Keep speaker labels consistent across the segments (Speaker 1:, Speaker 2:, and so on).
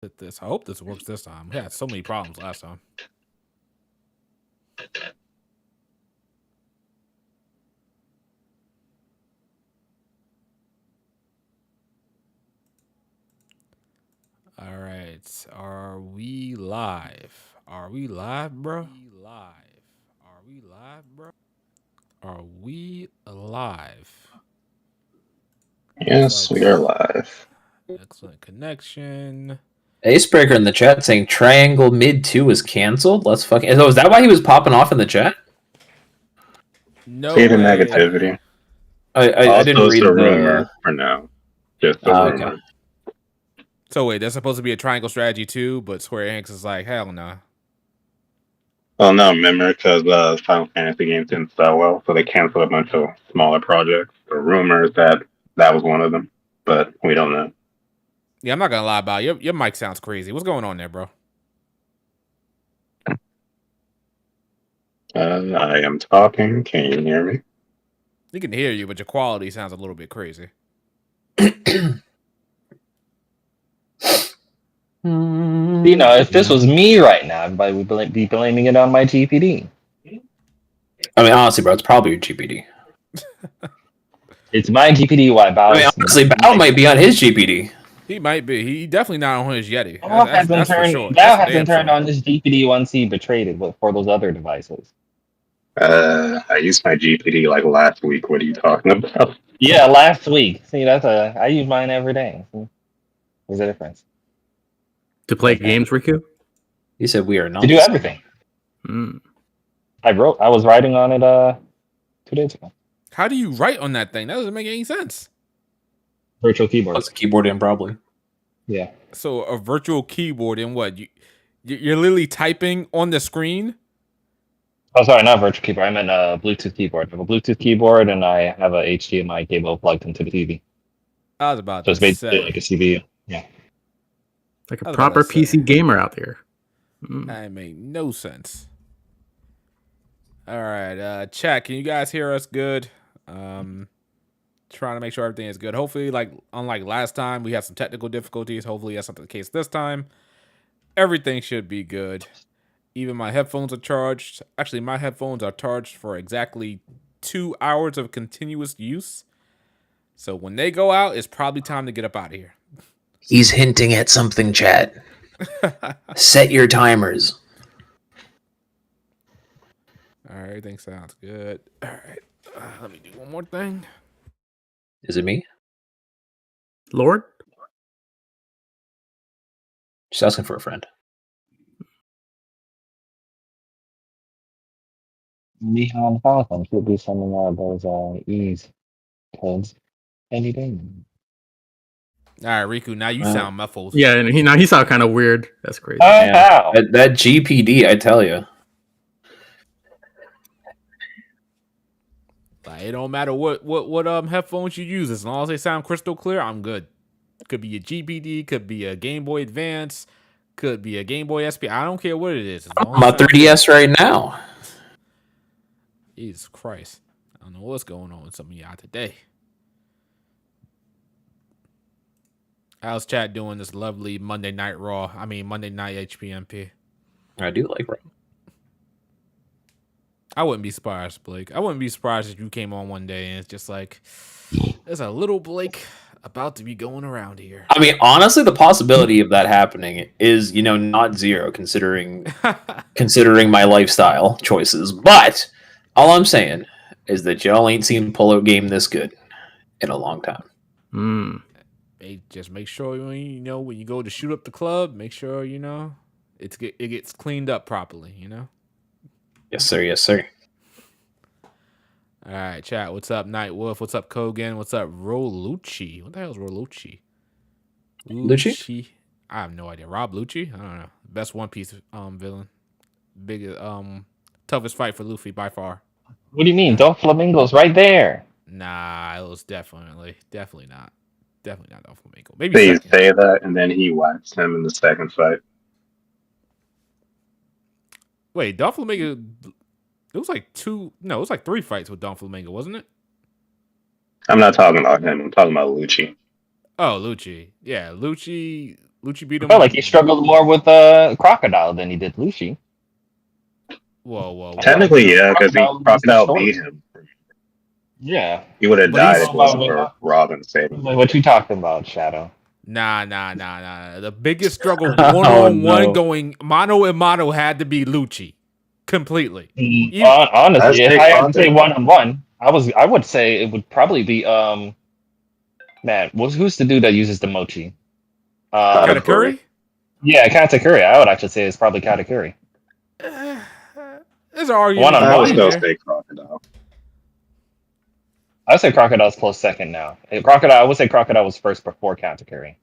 Speaker 1: At this. I hope this works this time. We had so many problems last time. All right. Are we live? Are we live, bro? Are we live, bro? Are we live?
Speaker 2: Yes, we are live.
Speaker 1: Excellent connection.
Speaker 3: Acebreaker in the chat saying Triangle Mid 2 was canceled. Let's fucking. So is that why he was popping off in the chat?
Speaker 1: No
Speaker 2: See the
Speaker 1: way.
Speaker 2: negativity.
Speaker 3: I didn't read
Speaker 2: it's a
Speaker 3: the
Speaker 2: rumor for now. Just a rumor.
Speaker 1: Okay. So wait, there's supposed to be a triangle strategy too, but Square Enix is like, hell no. Nah.
Speaker 2: Well, no, remember, because Final Fantasy games didn't sell well, so they canceled a bunch of smaller projects. The rumors that was one of them, but we don't know.
Speaker 1: Yeah, I'm not gonna lie about it. Your mic sounds crazy. What's going on there, bro?
Speaker 2: I am talking. Can you hear me?
Speaker 1: We can hear you, but your quality sounds a little bit crazy.
Speaker 4: You know, if this was me right now, everybody would be blaming it on my GPD.
Speaker 3: I mean, honestly, bro, it's probably your GPD.
Speaker 4: It's my GPD. Why Bao?
Speaker 3: I mean, honestly, Bao might be on his GPD.
Speaker 1: He might be. He definitely not on his Yeti.
Speaker 4: Bao hasn't turned
Speaker 1: sure.
Speaker 4: on his GPD once he betrayed it for those other devices.
Speaker 2: I used my GPD like last week. What are you talking about?
Speaker 4: Yeah, last week. See, I use mine every day. There's a difference.
Speaker 5: To play games, Riku?
Speaker 3: He said we are not.
Speaker 4: To do everything.
Speaker 5: Mm.
Speaker 4: I was writing on it 2 days ago.
Speaker 1: How do you write on that thing? That doesn't make any sense.
Speaker 4: Virtual keyboard.
Speaker 3: Plus a keyboard in, probably.
Speaker 4: Yeah.
Speaker 1: So a virtual keyboard and what? You're literally typing on the screen?
Speaker 4: Oh, sorry, not virtual keyboard. I meant a Bluetooth keyboard. I have a Bluetooth keyboard and I have a HDMI cable plugged into the TV.
Speaker 1: I was about
Speaker 4: so
Speaker 1: to
Speaker 4: it's basically like a CPU. Yeah.
Speaker 5: Like a proper PC gamer out there.
Speaker 1: That made no sense. All right, chat. Can you guys hear us good? Trying to make sure everything is good. Hopefully, unlike last time, we had some technical difficulties. Hopefully, that's not the case this time. Everything should be good. Even my headphones are charged. Actually, my headphones are charged for exactly 2 hours of continuous use. So when they go out, it's probably time to get up out of here.
Speaker 3: He's hinting at something, chat. Set your timers.
Speaker 1: All right, everything sounds good. All right, let me do one more thing.
Speaker 3: Is it me?
Speaker 5: Lord?
Speaker 3: Just asking for a friend.
Speaker 4: Me on the phone should be sending out those ease codes any day.
Speaker 1: All right, Riku, now you sound muffled.
Speaker 5: Yeah, and he sound kind of weird. That's crazy.
Speaker 4: How?
Speaker 3: That GPD, I tell you.
Speaker 1: Like, it don't matter what headphones you use, as long as they sound crystal clear, I'm good. Could be a GPD, could be a Game Boy Advance, could be a Game Boy SP. I don't care what it is.
Speaker 3: I'm on my 3DS right now.
Speaker 1: Jesus Christ. I don't know what's going on with some of y'all today. How's chat doing this lovely Monday Night Raw? I mean, Monday Night HPMP.
Speaker 3: I do like Raw.
Speaker 1: I wouldn't be surprised, Blake. I wouldn't be surprised if you came on one day and it's just like, there's a little Blake about to be going around here.
Speaker 3: I mean, honestly, the possibility of that happening is, not zero, considering my lifestyle choices. But all I'm saying is that y'all ain't seen Polo game this good in a long time.
Speaker 1: Just make sure when you go to shoot up the club, make sure it gets cleaned up properly.
Speaker 3: Yes, sir. Yes, sir.
Speaker 1: All right, chat. What's up, Night Wolf? What's up, Kogan? What's up, Rolucci? What the hell is Rolucci?
Speaker 3: Lucci?
Speaker 1: I have no idea. Rob Lucci? I don't know. Best One Piece villain. Biggest toughest fight for Luffy by far.
Speaker 4: What do you mean? Doflamingo's right there.
Speaker 1: Nah, it was definitely not. Definitely not Doflamingo. Maybe
Speaker 2: they say that, and then he whacks him in the second fight.
Speaker 1: Wait, Doflamingo. It was like 3 fights with Doflamingo, wasn't it?
Speaker 2: I'm not talking about him. I'm talking about Lucci.
Speaker 1: Oh, Lucci. Yeah, Lucci. Lucci beat
Speaker 4: I
Speaker 1: him.
Speaker 4: felt like he struggled more with Crocodile than he did Lucci.
Speaker 1: Whoa.
Speaker 2: Technically, yeah, because
Speaker 4: Crocodile was the
Speaker 2: Crocodile
Speaker 4: story.
Speaker 2: beat him.
Speaker 4: Yeah.
Speaker 2: He would have
Speaker 1: But he's-
Speaker 2: died if it wasn't for Robin saving him.
Speaker 4: What you talking about, Shadow?
Speaker 1: Nah. The biggest struggle
Speaker 3: Oh,
Speaker 1: one-on-one
Speaker 3: no.
Speaker 1: going mano and mano had to be Lucci. Completely.
Speaker 4: Honestly,
Speaker 2: Let's
Speaker 4: if
Speaker 2: take
Speaker 4: I had to say
Speaker 2: context.
Speaker 4: 1-on-1, I would say it would probably be man, who's the dude that uses the mochi?
Speaker 1: Katakuri?
Speaker 4: Yeah, Katakuri. I would actually say it's probably Katakuri.
Speaker 1: There's an argument.
Speaker 4: One-on-one.
Speaker 2: I would still
Speaker 1: there.
Speaker 2: say Crocodile.
Speaker 4: I would say Crocodile's close second now. I would say Crocodile was first before Katakuri.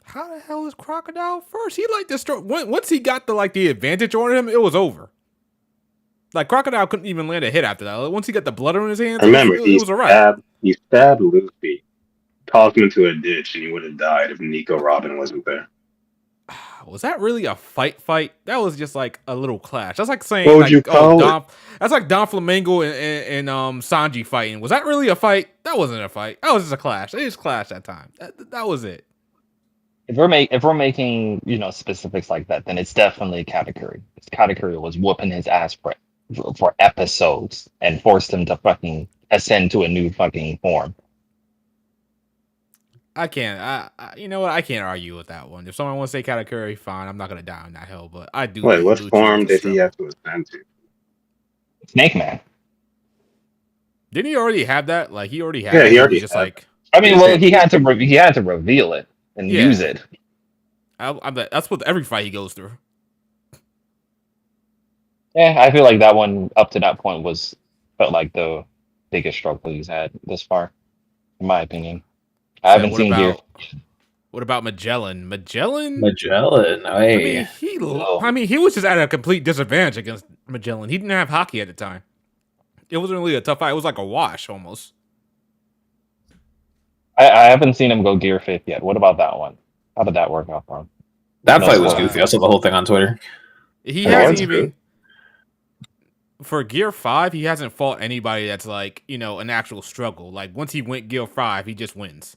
Speaker 1: How the hell is Crocodile first? He like destroy once he got the advantage on him, it was over. Like Crocodile couldn't even land a hit after that. Once he got the blood on his hands,
Speaker 2: Remember,
Speaker 1: it was a wrap.
Speaker 2: he stabbed Luffy, tossed him into a ditch, and he would have died if Nico Robin wasn't there.
Speaker 1: Was that really a fight? That was just like a little clash. That's like saying
Speaker 2: What would you call
Speaker 1: Dom. That's like Don Flamingo and Sanji fighting. Was that really a fight? That wasn't a fight. That was just a clash. They just clashed that time. That was it.
Speaker 4: If we're making specifics like that, then it's definitely Katakuri. Katakuri was whooping his ass for episodes and forced him to fucking ascend to a new fucking form.
Speaker 1: I can't. You know what? I can't argue with that one. If someone wants to say Katakuri, fine. I'm not gonna die on that hill, but I do.
Speaker 2: Wait,
Speaker 1: think
Speaker 2: what
Speaker 1: Lucci
Speaker 2: form
Speaker 1: was a
Speaker 2: did he
Speaker 1: struggle.
Speaker 2: have to ascend to?
Speaker 4: Snake Man.
Speaker 1: Didn't he already have that? Like he already had.
Speaker 2: Yeah,
Speaker 1: it.
Speaker 2: he already
Speaker 1: was just
Speaker 2: had
Speaker 1: like.
Speaker 4: I mean, well, he had to reveal it and
Speaker 1: Yeah.
Speaker 4: use it.
Speaker 1: That's what every fight he goes through.
Speaker 4: Yeah, I feel like that one up to that point felt like the biggest struggle he's had this far, in my opinion. I haven't
Speaker 1: what
Speaker 4: seen Gear.
Speaker 1: What about Magellan?
Speaker 3: Magellan.
Speaker 1: I
Speaker 3: Hey.
Speaker 1: mean, he was just at a complete disadvantage against Magellan. He didn't have hockey at the time. It wasn't really a tough fight. It was like a wash almost.
Speaker 4: I haven't seen him go Gear 5 yet. What about that one? How did that work out for him?
Speaker 3: That
Speaker 4: No
Speaker 3: fight was
Speaker 4: spoilers.
Speaker 3: goofy. I saw the whole thing on Twitter.
Speaker 1: He
Speaker 2: Yeah,
Speaker 1: hasn't
Speaker 2: that's
Speaker 1: even
Speaker 2: good.
Speaker 1: for Gear 5. He hasn't fought anybody that's like an actual struggle. Like once he went Gear 5, he just wins.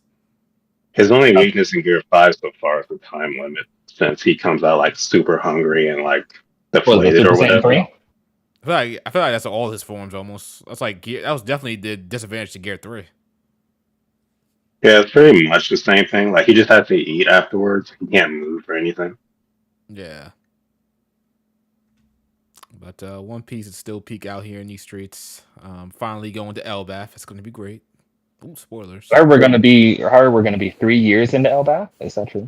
Speaker 2: His only weakness in Gear 5 so far is the time limit, since he comes out like super hungry and like deflated or whatever.
Speaker 1: I feel like that's all his forms almost. That's like that was definitely the disadvantage to Gear 3.
Speaker 2: Yeah, it's pretty much the same thing. Like he just has to eat afterwards. He can't move or anything.
Speaker 1: Yeah. But One Piece is still peak out here in these streets. Finally going to Elbaf. It's going to be great. Ooh, spoilers.
Speaker 4: How are we gonna be 3 years into Elbaf? Is that true?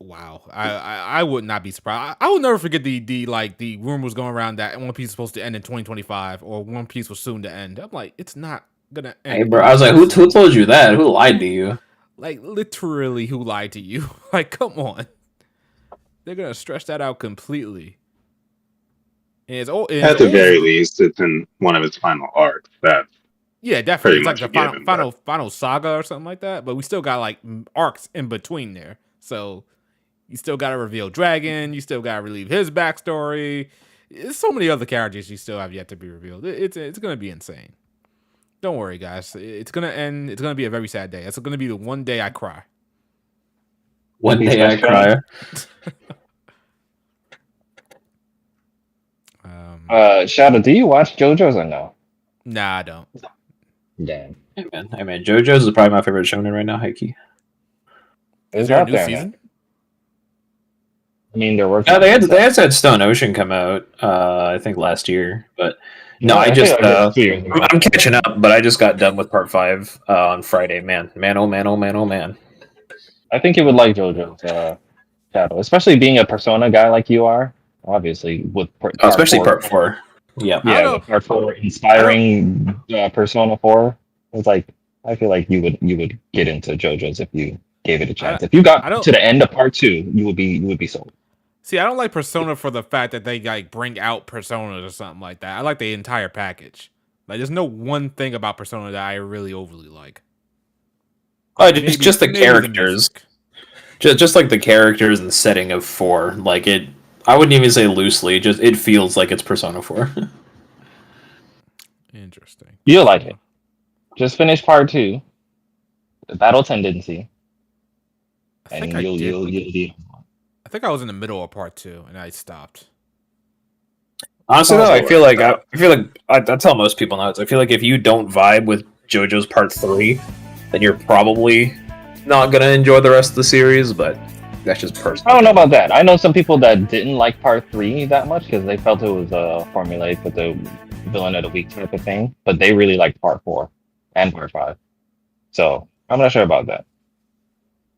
Speaker 1: Wow. I would not be surprised. I will never forget the rumors going around that One Piece is supposed to end in 2025 or One Piece was soon to end. I'm like, it's not gonna end.
Speaker 3: Hey, bro. I was like, who told you that? Who lied to you?
Speaker 1: Like literally, who lied to you? Like, come on. They're gonna stretch that out completely. And
Speaker 2: At the very least, it's in one of its final arcs. That's
Speaker 1: yeah, definitely.
Speaker 2: pretty
Speaker 1: It's like
Speaker 2: much
Speaker 1: the
Speaker 2: a given,
Speaker 1: final saga or something like that. But we still got like arcs in between there. So you still got to reveal Dragon. You still got to relieve his backstory. There's so many other characters you still have yet to be revealed. It's gonna be insane. Don't worry, guys. It's gonna end. It's gonna be a very sad day. It's gonna be the one day I cry.
Speaker 3: One day I cry.
Speaker 4: Shadow, do you watch JoJo's or no?
Speaker 1: Nah, I don't.
Speaker 4: Damn.
Speaker 3: Hey man, JoJo's is probably my favorite shonen right now, Heiki.
Speaker 1: Is
Speaker 4: It's
Speaker 1: there a
Speaker 4: out
Speaker 1: new
Speaker 4: there,
Speaker 1: season?
Speaker 4: man. I mean, they're working.
Speaker 3: They had Stone Ocean come out, I think last year, but no,
Speaker 4: Yeah,
Speaker 3: I
Speaker 4: I
Speaker 3: just
Speaker 4: feel like it's 2 years ago.
Speaker 3: I'm catching up, but I just got done with part 5 on Friday. Man, oh man.
Speaker 4: I think you would like JoJo's Shadow, especially being a Persona guy like you are. Obviously, with
Speaker 3: Especially part 4. Yeah,
Speaker 4: Yeah, with part 4 inspiring Persona 4. It's like I feel like you would get into JoJo's if you gave it a chance. If you got to the end of part 2, you would be sold.
Speaker 1: See, I don't like Persona for the fact that they like bring out Personas or something like that. I like the entire package. Like, there's no one thing about Persona that I really overly like.
Speaker 3: Just the characters. Just like the characters and setting of 4. Like it, I wouldn't even say loosely. Just it feels like it's Persona 4.
Speaker 1: Interesting.
Speaker 4: You'll like it. Just finish part 2. The battle tendency.
Speaker 1: I think
Speaker 4: and
Speaker 1: I did.
Speaker 4: you'll lead.
Speaker 1: I think I was in the middle of part 2 and I stopped.
Speaker 3: Honestly, though, I feel like I tell most people now. I feel like if you don't vibe with JoJo's Part 3, then you're probably not gonna enjoy the rest of the series. But that's just personal.
Speaker 4: I don't know about that. I know some people that didn't like Part 3 that much because they felt it was formulaic with the villain of the week type of thing. But they really liked Part 4 and Part 5. So I'm not sure about that.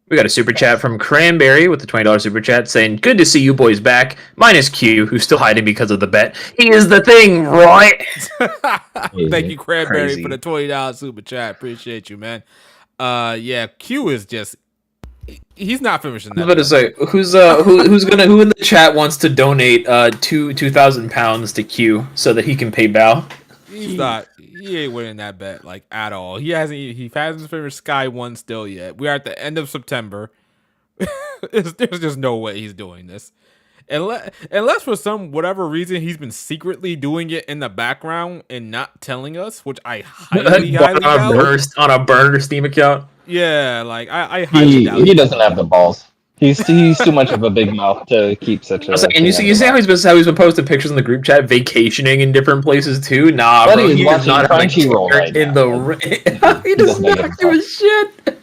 Speaker 3: We got a super chat from Cranberry with the $20 super chat saying, "Good to see you boys back. Minus Q, who's still hiding because of the bet. He is the thing, right?"
Speaker 1: Thank you, Cranberry,
Speaker 3: Crazy.
Speaker 1: for the $20 super chat. Appreciate you, man. Yeah, Q is just he's not finishing
Speaker 3: I
Speaker 1: that.
Speaker 3: was about to say, who in the chat wants to donate 2,000 pounds to Q so that he can pay Bao?
Speaker 1: He's not. He ain't winning that bet like at all. He hasn't finished Sky 1 still yet. We are at the end of September. There's just no way he's doing this. Unless for whatever reason he's been secretly doing it in the background and not telling us, which I highly doubt.
Speaker 3: On a burner Steam account.
Speaker 1: Yeah, like I highly doubt.
Speaker 4: He doesn't have the balls. He's too much of a big mouth to keep such a.
Speaker 3: And you see how he's been posting pictures in the group chat, vacationing in different places too. Nah,
Speaker 4: But
Speaker 3: bro,
Speaker 4: he's
Speaker 3: he is
Speaker 4: watching
Speaker 3: not
Speaker 4: Crunchyroll right
Speaker 3: in
Speaker 4: now.
Speaker 3: he does not give a shit.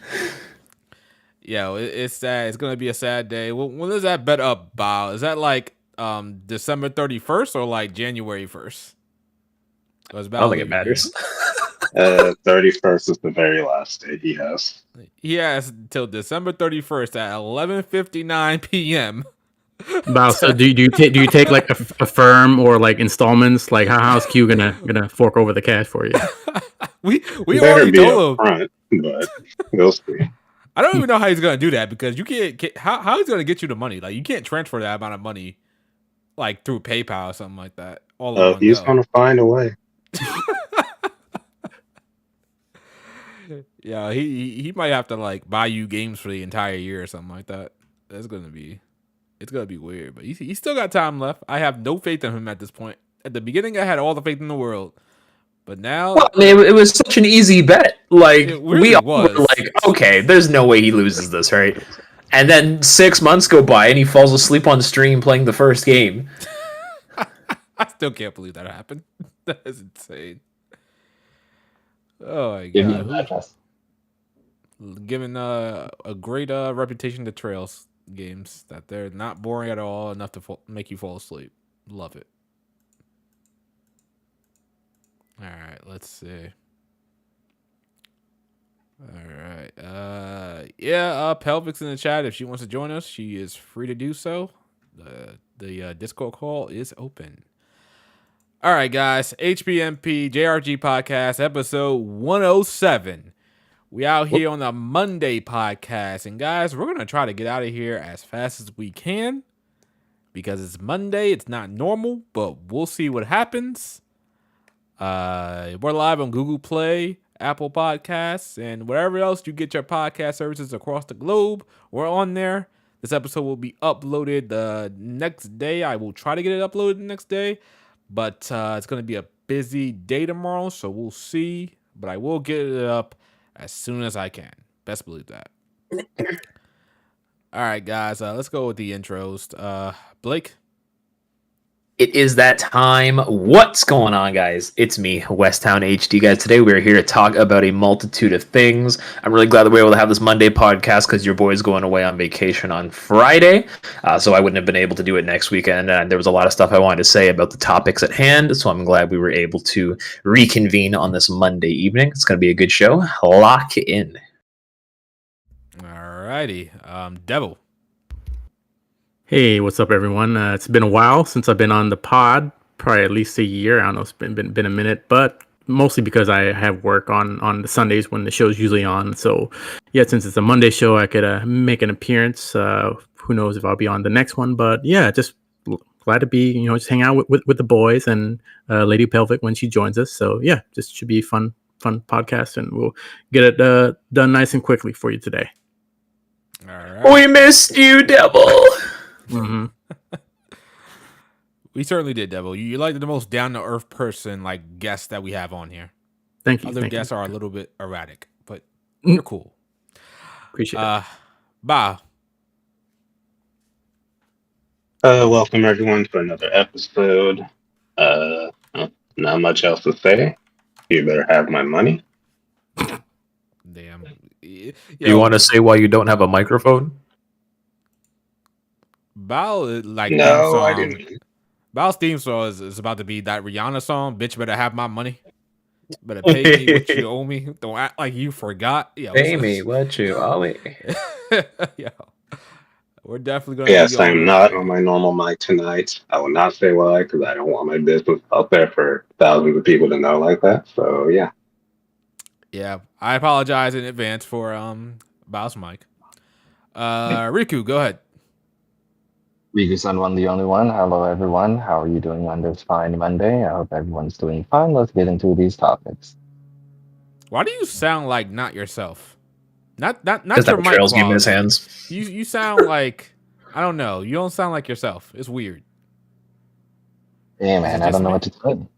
Speaker 1: Yeah, it's sad. It's gonna be a sad day. When is that bet up, Bao? Is that like December 31st or like January 1st?
Speaker 3: I don't think it matters.
Speaker 2: 31st is the very last day he has.
Speaker 1: He has until December 31st at 11:59 p.m.
Speaker 5: Wow, so do you take like a firm or like installments? Like how's Q gonna fork over the cash for you?
Speaker 1: we
Speaker 2: Better
Speaker 1: already
Speaker 2: be
Speaker 1: told him.
Speaker 2: upfront, but we'll see.
Speaker 1: I don't even know how he's gonna do that because you can't. How he's gonna get you the money? Like you can't transfer that amount of money, like through PayPal or something like that.
Speaker 2: He's gonna find a way.
Speaker 1: Yeah, he might have to like buy you games for the entire year or something like that. It's gonna be weird, but he's still got time left. I have no faith in him at this point. At the beginning, I had all the faith in the world, but now
Speaker 3: It was such an easy bet. Like
Speaker 1: It really
Speaker 3: we all
Speaker 1: was.
Speaker 3: were like, okay, there's no way he loses this, right? And then 6 months go by and he falls asleep on stream playing the first game.
Speaker 1: I still can't believe that happened. That is insane. Oh my
Speaker 4: Give me a
Speaker 1: god,
Speaker 4: address.
Speaker 1: giving a great reputation to Trails games that they're not boring at all, enough to make you fall asleep. Love it. All right, let's see. All right, Pelvic's in the chat. If she wants to join us, she is free to do so. The Discord call is open. All right, guys, HPMP JRG podcast episode 107. We out here on the Monday podcast, and guys, we're gonna try to get out of here as fast as we can because it's Monday. It's not normal, but we'll see what happens. We're live on Google Play, Apple Podcasts, and wherever else you get your podcast services across the globe. We're on there. This episode will be uploaded the next day. I will try to get it uploaded the next day, but it's gonna be a busy day tomorrow, so we'll see. But I will get it up as soon as I can. Best believe that. All right, guys, let's go with the intros. Blake?
Speaker 3: It is that time. What's going on, guys? It's me, Westtown HD, guys. Today we're here to talk about a multitude of things. I'm really glad that we're able to have this Monday podcast because your boy's going away on vacation on Friday, so I wouldn't have been able to do it next weekend. And there was a lot of stuff I wanted to say about the topics at hand, so I'm glad we were able to reconvene on this Monday evening. It's going to be a good show. Lock in.
Speaker 1: All righty. Devil.
Speaker 5: Hey, what's up, everyone? It's been a while since I've been on the pod, probably at least a year. I don't know, it's been a minute, but mostly because I have work on the Sundays when the show's usually on. So, yeah, since it's a Monday show, I could make an appearance. Who knows if I'll be on the next one? But yeah, just glad to be, just hang out with the boys and Lady Pelvic when she joins us. So yeah, just should be a fun podcast, and we'll get it done nice and quickly for you today.
Speaker 1: All right.
Speaker 3: We missed you, Devil.
Speaker 5: Mm-hmm.
Speaker 1: We certainly did, Devil. You're like the most down-to-earth person, like, guest that we have on here.
Speaker 5: Thank you.
Speaker 1: Other
Speaker 5: thank
Speaker 1: guests
Speaker 5: you.
Speaker 1: are a little bit erratic, but you're cool.
Speaker 5: Appreciate it.
Speaker 1: Bah,
Speaker 2: Welcome everyone to another episode. Uh, Not much else to say. You better have my money.
Speaker 1: Damn.
Speaker 3: Do you want to say why you don't have a microphone?
Speaker 1: Bao like theme
Speaker 2: No, I
Speaker 1: song.
Speaker 2: didn't.
Speaker 1: Bao's theme song is about to be that Rihanna song. Bitch, better have my money. Better pay me what you owe me. Don't act like you forgot. Yo,
Speaker 3: Pay me what you owe me.
Speaker 1: Yo, we're definitely gonna.
Speaker 2: Yes,
Speaker 1: be
Speaker 2: I'm not on my normal mic tonight. I will not say why because I don't want my business out there for thousands of people to know like that. So yeah.
Speaker 1: Yeah, I apologize in advance for Bao's mic. Riku, go ahead.
Speaker 4: Riku-san, one, the only one. Hello, everyone. How are you doing on this fine Monday? I hope everyone's doing fine. Let's get into these topics.
Speaker 1: Why do you sound like not yourself? Not
Speaker 3: Because
Speaker 1: your
Speaker 3: that
Speaker 1: mic
Speaker 3: trails game in his
Speaker 1: quality.
Speaker 3: hands.
Speaker 1: You sound like I don't know. You don't sound like yourself. It's weird.
Speaker 4: Hey,
Speaker 1: Is
Speaker 4: man,
Speaker 1: it
Speaker 4: I
Speaker 1: just
Speaker 4: don't know
Speaker 1: me?
Speaker 4: what to say.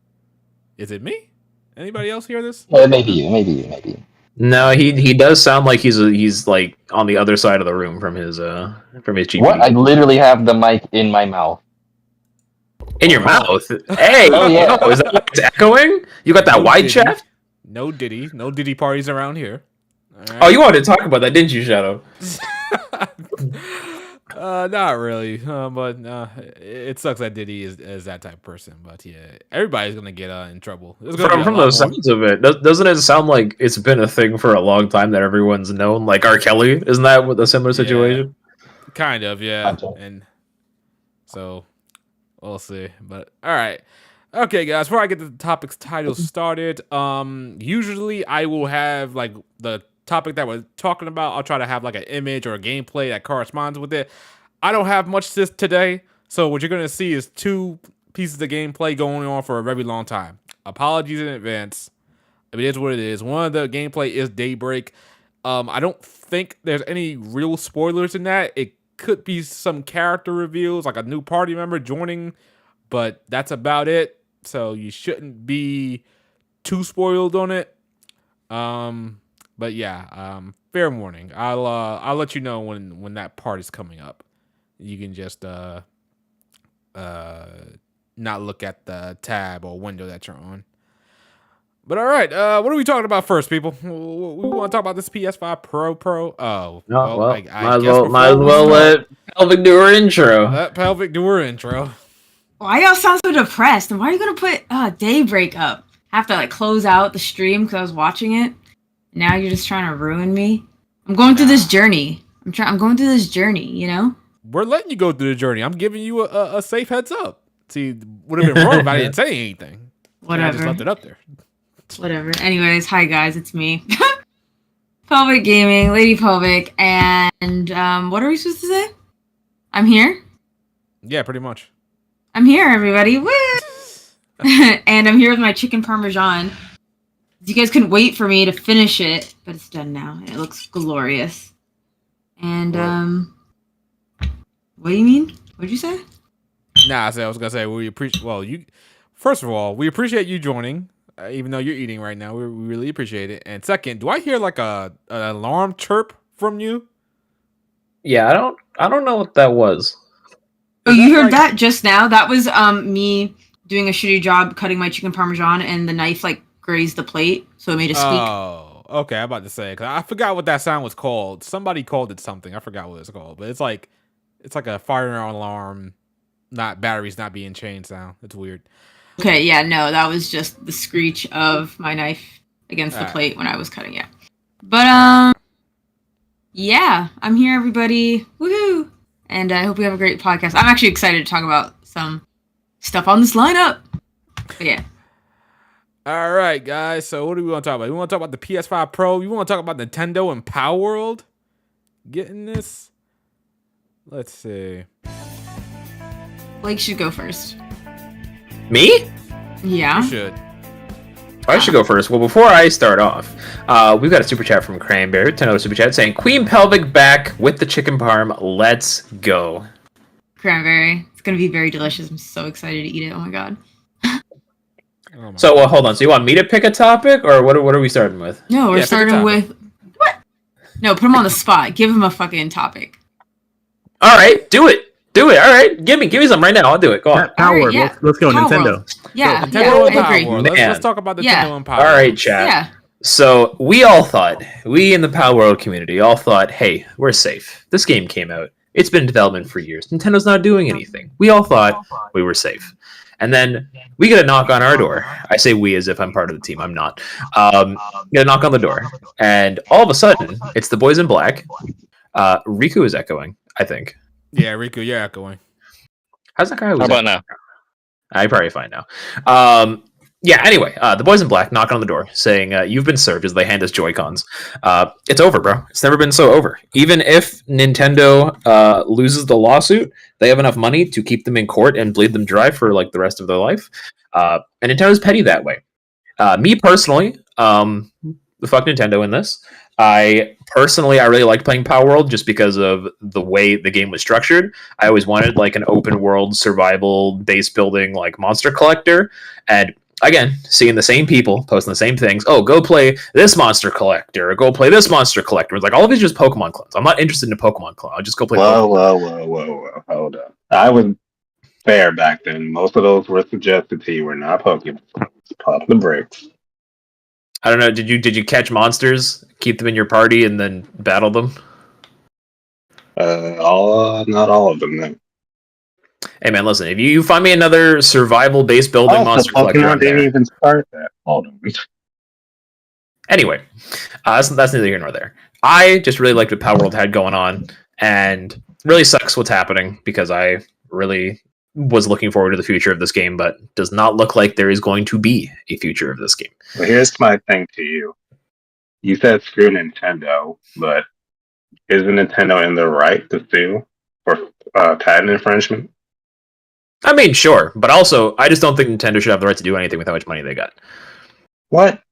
Speaker 1: Is it me? Anybody else hear this?
Speaker 4: Maybe you.
Speaker 3: No, he does sound like he's like on the other side of the room from his GPU.
Speaker 4: What? I literally have the mic in my mouth.
Speaker 3: In your
Speaker 1: Oh.
Speaker 3: mouth. Hey,
Speaker 4: Oh, yeah.
Speaker 3: yo, is that why it's echoing? You got that
Speaker 1: No
Speaker 3: wide
Speaker 1: Diddy.
Speaker 3: shaft?
Speaker 1: No Diddy parties around here. All
Speaker 3: Oh, you wanted to talk about that, didn't you, Shadow?
Speaker 1: Not really, but it sucks that Diddy is that type of person. But yeah, everybody's gonna get in trouble. There's gonna be a
Speaker 3: From
Speaker 1: lot
Speaker 3: those
Speaker 1: more.
Speaker 3: sounds of it, doesn't it sound like it's been a thing for a long time that everyone's known? Like R. Kelly, isn't that a similar situation?
Speaker 1: Kind of, yeah.
Speaker 4: Gotcha.
Speaker 1: And so we'll see. But all right. Okay, guys, before I get the topics title started, usually I will have like the topic that we're talking about. I'll try to have like an image or a gameplay that corresponds with it. I don't have much this today, so what you're gonna see is two pieces of gameplay going on for a very long time. Apologies in advance. It is what it is. One of the gameplay is Daybreak. I don't think there's any real spoilers in that. It could be some character reveals, like a new party member joining, but that's about it. So you shouldn't be too spoiled on it. But yeah, fair warning. I'll let you know when that part is coming up. You can just not look at the tab or window that you're on. But all right, what are we talking about first, people? We want to talk about this PS5 Pro. Oh,
Speaker 3: No, well,
Speaker 1: I
Speaker 3: might as
Speaker 1: guess
Speaker 3: well
Speaker 1: before we
Speaker 3: let Pelvic do her intro.
Speaker 1: let Pelvic do her intro.
Speaker 6: Why y'all sound so depressed? And why are you gonna put Daybreak up? I have to like close out the stream because I was watching it. Now you're just trying to ruin me. I'm going through this journey. I'm going through this journey. You know.
Speaker 1: We're letting you go through the journey. I'm giving you a safe heads up. See, would have been wrong if I didn't say anything.
Speaker 6: Whatever.
Speaker 1: I just left it up there.
Speaker 6: Whatever. Anyways, hi guys, it's me, Pelvic Gaming, Lady Pelvic, and what are we supposed to say? I'm here.
Speaker 1: Yeah, pretty much.
Speaker 6: I'm here, everybody. Woo! And I'm here with my chicken parmesan. You guys couldn't wait for me to finish it, but it's done now. And it looks glorious. And what do you mean? What'd you say?
Speaker 1: Nah, I was gonna say we appreciate. Well, you. First of all, we appreciate you joining, even though you're eating right now. We really appreciate it. And second, do I hear like an alarm chirp from you?
Speaker 3: Yeah, I don't know what that was.
Speaker 6: Oh,
Speaker 1: Is
Speaker 6: you
Speaker 1: that
Speaker 6: heard
Speaker 1: like-
Speaker 6: that just now? That was me doing a shitty job cutting my chicken parmesan, and the knife like grazed the plate, so it made a squeak.
Speaker 1: Oh, okay. I'm about to say because I forgot what that sound was called. Somebody called it something. I forgot what it's called, but it's like a fire alarm, not batteries not being chained sound. It's weird.
Speaker 6: Okay, yeah, no, that was just the screech of my knife against the
Speaker 1: Alright.
Speaker 6: plate when I was cutting it. But yeah, I'm here, everybody. Woohoo! And I hope we have a great podcast. I'm actually excited to talk about some stuff on this lineup. But yeah.
Speaker 1: All right, guys. So what do we want to talk about? We want to talk about the PS5 Pro. You want to talk about Nintendo and Palworld? Getting this? Let's see.
Speaker 6: Blake should go first.
Speaker 3: Me?
Speaker 6: Yeah.
Speaker 1: You should.
Speaker 3: I should go first. Well, before I start off, we've got a super chat from Cranberry, $10 super chat, saying Queen Pelvic back with the chicken parm. Let's go.
Speaker 6: Cranberry. It's going to be very delicious. I'm so excited to eat it. Oh my god.
Speaker 1: Oh my
Speaker 3: So, well, hold on. So, you want me to pick a topic, or what are we starting with?
Speaker 6: No, we're
Speaker 1: Yeah, pick a
Speaker 6: starting
Speaker 1: topic.
Speaker 6: with... What? No, put him on the spot. Give him a fucking topic.
Speaker 3: All right, do it. Do it. All right, give me some right now. I'll do it. Go on.
Speaker 5: Power.
Speaker 6: Alright, yeah.
Speaker 5: Let's go,
Speaker 6: Power
Speaker 5: Nintendo.
Speaker 6: World. Yeah,
Speaker 1: Nintendo and
Speaker 6: I
Speaker 1: Power
Speaker 6: agree.
Speaker 1: World.
Speaker 3: Man.
Speaker 1: Let's talk about Nintendo
Speaker 6: Yeah.
Speaker 1: and Power
Speaker 3: All right,
Speaker 1: World.
Speaker 3: chat.
Speaker 6: Yeah.
Speaker 3: So we all thought, we in the Palworld community all thought, hey, we're safe. This game came out. It's been in development for years. Nintendo's not doing anything. We all thought we were safe. And then we get a knock on our door. I say we as if I'm part of the team. I'm not. Get a knock on the door. And all of a sudden, it's the boys in black. Riku is echoing, I think.
Speaker 1: Yeah, Riku, you're echoing.
Speaker 3: How's that guy?
Speaker 4: How about now?
Speaker 3: I probably fine now. Yeah, anyway, the boys in black knock on the door saying, you've been served as they hand us Joy-Cons. It's over, bro. It's never been so over. Even if Nintendo loses the lawsuit, they have enough money to keep them in court and bleed them dry for like the rest of their life. And Nintendo's petty that way. Me personally, the fuck Nintendo in this. I really liked playing Palworld just because of the way the game was structured. I always wanted like an open world survival base building like monster collector, and again, seeing the same people posting the same things. Oh, go play this monster collector, or go play this monster collector. It's like all of it's just Pokemon clones. I'm not interested in a Pokemon clone. I'll just go play.
Speaker 2: Whoa. Hold up. I was fair back then. Most of those were suggested to you were not Pokemon. Pop the brakes.
Speaker 3: I don't know. Did you catch monsters, keep them in your party, and then battle them?
Speaker 2: Not all of them. No.
Speaker 3: Hey man, listen. If you find me another survival base building monster collector,
Speaker 2: Pokemon
Speaker 3: I'm
Speaker 2: didn't
Speaker 3: there.
Speaker 2: even start that. Hold on.
Speaker 3: Anyway, that's neither here nor there. I just really liked what Palworld had going on, and really sucks what's happening because I really was looking forward to the future of this game, but does not look like there is going to be a future of this game.
Speaker 2: Well, here's my thing to you. You said screw Nintendo, but isn't Nintendo in the right to sue for patent infringement?
Speaker 3: I mean, sure, but also, I just don't think Nintendo should have the right to do anything with how much money they got.
Speaker 2: What?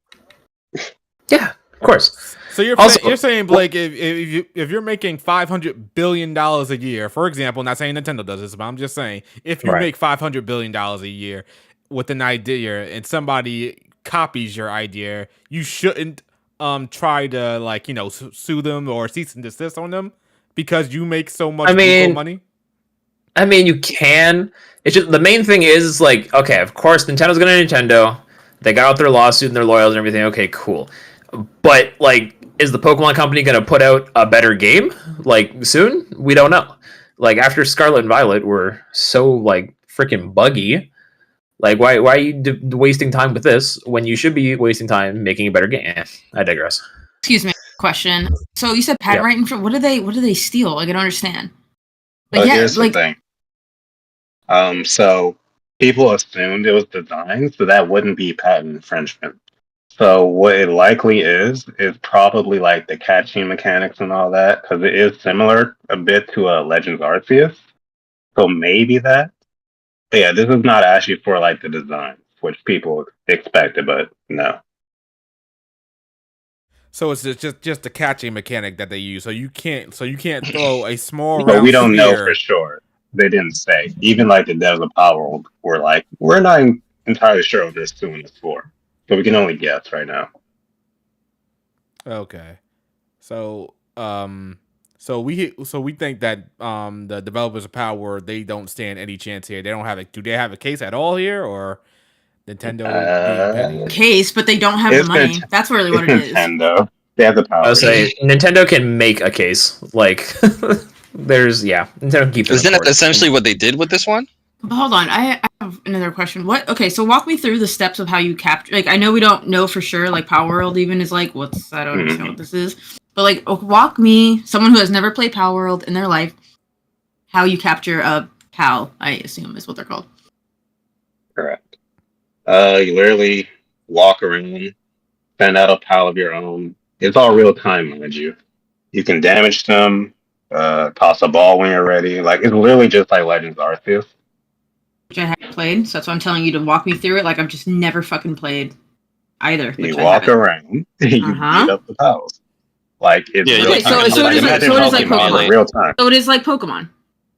Speaker 3: Yeah, of course.
Speaker 1: So you're saying, Blake, if you're making $500 billion a year, for example, not saying Nintendo does this, but I'm just saying, if you make $500 billion a year with an idea and somebody copies your idea, you shouldn't try to sue them or cease and desist on them because you make so much money.
Speaker 3: I mean, you can. It's just the main thing is like, okay, of course, Nintendo's gonna Nintendo. They got out their lawsuit and their lawyers and everything. Okay, cool. But like, is the Pokemon Company gonna put out a better game like soon? We don't know. Like after Scarlet and Violet were so like freaking buggy. Like why are you wasting time with this when you should be wasting time making a better game? I digress.
Speaker 6: Excuse me. Question. So you said patent right in front. What do they steal? Like I don't understand. Like
Speaker 2: Here's the thing. So people assumed it was designed, so that wouldn't be patent infringement. So what it likely is probably like the catching mechanics and all that, because it is similar a bit to Legends Arceus. So maybe that. But yeah, this is not actually for like the design, which people expected, but no.
Speaker 1: So it's just the catching mechanic that they use. So you can't throw a small.
Speaker 2: But we don't know for sure. They didn't say. Even like the devs of Palworld were like, we're not entirely sure what they're suing us for. So we can only guess right now.
Speaker 1: Okay. So we think that the developers of Palworld, they don't stand any chance here. They don't have do they have a case at all here, or Nintendo being petty?
Speaker 6: Case, but they don't have the money. That's really what it is.
Speaker 2: Nintendo. They have the power.
Speaker 3: I'll say Nintendo can make a case. Like Nintendo can keep.
Speaker 7: Isn't that essentially what they did with this one?
Speaker 6: But hold on, I have another question. Okay, so walk me through the steps of how you capture. Like, I know we don't know for sure. Like, Palworld even is like, I don't understand what this is. But like, walk me, someone who has never played Palworld in their life, how you capture a PAL. I assume is what they're called.
Speaker 2: Correct. You literally walk around, send out a PAL of your own. It's all real time, mind you. You can damage them, toss a ball when you're ready. Like, it's literally just like Legends Arceus.
Speaker 6: Which I haven't played, so that's why I'm telling you to walk me through it. Like, I've just never fucking played either.
Speaker 2: You walk around, you beat up the PALs. Like, it's real time.
Speaker 6: So it is like Pokemon.
Speaker 2: Real time.
Speaker 6: So it is like Pokemon.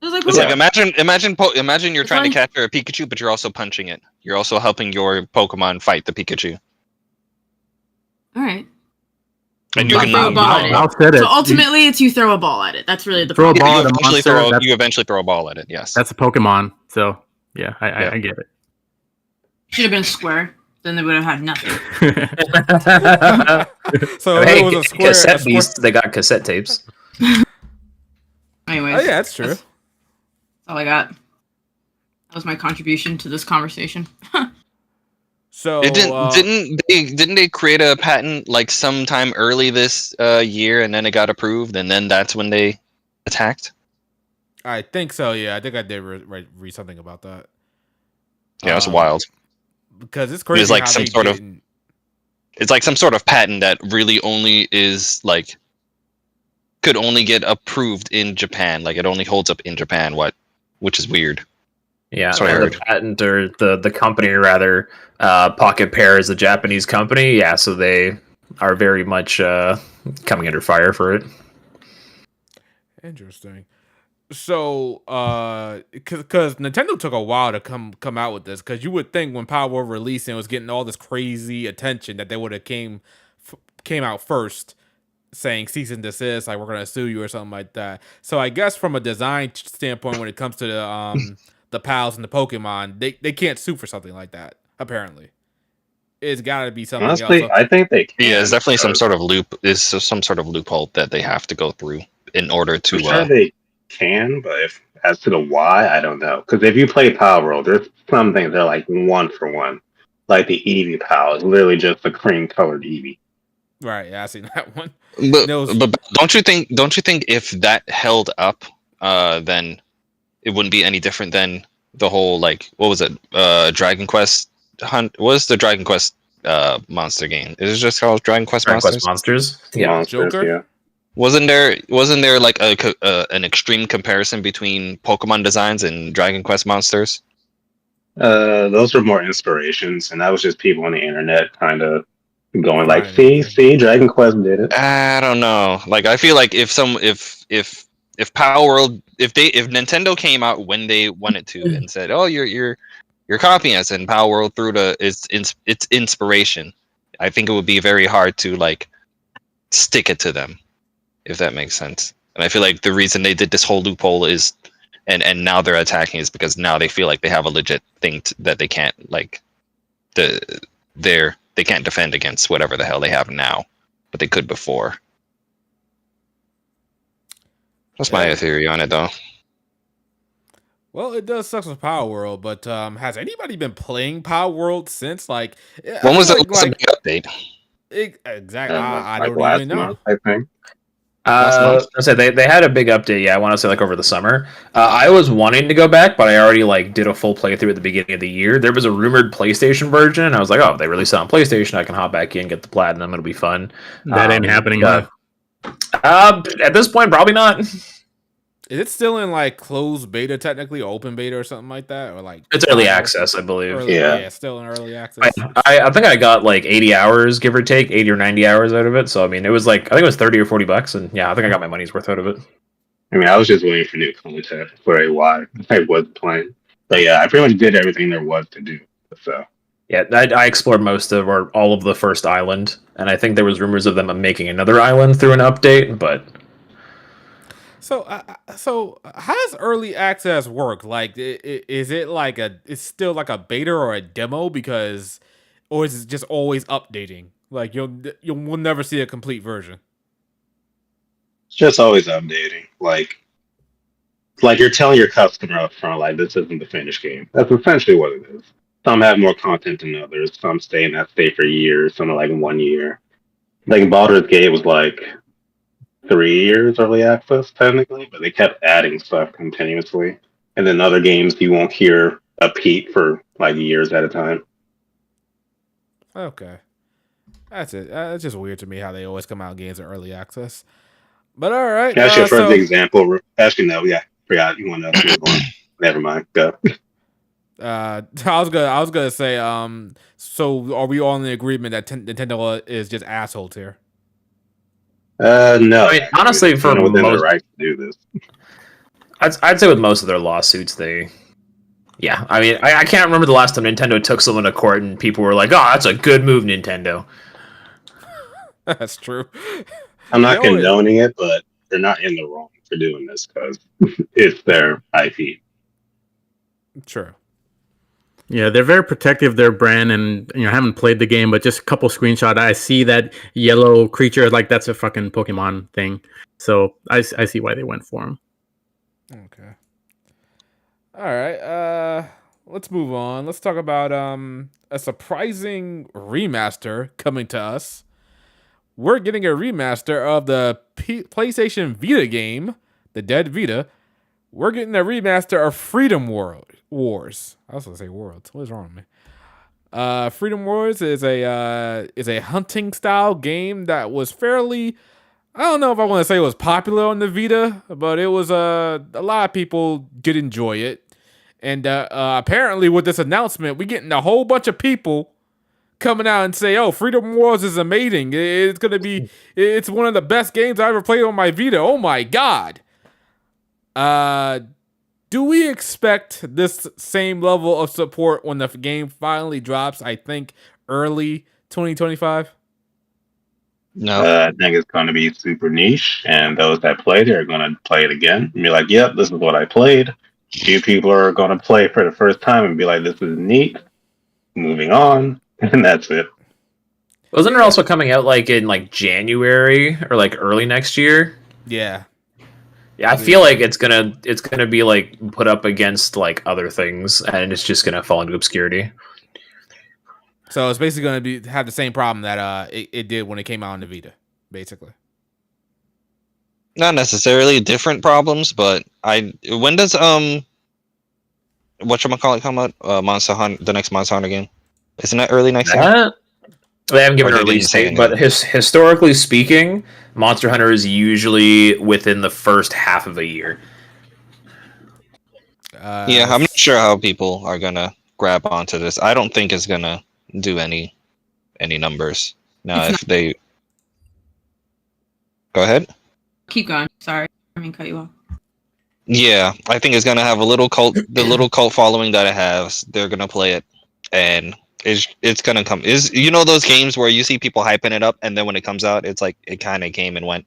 Speaker 7: It's like imagine you're trying to capture a Pikachu, but you're also punching it. You're also helping your Pokemon fight the Pikachu.
Speaker 6: All right.
Speaker 7: And you
Speaker 6: Like,
Speaker 7: can
Speaker 6: throw a ball at it.
Speaker 5: I'll set it.
Speaker 6: So ultimately, it's you throw a ball at it. That's really the
Speaker 5: Throw a
Speaker 6: problem.
Speaker 5: ball at a monster.
Speaker 7: you eventually throw a ball at it. Yes.
Speaker 5: That's a Pokemon. So yeah, I get it.
Speaker 6: Should have been square. Then they would have had nothing.
Speaker 1: So
Speaker 3: Hey,
Speaker 1: it was a square.
Speaker 3: cassette beast. They got cassette tapes.
Speaker 6: Anyways.
Speaker 1: Oh yeah, that's true.
Speaker 6: That's all I got. That was my contribution to this conversation.
Speaker 1: So
Speaker 7: It didn't they create a patent like sometime early this year, and then it got approved, and then that's when they attacked?
Speaker 1: I think so. Yeah, I think I did read something about that.
Speaker 7: Yeah, it's wild.
Speaker 1: Because it's crazy.
Speaker 7: It's like
Speaker 1: how
Speaker 7: some
Speaker 1: they
Speaker 7: sort of
Speaker 1: didn't-
Speaker 7: It's like some sort of patent that really only is like could only get approved in Japan. Like it only holds up in Japan. Which is weird.
Speaker 3: Yeah,
Speaker 7: That's what I
Speaker 3: the
Speaker 7: heard.
Speaker 3: patent or the company rather, Pocket Pair is a Japanese company. Yeah, so they are very much coming under fire for it.
Speaker 1: Interesting. So, because Nintendo took a while to come out with this, because you would think when Palworld released and was getting all this crazy attention that they would have came out first, saying cease and desist, like we're gonna sue you or something like that. So I guess from a design standpoint, when it comes to the pals and the Pokemon, they can't sue for something like that. Apparently, it's got to be something
Speaker 2: Honestly,
Speaker 1: else.
Speaker 2: I think they can.
Speaker 7: Yeah, it's definitely some sort of loophole that they have to go through in order to.
Speaker 2: I'm sure they can, but as to the why, I don't know. Because if you play Palworld, there's some things that are like one for one. Like the Eevee Pal is literally just a cream colored Eevee.
Speaker 1: Right? Yeah, I seen that one.
Speaker 7: But,
Speaker 1: Those-
Speaker 7: but don't you think if that held up, then it wouldn't be any different than the whole like what was it? Dragon Quest Hunt. What was the Dragon Quest monster game? Is it just called Dragon Quest
Speaker 3: Dragon
Speaker 7: Monsters?
Speaker 3: Quest Monsters. Yeah,
Speaker 2: Monsters,
Speaker 1: Joker?
Speaker 2: yeah.
Speaker 7: Wasn't there like an extreme comparison between Pokemon designs and Dragon Quest Monsters?
Speaker 2: Those were more inspirations, and that was just people on the internet kind of going like,
Speaker 1: Right.
Speaker 2: see, Dragon Quest did it.
Speaker 7: I don't know. Like I feel like if Palworld if Nintendo came out when they wanted to and said, "Oh, you're copying us," and Palworld through its inspiration, I think it would be very hard to like stick it to them, if that makes sense. And I feel like the reason they did this whole loophole is, and now they're attacking is because now they feel like they have a legit thing that they can't like they can't defend against whatever the hell they have now, but they could before. That's my theory on it, though.
Speaker 1: Well, it does suck with Palworld, but has anybody been playing Palworld since? Like,
Speaker 7: When was the
Speaker 1: like,
Speaker 7: last big update?
Speaker 1: exactly? I
Speaker 2: Like
Speaker 1: don't
Speaker 2: last
Speaker 1: even know.
Speaker 2: month, I think.
Speaker 3: I said they had a big update. Yeah, I want to say like over the summer. I was wanting to go back, but I already like did a full playthrough at the beginning of the year. There was a rumored PlayStation version, and I was like, oh, they released it on PlayStation. I can hop back in, get the platinum. It'll be fun.
Speaker 5: That ain't happening.
Speaker 3: but-
Speaker 5: Huh?
Speaker 3: At this point, probably not.
Speaker 1: Is it still in like closed beta, technically open beta or something like that, or like
Speaker 3: It's early
Speaker 1: trial?
Speaker 3: access, I believe.
Speaker 1: Early,
Speaker 2: Yeah.
Speaker 1: still in early access.
Speaker 3: I think I got like 80 hours, give or take, 80 or 90 hours out of it. So I mean, it was like I think it was 30 or 40 bucks, and yeah, I think I got my money's worth out of it.
Speaker 2: I mean, I was just waiting for new content for a while. I was playing. But yeah, I pretty much did everything there was to do. So
Speaker 3: Yeah, I explored most of or all of the first island, and I think there was rumors of them making another island through an update, but
Speaker 1: So, how does early access work? Like, is it like it's still like a beta or a demo because, or is it just always updating? Like we'll never see a complete version.
Speaker 2: it's just always updating. Like you're telling your customer up front, like, this isn't the finished game. That's essentially what it is. Some have more content than others. Some stay in that state for years. Some are like 1 year. Like Baldur's Gate was like 3 years early access technically, but they kept adding stuff continuously. And then other games you won't hear a peak for like years at a time.
Speaker 1: Okay, that's it. It's just weird to me how they always come out games in early access. But all right,
Speaker 2: Actually, for the example, actually no, yeah, forgot you want to move on. Never mind. Go.
Speaker 1: I was gonna say, so are we all in the agreement that Nintendo is just assholes here?
Speaker 2: No.
Speaker 3: I mean, honestly, for
Speaker 2: within their
Speaker 3: most-
Speaker 2: right to do this.
Speaker 3: I'd say with most of their lawsuits, yeah. I mean, I can't remember the last time Nintendo took someone to court and people were like, "Oh, that's a good move, Nintendo."
Speaker 1: That's true.
Speaker 2: I'm not
Speaker 1: They always-
Speaker 2: condoning it, but they're not in the wrong for doing this because it's their IP.
Speaker 1: True.
Speaker 5: Yeah, they're very protective of their brand, and I haven't played the game, but just a couple screenshots, I see that yellow creature, like that's a fucking Pokemon thing. So I see why they went for him.
Speaker 1: Okay. All right. Let's move on. Let's talk about a surprising remaster coming to us. We're getting a remaster of the PlayStation Vita game, The Dead Vita. We're getting a remaster of Freedom Wars. I was gonna say Worlds. What is wrong with me? Freedom Wars is a hunting style game that was fairly. I don't know if I want to say it was popular on the Vita, but it was a lot of people did enjoy it. And apparently, with this announcement, we're getting a whole bunch of people coming out and say, "Oh, Freedom Wars is amazing. It's one of the best games I ever played on my Vita. Oh my god." Do we expect this same level of support when the game finally drops? I think early 2025.
Speaker 7: No.
Speaker 2: I think it's going to be super niche, and those that played it are going to play it again and be like, "Yep, this is what I played." Few people are going to play for the first time and be like, "This is neat." Moving on, and that's it.
Speaker 3: Wasn't it also coming out like in like January or like early next year?
Speaker 1: Yeah.
Speaker 3: Yeah, I feel like it's gonna be like put up against like other things, and it's just gonna fall into obscurity.
Speaker 1: So it's basically going to have the same problem that it did when it came out on the Vita, basically.
Speaker 7: Not necessarily different problems, but when does whatchamacallit come out? Monster Hunter, the next Monster Hunter game. Isn't that early next year?
Speaker 3: They haven't given
Speaker 7: Or
Speaker 3: a
Speaker 7: they
Speaker 3: release
Speaker 7: didn't say
Speaker 3: date, but historically speaking, Monster Hunter is usually within the first half of a year.
Speaker 7: Yeah, I'm not sure how people are gonna grab onto this. I don't think it's gonna do any numbers. Now, if they go ahead.
Speaker 6: Keep going. Sorry, I mean cut you off.
Speaker 7: Yeah, I think it's gonna have a little cult, the little cult following that it has. They're gonna play it, and it's gonna come. Is those games where you see people hyping it up, and then when it comes out, it's like it kind of came and went.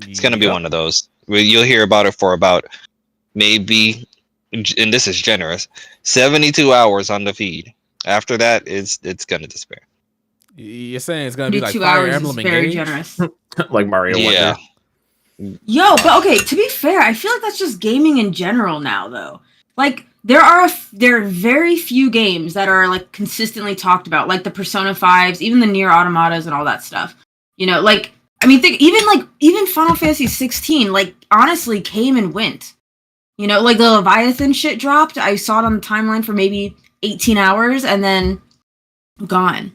Speaker 7: It's gonna be one of those where you'll hear about it for about maybe, and this is generous, 72 hours on the feed. After that, it's gonna despair.
Speaker 1: You're saying it's going to be like
Speaker 6: 2
Speaker 1: Fire
Speaker 6: hours
Speaker 1: Emblem
Speaker 6: is very
Speaker 1: Engage?
Speaker 6: generous.
Speaker 3: Like Mario
Speaker 7: Yeah.
Speaker 3: Wonder.
Speaker 6: Yo, but okay, to be fair, I feel like that's just gaming in general now, though. Like, there are very few games that are, like, consistently talked about, like the Persona 5s, even the Nier Automatas and all that stuff. Like, I mean, even Final Fantasy 16, like, honestly came and went. Like, the Leviathan shit dropped. I saw it on the timeline for maybe 18 hours and then gone.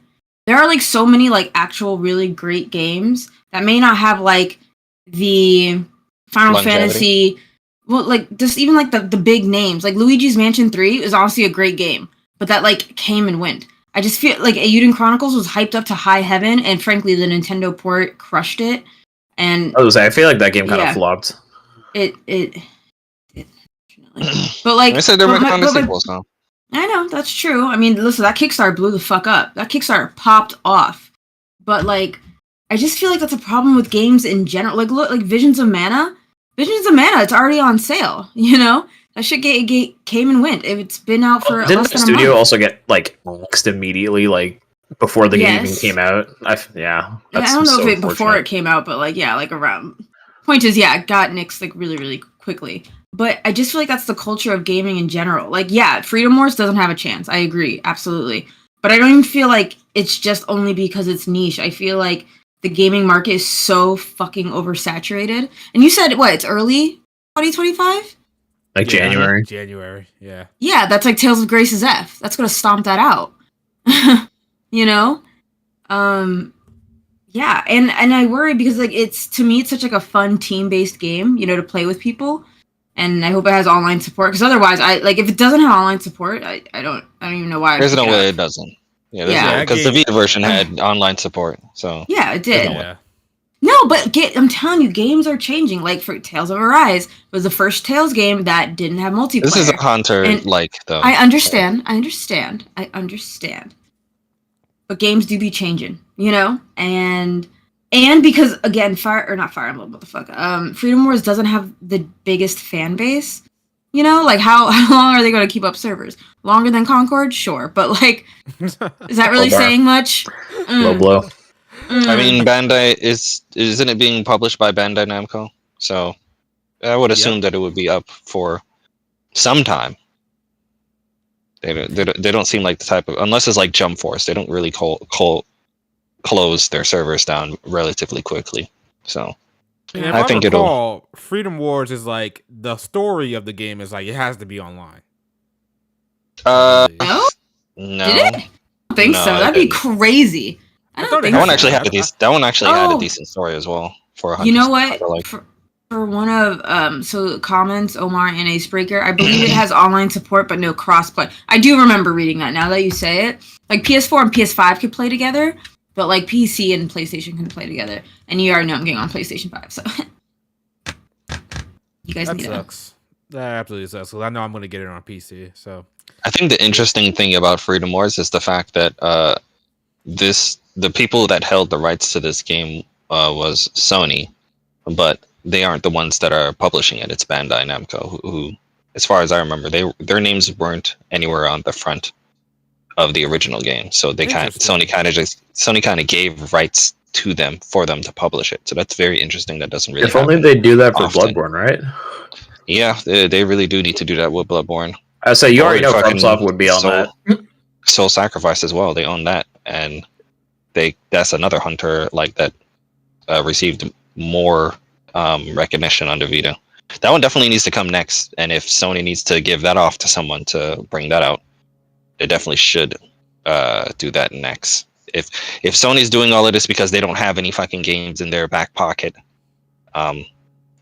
Speaker 6: There are, like, so many, like, actual really great games that may not have, like, the Final Fantasy, well, like, just even, like, the big names. Like, Luigi's Mansion 3 is honestly a great game, but that, like, came and went. I just feel like Eiyuden Chronicles was hyped up to high heaven, and frankly, the Nintendo port crushed it. And
Speaker 3: I feel like that game kind of flopped.
Speaker 6: It but, like,
Speaker 7: I said they're working on the sequels now.
Speaker 6: I know, that's true. I mean, listen, that Kickstarter blew the fuck up. That Kickstarter popped off. But, like, I just feel like that's a problem with games in general. Like, look, like Visions of Mana. Visions of Mana, it's already on sale, That shit came and went. It's been out for less than a month.
Speaker 3: Didn't the studio also get, like, axed immediately, like, before the game even came out? I don't know
Speaker 6: if it before it came out, but, like, yeah, like, around. Point is, yeah, it got nixed, like, really, really quickly. But I just feel like that's the culture of gaming in general. Like, yeah, Freedom Wars doesn't have a chance. I agree, absolutely. But I don't even feel like it's just only because it's niche. I feel like the gaming market is so fucking oversaturated. And you said, what, it's early 2025?
Speaker 3: Like January.
Speaker 1: January, yeah.
Speaker 6: Yeah, that's like Tales of Grace's F. That's going to stomp that out. Yeah, and I worry because, like, to me, it's such, like, a fun team-based game, to play with people. And I hope it has online support, because otherwise, if it doesn't have online support, I don't even know why.
Speaker 7: There's no way it doesn't. Yeah, because the Vita version had online support. So
Speaker 6: yeah, it did.
Speaker 1: Yeah.
Speaker 6: No, but I'm telling you, games are changing. Like, for Tales of Arise was the first Tales game that didn't have multiplayer.
Speaker 7: This is a Hunter-like, though.
Speaker 6: I understand. But games do be changing, and And because again, Fire Emblem, what the fuck? Freedom Wars doesn't have the biggest fan base. You know, like how long are they going to keep up servers? Longer than Concord, sure, but like, is that really saying much?
Speaker 3: Low blow.
Speaker 7: I mean, Bandai isn't it being published by Bandai Namco? So I would assume that it would be up for some time. They don't seem like the type of, unless it's like Jump Force, they don't really close their servers down relatively quickly. So
Speaker 1: And if
Speaker 7: I think
Speaker 1: recall, Freedom Wars is like the story of the game is like it has to be online.
Speaker 6: No?
Speaker 7: No,
Speaker 6: Did it? I don't think so. That'd be crazy. I don't think
Speaker 7: that one
Speaker 6: so.
Speaker 7: actually had had a decent story as well. For
Speaker 6: you know what? For one of so comments, Omar and Acebreaker, I believe it has online support but no crossplay. I do remember reading that. Now that you say it, like PS4 and PS5 could play together, but like PC and PlayStation can play together. And you already know I'm getting on PlayStation 5, so you guys need
Speaker 1: sucks. That absolutely sucks. Because I know I'm going to get it on PC. So
Speaker 7: I think the interesting thing about Freedom Wars is the fact that the people that held the rights to this game was Sony, but they aren't the ones that are publishing it. It's Bandai Namco, who as far as I remember, their names weren't anywhere on the front of the original game. So Sony kind of gave rights to them for them to publish it. So that's very interesting. That doesn't really.
Speaker 3: If only they do that for
Speaker 7: often.
Speaker 3: Bloodborne, right?
Speaker 7: Yeah, they really do need to do that with Bloodborne.
Speaker 3: I say you already know FromSoft would be on that.
Speaker 7: Soul Sacrifice as well. They own that, and that's another hunter like that received more recognition under Vita. That one definitely needs to come next, and if Sony needs to give that off to someone to bring that out, they definitely should do that next. If Sony's doing all of this because they don't have any fucking games in their back pocket,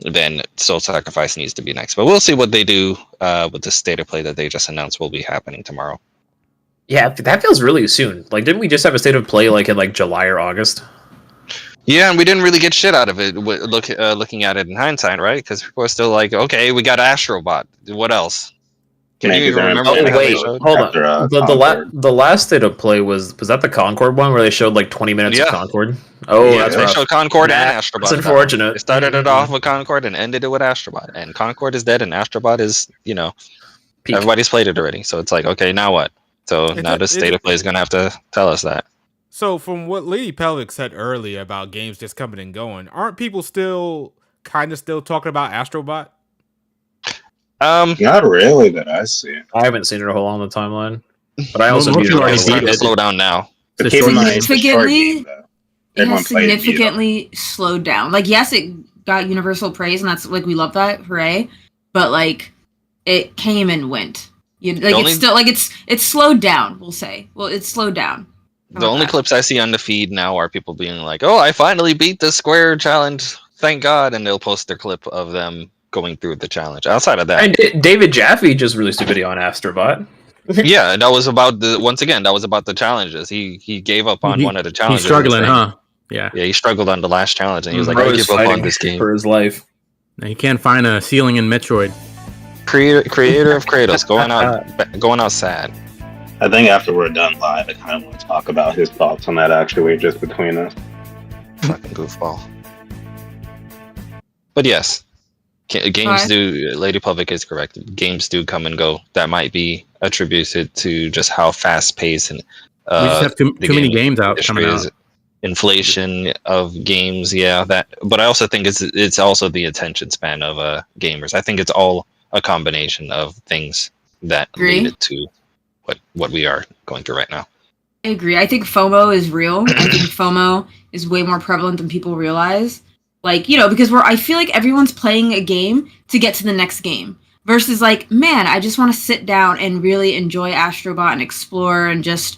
Speaker 7: then Soul Sacrifice needs to be next. But we'll see what they do with the state of play that they just announced will be happening tomorrow.
Speaker 3: Yeah, that feels really soon. Like, didn't we just have a state of play like in like July or August?
Speaker 7: Yeah, and we didn't really get shit out of it. Looking at it in hindsight, right? Because people are still like, okay, we got Astrobot. What else? Can you even remember?
Speaker 3: Oh wait, hold on. The last state of play was that the Concord one where they showed like 20 minutes of Concord? Oh,
Speaker 7: yeah, they showed Concord and Astrobot.
Speaker 3: That's unfortunate.
Speaker 7: They started it off with Concord and ended it with Astrobot. And Concord is dead, and Astrobot is, peak. Everybody's played it already. So it's like, okay, now what? So now the state of play is gonna have to tell us that.
Speaker 1: So from what Lady Pelvic said earlier about games just coming and going, aren't people still talking about Astrobot?
Speaker 2: Not really that I see.
Speaker 3: I haven't seen it a whole lot on the timeline, but I also
Speaker 7: it's starting to slow down now.
Speaker 6: Significantly slowed down. Like, yes, it got universal praise, and that's like we love that, hooray! But like, it came and went. It's slowed down. We'll say, it's slowed down.
Speaker 7: The only clips I see on the feed now are people being like, "Oh, I finally beat the Square challenge! Thank God!" And they'll post their clip of them going through the challenge. Outside of that,
Speaker 3: and David Jaffe just released a video on Astrobot.
Speaker 7: Yeah, that was about the challenges. He gave up on one of the challenges.
Speaker 3: He's struggling, huh? Yeah,
Speaker 7: he struggled on the last challenge, and he was like, "I give up on this game
Speaker 3: for his life."
Speaker 5: Now, you can't find a ceiling in Metroid.
Speaker 7: Creator of Kratos going out sad.
Speaker 2: I think after we're done live, I kind of want to talk about his thoughts on that. Actually, just between us.
Speaker 7: Fucking goofball. But yes. Games do. Lady Public is correct. Games do come and go. That might be attributed to just how fast paced and
Speaker 5: we just have too many games out coming out.
Speaker 7: Inflation of games, yeah. That, but I also think it's also the attention span of gamers. I think it's all a combination of things that lead it to what we are going through right now.
Speaker 6: I agree. I think FOMO is real. I think FOMO is way more prevalent than people realize. Like, because I feel like everyone's playing a game to get to the next game versus like, man, I just want to sit down and really enjoy Astrobot and explore and just,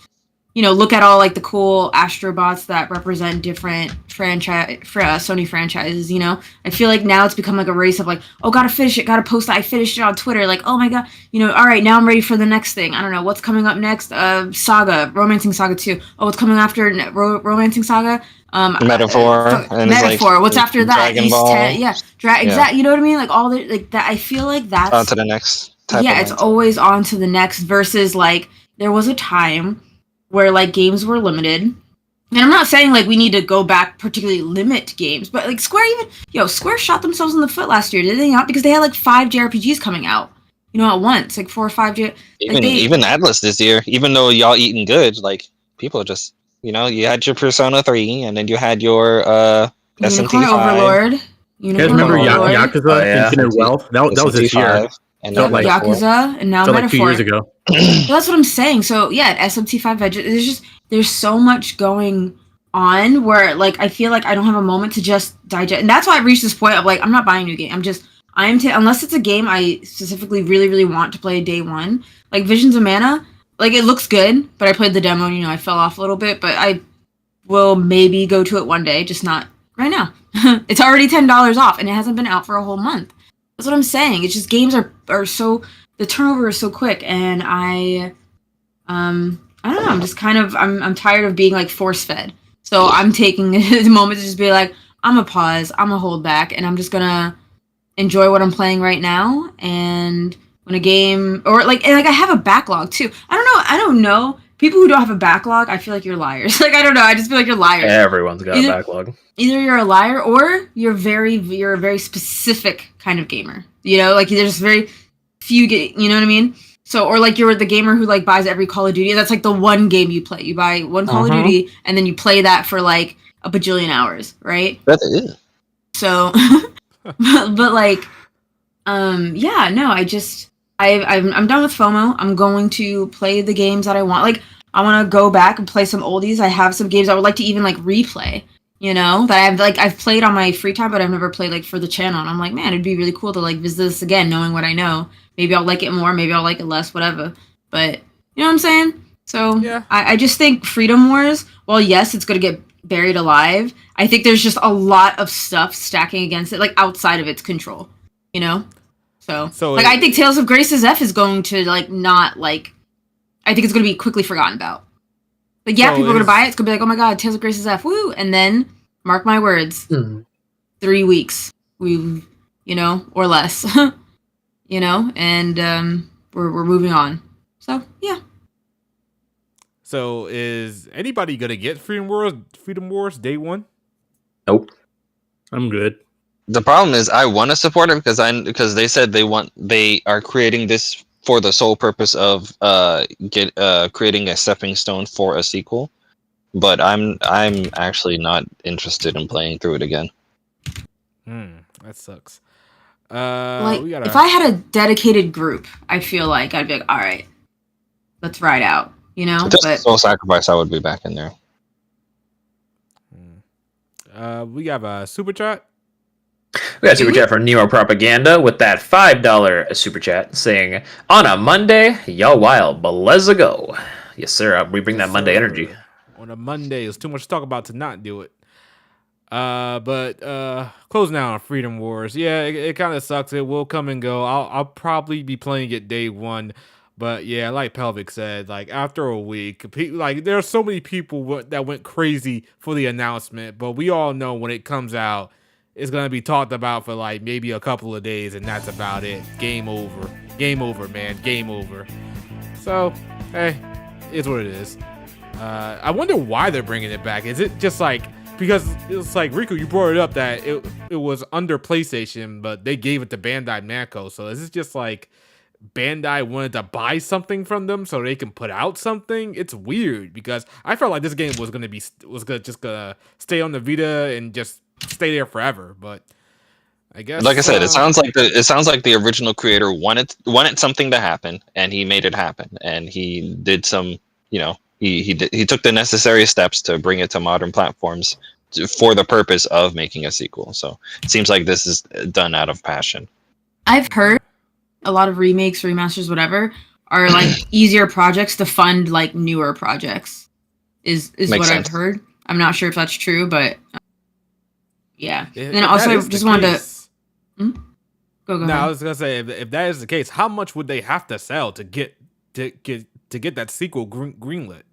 Speaker 6: look at all like the cool Astrobots that represent different Sony franchises, I feel like now it's become like a race of like, oh, gotta finish it, gotta post that I finished it on Twitter. Like, oh my God, all right, now I'm ready for the next thing. I don't know, what's coming up next? Saga, Romancing Saga 2. Oh, what's coming after Romancing Saga?
Speaker 7: Metaphor.
Speaker 6: Metaphor. What's after that?
Speaker 7: Dragon Ball.
Speaker 6: Exactly. You know what I mean? Like all the like that. I feel like that's
Speaker 7: on to the next.
Speaker 6: It's always on to the next. Versus like there was a time where like games were limited, And I'm not saying like we need to go back particularly limit games, but like Square shot themselves in the foot last year, did they not? Because they had like 5 JRPGs coming out, at once, like 4 or 5
Speaker 7: Even Atlas this year, even though y'all eating good, like people just you had your Persona 3 and then you had your
Speaker 6: Unicorn
Speaker 7: SMT5.
Speaker 6: Overlord.
Speaker 5: You guys remember
Speaker 7: Overlord.
Speaker 5: Yakuza
Speaker 3: Oh, yeah.
Speaker 5: Infinite Wealth? That was this year.
Speaker 7: SMT5 and
Speaker 5: Felt
Speaker 7: now
Speaker 5: like-
Speaker 7: Metaphor.
Speaker 6: Yakuza and now
Speaker 5: Felt like 2
Speaker 6: Metaphor.
Speaker 5: years ago.
Speaker 6: Well, that's what I'm saying. So yeah, at SMT5, there's so much going on where like I feel like I don't have a moment to just digest, and that's why I've reached this point of like I'm not buying a new game. Unless it's a game I specifically really really want to play day one, like Visions of Mana. Like it looks good, but I played the demo and I fell off a little bit. But I will maybe go to it one day, just not right now. It's already $10 off, and it hasn't been out for a whole month. That's what I'm saying. It's just games are so the turnover is so quick, and I don't know. I'm just kind of I'm tired of being like force fed. So I'm taking the moment to just be like, I'm a pause, I'm a hold back, and I'm just gonna enjoy what I'm playing right now. And when a game or like I have a backlog too. I don't know. People who don't have a backlog, I feel like you're liars. Like I don't know. I just feel like you're liars.
Speaker 3: Everyone's got a backlog.
Speaker 6: Either you're a liar or you're a very specific kind of gamer. Like there's very few you know what I mean? So or like you're the gamer who like buys every Call of Duty. That's like the one game you play. You buy one Call of Duty and then you play that for like a bajillion hours, right?
Speaker 7: That is.
Speaker 6: So but like yeah, no, I'm done with FOMO. I'm going to play the games that I want. Like I want to go back and play some oldies. I have some games I would like to even like replay, that I've played on my free time, but I've never played like for the channel. And I'm like, man, it'd be really cool to like visit this again, knowing what I know. Maybe I'll like it more, maybe I'll like it less, whatever. But you know what I'm saying? So yeah. I just think Freedom Wars, well, yes, it's going to get buried alive. I think there's just a lot of stuff stacking against it, like outside of its control, So like I think Tales of Grace's F is going to like not like I think it's going to be quickly forgotten about. Like yeah, people are going to buy it. It's going to be like, oh my god, Tales of Grace's F, woo! And then mark my words, 3 weeks, or less, and we're moving on. So yeah.
Speaker 1: So is anybody gonna get Freedom Wars day one?
Speaker 3: Nope.
Speaker 5: I'm good.
Speaker 7: The problem is I want to support it because they said they are creating this for the sole purpose of creating a stepping stone for a sequel. But I'm actually not interested in playing through it again.
Speaker 1: That sucks.
Speaker 6: If I had a dedicated group, I feel like I'd be like, all right, let's ride out.
Speaker 7: Just Soul Sacrifice, I would be back in there.
Speaker 1: We have a super chat.
Speaker 3: We got a super chat from Neo Propaganda with that $5 super chat saying, on a Monday, y'all wild, but let's go. Yes, sir. We bring that Monday energy.
Speaker 1: On a Monday, it's too much to talk about to not do it. But closing out on Freedom Wars. Yeah, it kind of sucks. It will come and go. I'll probably be playing it day one. But yeah, like Pelvic said, like after a week, like there are so many people that went crazy for the announcement. But we all know when it comes out, it's gonna be talked about for like maybe a couple of days, and that's about it. Game over. Game over, man. Game over. So, hey, it's what it is. I wonder why they're bringing it back. Is it just like because it's like Riku, you brought it up that it was under PlayStation, but they gave it to Bandai Namco. So is this just like Bandai wanted to buy something from them so they can put out something? It's weird because I felt like this game was gonna stay on the Vita and just stay there forever. But I guess,
Speaker 7: like I said, it sounds like the original creator wanted something to happen, and he made it happen, and he did some, he took the necessary steps to bring it to modern platforms for the purpose of making a sequel. So it seems like this is done out of passion.
Speaker 6: I've heard a lot of remakes, remasters, whatever, are like easier projects to fund like newer projects. Is
Speaker 7: Makes
Speaker 6: what
Speaker 7: sense.
Speaker 6: I've heard. I'm not sure if that's true, but yeah.
Speaker 1: If
Speaker 6: And then also,
Speaker 1: that
Speaker 6: I
Speaker 1: is the
Speaker 6: just wanted
Speaker 1: case-
Speaker 6: to. Go
Speaker 1: No,
Speaker 6: ahead.
Speaker 1: I was gonna say if that is the case, how much would they have to sell to get that sequel greenlit?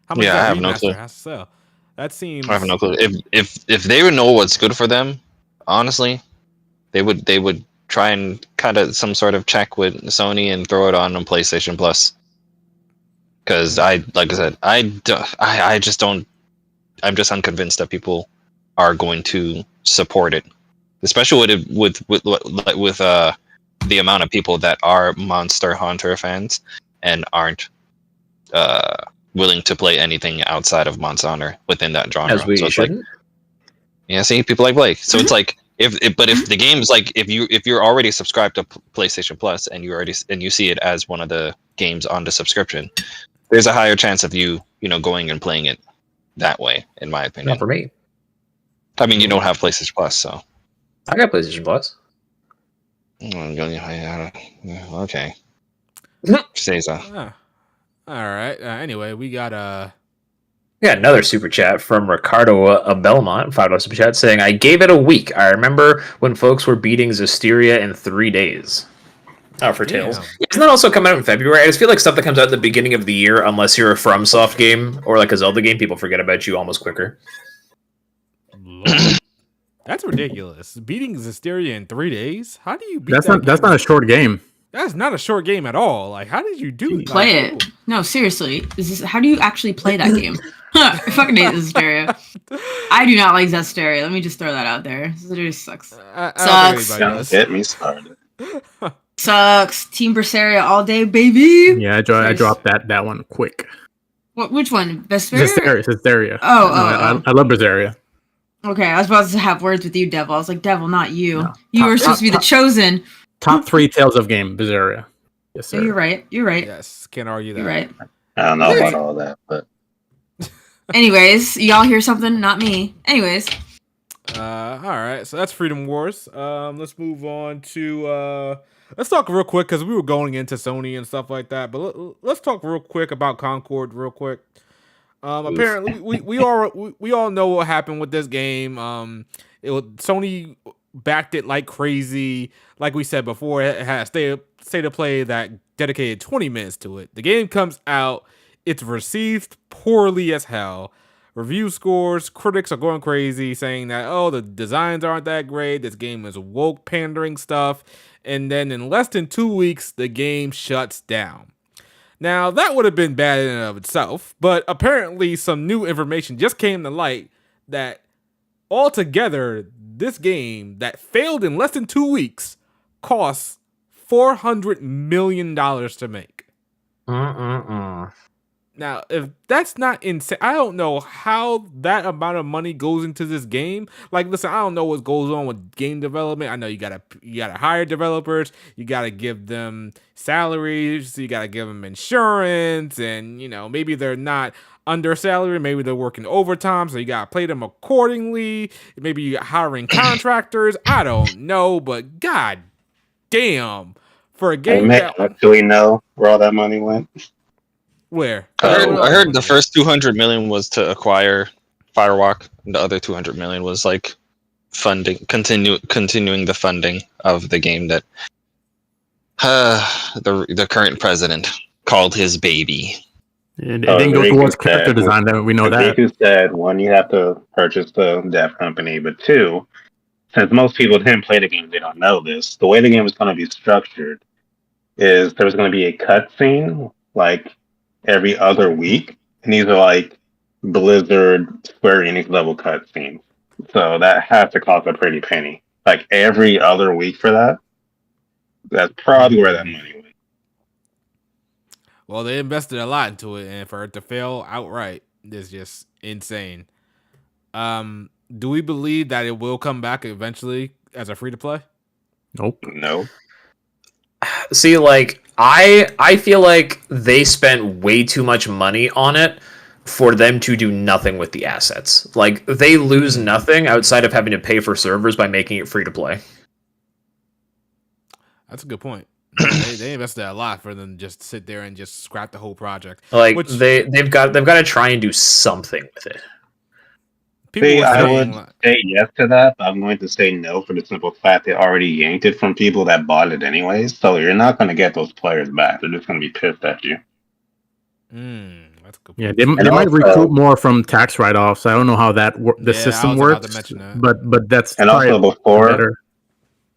Speaker 1: How much
Speaker 7: Yeah,
Speaker 1: that
Speaker 7: I have no
Speaker 1: remaster
Speaker 7: clue.
Speaker 1: has to sell? That seems.
Speaker 7: I have no clue. If they would know what's good for them, honestly, they would try and cut some sort of check with Sony and throw it on PlayStation Plus. Because like I said, I just don't I'm just unconvinced that people are going to support it, especially with the amount of people that are Monster Hunter fans and aren't willing to play anything outside of Monster Hunter within that genre.
Speaker 3: As we
Speaker 7: So it's
Speaker 3: shouldn't.
Speaker 7: like, yeah, see, people like Blake. So it's like if the game is like if you're already subscribed to PlayStation Plus and you see it as one of the games on the subscription, there's a higher chance of you going and playing it that way, in my opinion.
Speaker 3: Not for me.
Speaker 7: I mean, you don't have PlayStation Plus, so
Speaker 3: I got PlayStation Plus.
Speaker 7: okay. Say so.
Speaker 1: All right. Anyway, we got
Speaker 3: We got another super chat from Ricardo Belmont, $5 super chat, saying, I gave it a week. I remember when folks were beating Zestiria in 3 days. Oh, for
Speaker 1: Damn.
Speaker 3: Tales. Isn't that also coming out in February? I just feel like stuff that comes out at the beginning of the year, unless you're a FromSoft game or like a Zelda game, people forget about you almost quicker.
Speaker 1: Lord. That's ridiculous. Beating Zestiria in 3 days? How do you beat
Speaker 5: That's
Speaker 1: that
Speaker 5: not
Speaker 1: game?
Speaker 5: a short game.
Speaker 1: That's not a short game at all. Like, how did you do
Speaker 6: Play it. No, seriously. How do you actually play that game? I fucking hate Zestiria. I do not like Zestiria. Let me just throw that out there. Zestiria sucks.
Speaker 1: I don't think
Speaker 6: Sucks.
Speaker 1: anybody
Speaker 2: Don't
Speaker 1: does.
Speaker 2: get me started.
Speaker 6: Sucks. Team Berseria all day, baby.
Speaker 5: Yeah, I dropped that one quick.
Speaker 6: What? Which one? Vesperia?
Speaker 5: Hysteria.
Speaker 6: Oh.
Speaker 5: I love Berseria.
Speaker 6: Okay, I was about to have words with you, Devil. I was like, Devil, not you.
Speaker 5: No.
Speaker 6: You were supposed to be the chosen.
Speaker 5: Top 3 Tales of game, Berseria. Yes, sir.
Speaker 6: You're right. You're right.
Speaker 1: Yes, can't argue that.
Speaker 6: You're right.
Speaker 2: I don't know about all that, but
Speaker 6: Anyways, y'all hear something? Not me. Anyways,
Speaker 1: All right, so that's Freedom Wars. Let's move on to let's talk real quick because we were going into Sony and stuff like that. But let's talk real quick about Concord, real quick. Apparently, we all know what happened with this game. Sony backed it like crazy. Like we said before, it had a state of play that dedicated 20 minutes to it. The game comes out, it's received poorly as hell. Review scores, critics are going crazy, saying that, oh, the designs aren't that great, this game is woke pandering stuff, and then in less than 2 weeks, the game shuts down. Now, that would have been bad in and of itself, but apparently some new information just came to light that altogether, this game that failed in less than 2 weeks costs $400 million to make. Now, if that's not insane, I don't know how that amount of money goes into this game. Like, listen, I don't know what goes on with game development. I know you gotta hire developers, you gotta give them salaries, you gotta give them insurance, and maybe they're not under salary, maybe they're working overtime, so you gotta pay them accordingly. Maybe you're hiring contractors. I don't know, but god damn, for a game
Speaker 2: may
Speaker 1: that
Speaker 2: actually know where all that money went.
Speaker 1: where
Speaker 7: I heard the first 200 million was to acquire Firewalk, and the other 200 million was like funding, continuing the funding of the game that the current president called his baby.
Speaker 5: It didn't go towards character design. We know that.
Speaker 2: Riku said, one, you have to purchase the dev company, but two, since most people didn't play the game, they don't know this. The way the game is going to be structured is there's going to be a cutscene like every other week, and these are like Blizzard, Square Enix level cutscenes. So that has to cost a pretty penny. Like every other week for that. That's probably where that money went.
Speaker 1: Well, they invested a lot into it, and for it to fail outright is just insane. Do we believe that it will come back eventually as a free-to-play?
Speaker 5: Nope.
Speaker 2: No.
Speaker 3: See, like, I feel like they spent way too much money on it for them to do nothing with the assets. Like, they lose nothing outside of having to pay for servers by making it free to play.
Speaker 1: That's a good point. They invested a lot for them to just sit there and just scrap the whole project.
Speaker 3: Like, they've got to try and do something with it.
Speaker 2: See, I would say yes to that, but I'm going to say no for the simple fact they already yanked it from people that bought it anyways, so you're not going to get those players back. They're just going to be pissed at you.
Speaker 1: That's a good point.
Speaker 5: Yeah, they might recoup more from tax write-offs. I don't know how the system works, but that's
Speaker 2: and also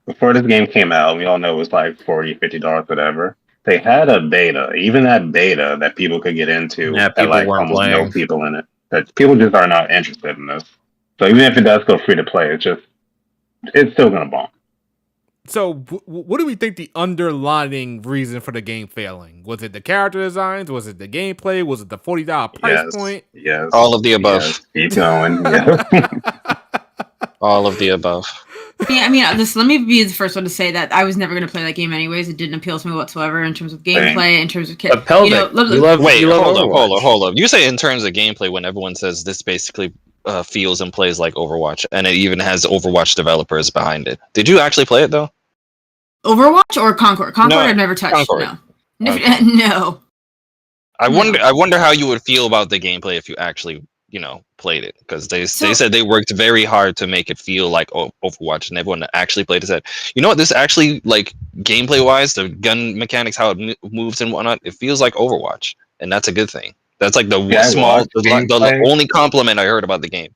Speaker 2: before this game came out, we all know it was like $40, $50, whatever. They had a beta, even that beta that people could get into,
Speaker 3: yeah,
Speaker 2: had like
Speaker 3: weren't
Speaker 2: almost
Speaker 3: playing.
Speaker 2: no people in it. that people just are not interested in this. So even if it does go free to play, it's still gonna bomb.
Speaker 1: So, what do we think the underlying reason for the game failing? Was it the character designs? Was it the gameplay? Was it the $40 price point?
Speaker 2: Yes.
Speaker 7: All of the above.
Speaker 2: Yes. Keep going. Yeah.
Speaker 7: All of the above.
Speaker 6: Yeah, I mean, let me be the first one to say that I was never going to play that game anyways. It didn't appeal to me whatsoever in terms of gameplay, in terms of
Speaker 3: But Pelvic,
Speaker 7: Wait, hold
Speaker 3: Overwatch.
Speaker 7: up. You say in terms of gameplay when everyone says this basically feels and plays like Overwatch, and it even has Overwatch developers behind it. Did you actually play it though?
Speaker 6: Overwatch or Concord? Concord,
Speaker 7: No,
Speaker 6: I've never touched.
Speaker 7: Concord.
Speaker 6: No,
Speaker 7: Okay.
Speaker 6: no.
Speaker 7: I wonder how you would feel about the gameplay if you actually played it, because they said they worked very hard to make it feel like Overwatch, and everyone that actually played it said, you know what, this actually, like, gameplay wise, the gun mechanics, how it moves and whatnot, it feels like Overwatch, and that's a good thing. That's like the only compliment I heard about the game.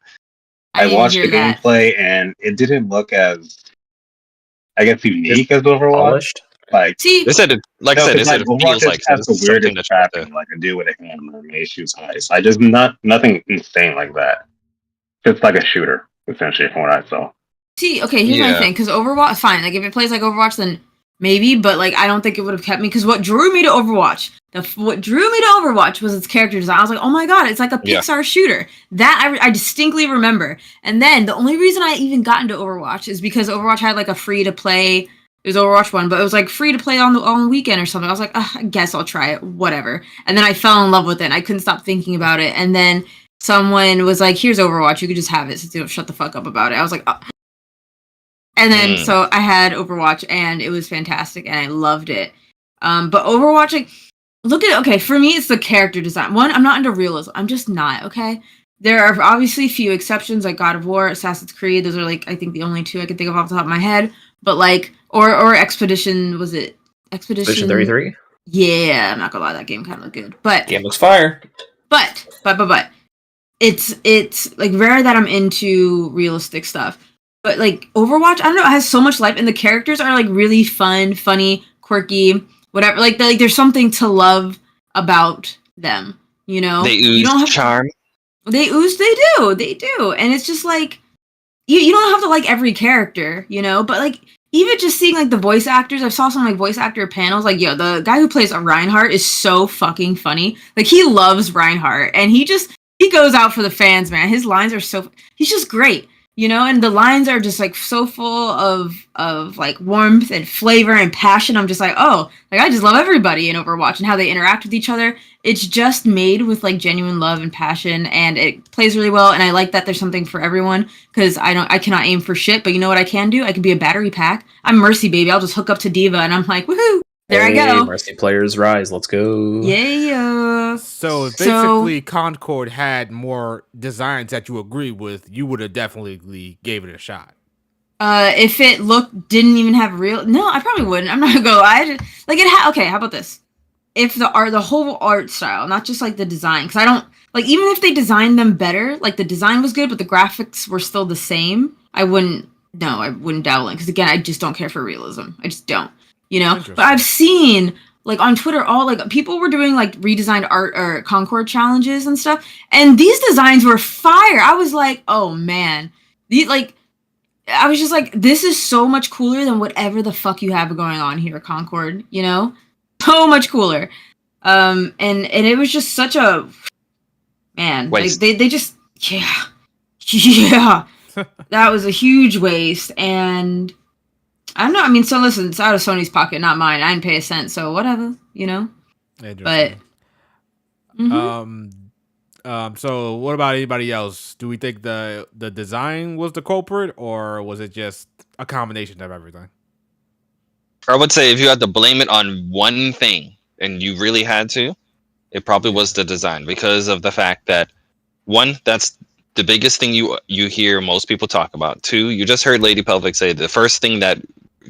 Speaker 2: I watched the gameplay and it didn't look as, I guess, unique as Overwatch.
Speaker 3: Polished.
Speaker 2: Like,
Speaker 7: they said it, like I said, it feels like
Speaker 2: the weirdest trapping, like a dude with a hammer and he shoots ice. I just nothing insane like that. Just like a shooter, essentially, from what I saw.
Speaker 6: See, okay, here's my thing, because Overwatch, fine. Like, if it plays like Overwatch, then maybe, but like, I don't think it would have kept me. Because what drew me to Overwatch, was its character design. I was like, oh my god, it's like a Pixar shooter. That I distinctly remember. And then the only reason I even got into Overwatch is because Overwatch had like a free to play. It was Overwatch 1, but it was like free to play on the weekend or something. I was like, I guess I'll try it, whatever. And then I fell in love with it. I couldn't stop thinking about it. And then someone was like, here's Overwatch. You could just have it, so don't shut the fuck up about it. I was like, oh. And then so I had Overwatch, and it was fantastic, and I loved it. But Overwatch, like, look at it. Okay, for me, it's the character design. One, I'm not into realism. I'm just not, okay? There are obviously few exceptions, like God of War, Assassin's Creed. Those are, like, I think the only two I can think of off the top of my head. But, like, or Expedition, was it Expedition
Speaker 3: 33?
Speaker 6: Yeah, I'm not gonna lie, that game kind of looked good. But
Speaker 3: game looks fire.
Speaker 6: But it's like rare that I'm into realistic stuff. But like Overwatch, I don't know, it has so much life, and the characters are like really fun, funny, quirky, whatever. Like there's something to love about them, you know.
Speaker 7: They ooze charm.
Speaker 6: They do, and it's just like you don't have to like every character, you know. But like even just seeing like the voice actors, I saw some like voice actor panels. Like, yo, the guy who plays Reinhardt is so fucking funny. Like he loves Reinhardt, and he goes out for the fans, man. His lines are he's just great. You know, and the lines are just like so full of like warmth and flavor and passion. I'm just like, oh, like I just love everybody in Overwatch and how they interact with each other. It's just made with like genuine love and passion, and it plays really well. And I like that there's something for everyone, because I cannot aim for shit, but you know what I can do? I can be a battery pack. I'm Mercy, baby. I'll just hook up to Diva, and I'm like, woohoo! There I go.
Speaker 3: Mercy players rise. Let's go.
Speaker 6: Yeah.
Speaker 1: So basically, Concord had more designs that you agree with. You would have definitely gave it a shot.
Speaker 6: If it didn't even have no, I probably wouldn't. I'm not gonna go. Okay. How about this? If the whole art style, not just like the design, because I don't like, even if they designed them better, like the design was good, but the graphics were still the same, I wouldn't dabble in, because again, I just don't care for realism. I just don't. You know, but I've seen like on Twitter, all like people were doing like redesigned art or Concord challenges and stuff, and these designs were fire. I was like, oh man, I was just like, this is so much cooler than whatever the fuck you have going on here, Concord. You know, so much cooler. And it was just such a man.
Speaker 7: Waste.
Speaker 6: Like they just yeah, that was a huge waste. And I don't know. I mean, so listen, it's out of Sony's pocket, not mine. I didn't pay a cent, so whatever, you know. But
Speaker 1: so what about anybody else? Do we think the design was the culprit, or was it just a combination of everything?
Speaker 7: I would say if you had to blame it on one thing, and you really had to, it probably was the design, because of the fact that, one, that's the biggest thing you hear most people talk about. Two, you just heard Lady Pelvic say the first thing that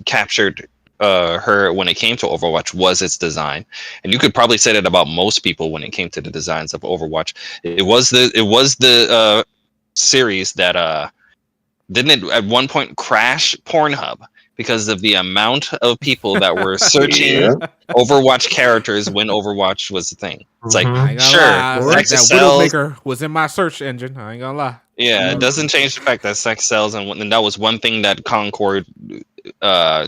Speaker 7: captured her when it came to Overwatch was its design, and you could probably say that about most people when it came to the designs of Overwatch. It was the series that didn't it at one point crash Pornhub because of the amount of people that were searching
Speaker 2: Yeah.
Speaker 7: Overwatch characters when Overwatch was the thing. It's like,
Speaker 3: Mhm.
Speaker 1: I ain't gonna
Speaker 7: sure,
Speaker 1: lie. Like,
Speaker 7: sex
Speaker 1: that
Speaker 7: sells.
Speaker 1: Widowmaker was in my search engine. I ain't gonna lie.
Speaker 7: Yeah, it doesn't change the fact that sex sells, and that was one thing that Concord